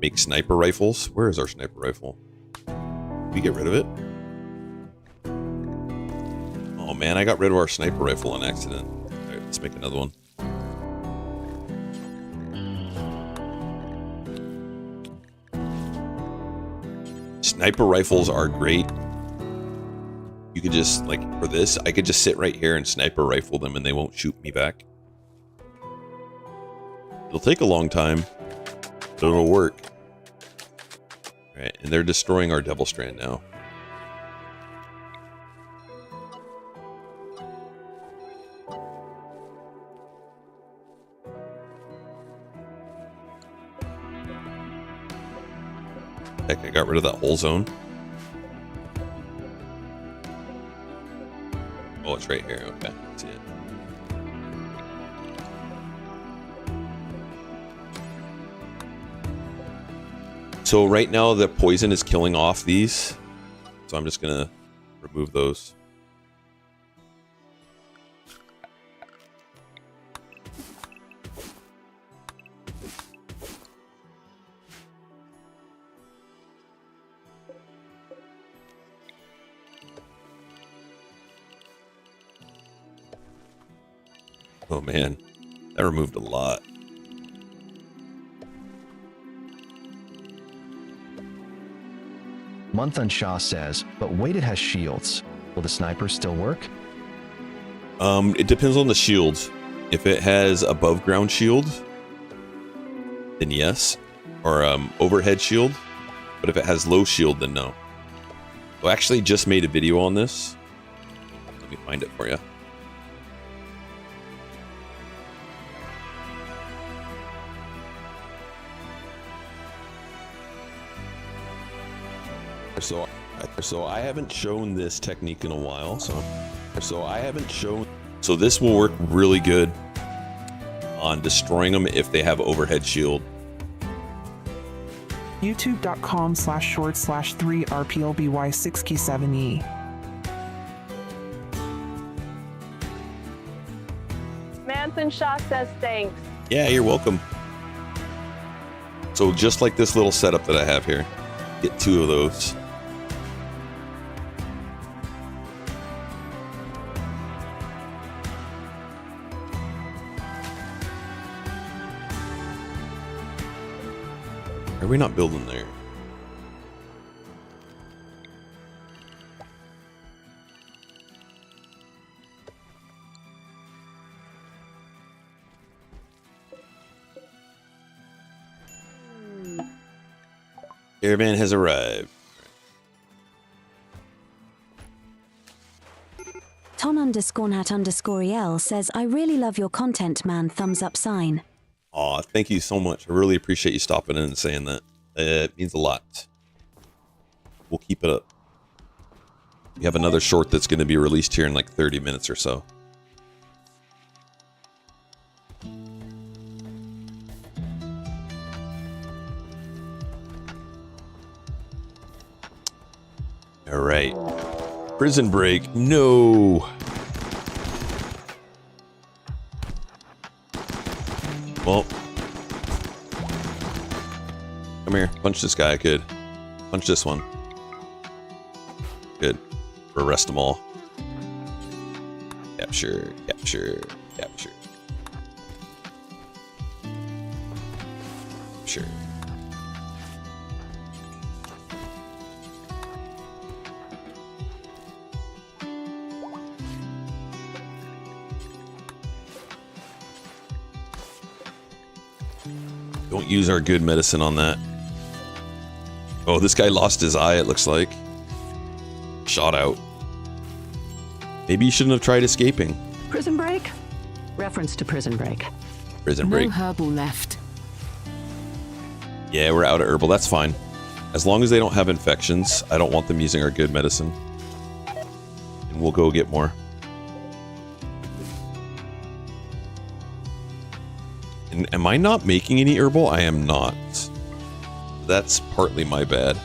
make sniper rifles. Where is our sniper rifle? We get rid of it? Oh man, I got rid of our sniper rifle on accident. Alright, let's make another one. Sniper rifles are great. You could just, like, for this, I could just sit right here and sniper rifle them and they won't shoot me back. It'll take a long time, but it'll work. Alright, and they're destroying our Devil Strand now. Heck, I got rid of that whole zone. Oh, it's right here. Okay, I see it. So right now the poison is killing off these. So I'm just gonna remove those. Oh man, that removed a lot. Monthun Shah says, but wait, it has shields. Will the sniper still work? It depends on the shields. If it has above ground shield, then yes. Or overhead shield. But if it has low shield, then no. So I actually just made a video on this. Let me find it for you. So I haven't shown this technique in a while, so this will work really good on destroying them if they have overhead shield. youtube.com/short/3rplby6key7e. Manson Shaw says thanks. Yeah, you're welcome. So just like this little setup that I have here, get 2 of those. Are we not building there? Caravan has arrived. Ton_nat_el says, I really love your content, man. Thumbs up sign. Aw, thank you so much. I really appreciate you stopping in and saying that. It means a lot. We'll keep it up. We have another short that's going to be released here in like 30 minutes or so. All right. Prison break. No. Well, come here. Punch this guy. Good. Punch this one. Good. Arrest them all. Capture. Capture. Capture. Capture. Don't use our good medicine on that. Oh, this guy lost his eye, it looks like. Shot out. Maybe you shouldn't have tried escaping. Prison break? Reference to prison break. Prison break. No herbal left. Yeah, we're out of herbal. That's fine. As long as they don't have infections, I don't want them using our good medicine. And we'll go get more. And am I not making any herbal? I am not. That's partly my bad.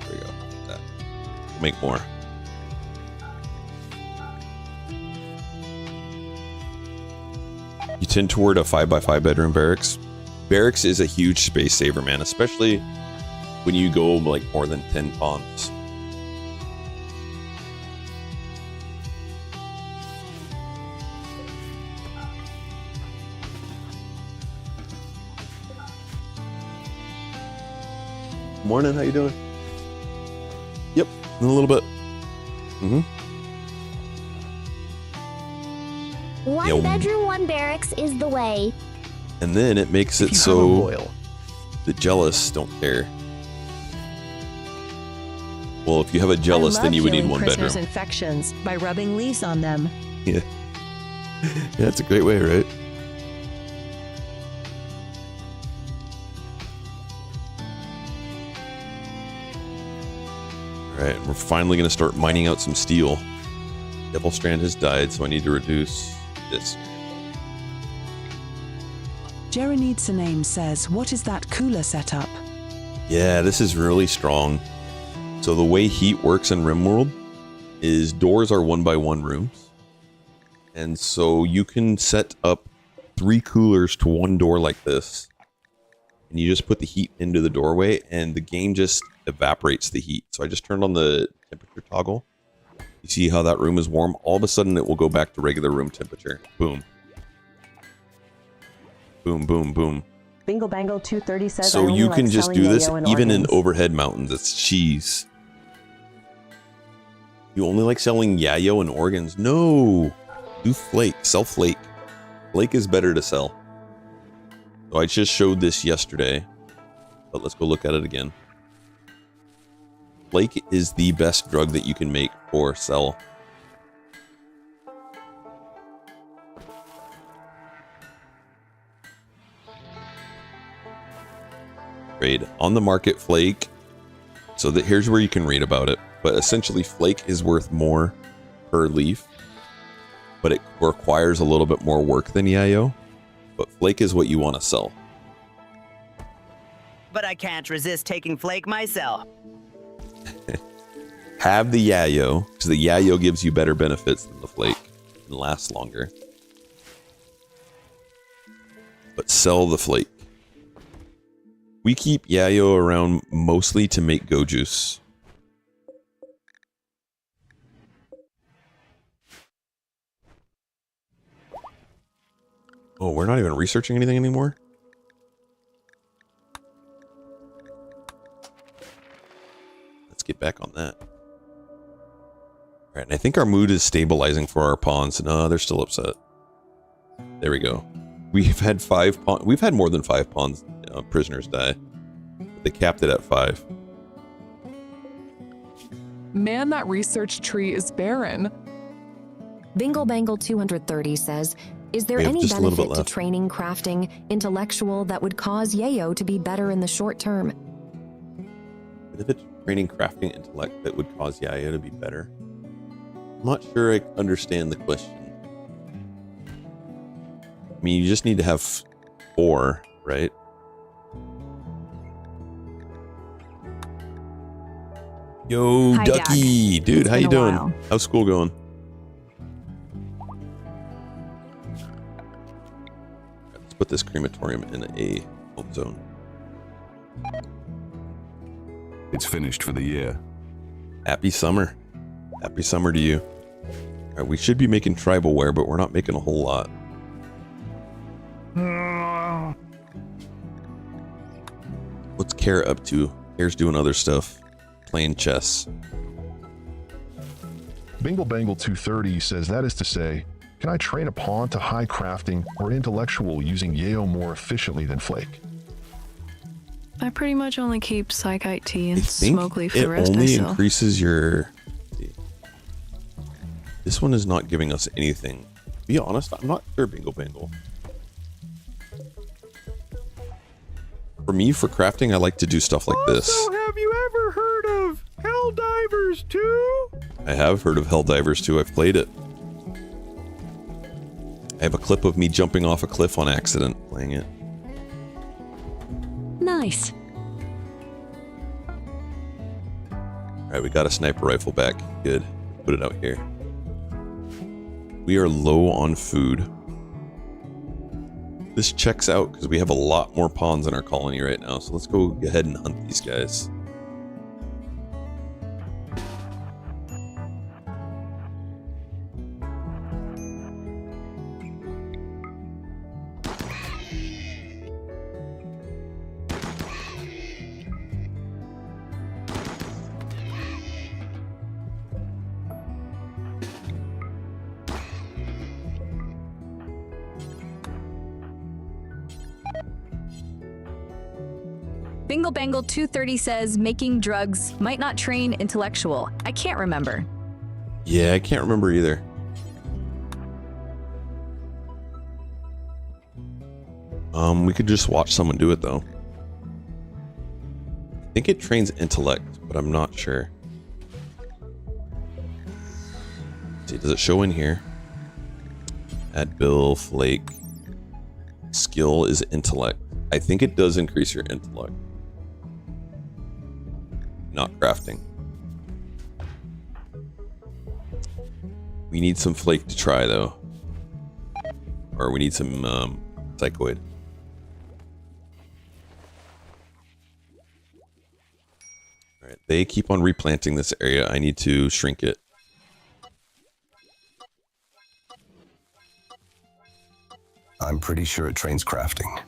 There we go. That. We'll make more. You tend toward a 5x5 bedroom barracks. Barracks is a huge space saver, man, especially when you go like more than 10 pawns. Morning, how you doing? Yep, in a little bit. One bedroom, one barracks is the way. And then it makes it so the jealous don't care. Well, if you have a jealous, then you would need one bedroom. Infections by rubbing leaves on them. Yeah. Yeah, that's a great way, right? Alright, we're finally going to start mining out some steel. Devil Strand has died, so I need to reduce this. Jerry Needs a Name says, what is that cooler setup? Yeah, this is really strong. So the way heat works in Rimworld is doors are 1x1 rooms. And so you can set up 3 coolers to one door like this. And you just put the heat into the doorway and the game just evaporates the heat. So I just turned on the temperature toggle. You see how that room is warm? All of a sudden it will go back to regular room temperature. Boom. Boom, boom, boom. Bingle Bangle 230 says so you can just do this even in overhead mountains. It's cheese. You only like selling yayo and organs? No. Do flake. Sell flake. Flake is better to sell. So I just showed this yesterday, but let's go look at it again. Flake is the best drug that you can make or sell. Trade on the market flake. So that here's where you can read about it. But essentially flake is worth more per leaf, but it requires a little bit more work than yayo. But flake is what you want to sell. But I can't resist taking flake myself. Have the yayo, because the yayo gives you better benefits than the flake and lasts longer. But sell the flake. We keep yayo around mostly to make go juice. Oh, we're not even researching anything anymore? Let's get back on that. Alright, and I think our mood is stabilizing for our pawns. No, they're still upset. There we go. We've had 5 pawns. We've had more than 5 pawns prisoners die. They capped it at 5. Man, that research tree is barren. Bingle Bangle 230 says, is there any benefit to training crafting intellectual that would cause yayo to be better in the short term? Benefit to training crafting intellect that would cause yayo to be better? I'm not sure I understand the question. I mean, you just need to have 4, right? Yo, Hi, Ducky! Doc. Dude, It's how been you a doing? while. How's school going? Let's put this crematorium in a home zone. It's finished for the year. Happy summer. Happy summer to you. Alright, we should be making tribalware, but we're not making a whole lot. What's Kara up to? Kara's doing other stuff. Playing chess. Bingle Bangle 230 says, that is to say, can I train a pawn to high crafting or intellectual using yayo more efficiently than flake? I pretty much only keep Psychite tea and smoke leaf for the rest it only myself. increases your... This one is not giving us anything. To be honest, I'm not sure, Bingle Bangle. For me, for crafting, I like to do stuff like this. Have you ever heard of Helldivers 2? I have heard of Helldivers 2. I've played it. I have a clip of me jumping off a cliff on accident playing it. Nice. Alright, we got a sniper rifle back. Good. Put it out here. We are low on food. This checks out because we have a lot more pawns in our colony right now. So let's go ahead and hunt these guys. Bingle Bangle 230 says making drugs might not train intellectual. I can't remember. Yeah, I can't remember either. We could just watch someone do it though. I think it trains intellect, but I'm not sure. see, does it show in here? Add Bill, Flake. Skill is intellect. I think it does increase your intellect. Not crafting. We need some Flake to try though. Or we need some Psychoid. Alright, they keep on replanting this area. I need to shrink it. I'm pretty sure it trains crafting.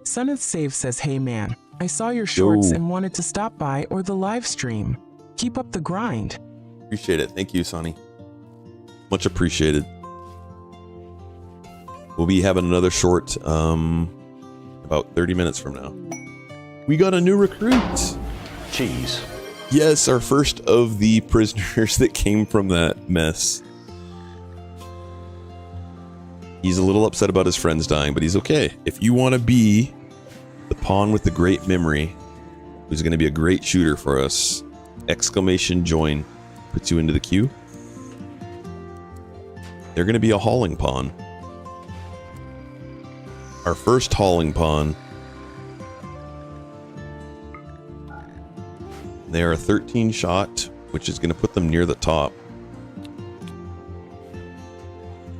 Son of Save says, hey man, I saw your shorts and wanted to stop by or the live stream. Keep up the grind. Appreciate it. Thank you, Sonny. Much appreciated. We'll be having another short about 30 minutes from now. We got a new recruit. Jeez. Yes, our first of the prisoners that came from that mess. He's a little upset about his friends dying, but he's okay. If you want to be the pawn with the great memory, who's going to be a great shooter for us, exclamation join puts you into the queue. They're going to be a hauling pawn. Our first hauling pawn. They are a 13 shot, which is going to put them near the top.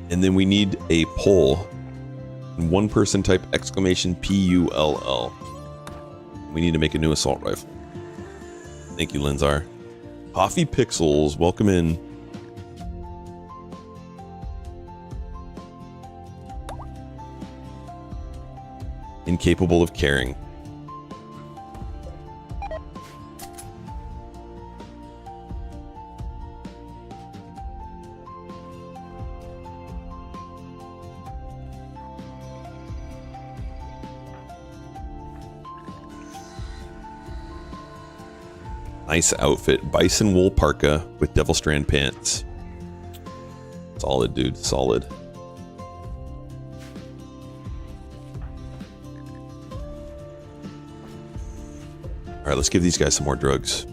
And then we need a pull. And one person type exclamation PULL. We need to make a new assault rifle. Thank you, Linzar. Coffee Pixels, welcome in. Incapable of caring. Nice outfit. Bison wool parka with devil strand pants. Solid, dude. Solid. Alright, let's give these guys some more drugs.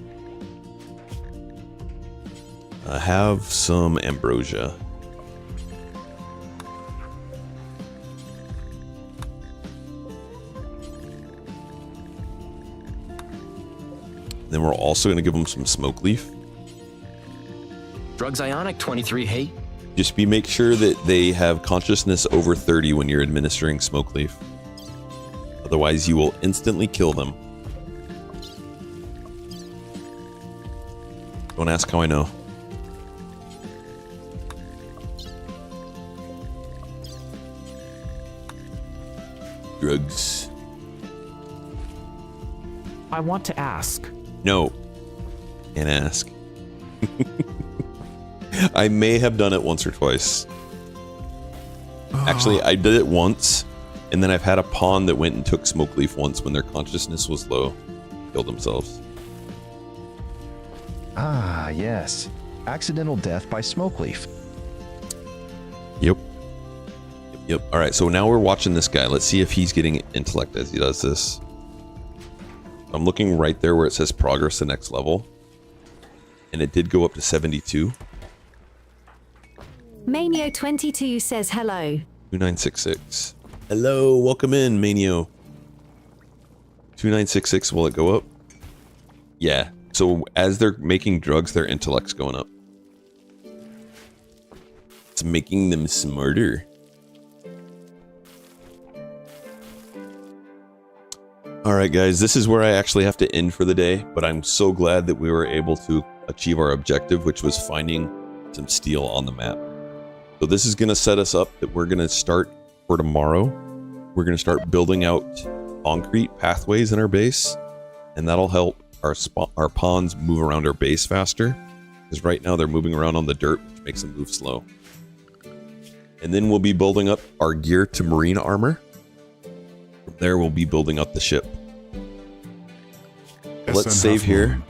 Have some ambrosia. Then we're also going to give them some smoke leaf. Drugs Ionic 23, hey? Just make sure that they have consciousness over 30 when you're administering smoke leaf. Otherwise, you will instantly kill them. Don't ask how I know. Drugs. I want to ask. No. Can't ask. I may have done it once or twice. Actually, I did it once, and then I've had a pawn that went and took smoke leaf once when their consciousness was low. Killed themselves. Ah, yes. Accidental death by smoke leaf. Yep. Yep. All right, so now we're watching this guy. Let's see if he's getting intellect as he does this. I'm looking right there where it says progress the next level. And it did go up to 72. Manio22 says hello. 2966. Hello, welcome in, Manio. 2966, will it go up? Yeah. So as they're making drugs, their intellect's going up. It's making them smarter. Alright guys, this is where I actually have to end for the day, but I'm so glad that we were able to achieve our objective, which was finding some steel on the map. So this is going to set us up that we're going to start for tomorrow. We're going to start building out concrete pathways in our base, and that'll help our pawns move around our base faster, because right now they're moving around on the dirt, which makes them move slow. And then we'll be building up our gear to marine armor. From there, we'll be building up the ship. Let's save here.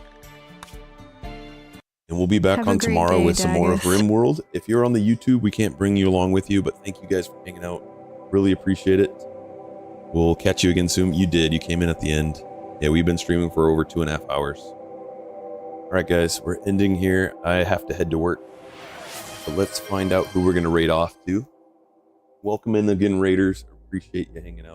And we'll be back on tomorrow with some more of Rimworld. If you're on the YouTube, we can't bring you along with you, but thank you guys for hanging out. Really appreciate it. We'll catch you again soon. You did. You came in at the end. Yeah, we've been streaming for over 2.5 hours. All right, guys, we're ending here. I have to head to work. So let's find out who we're going to raid off to. Welcome in again, raiders. Appreciate you hanging out.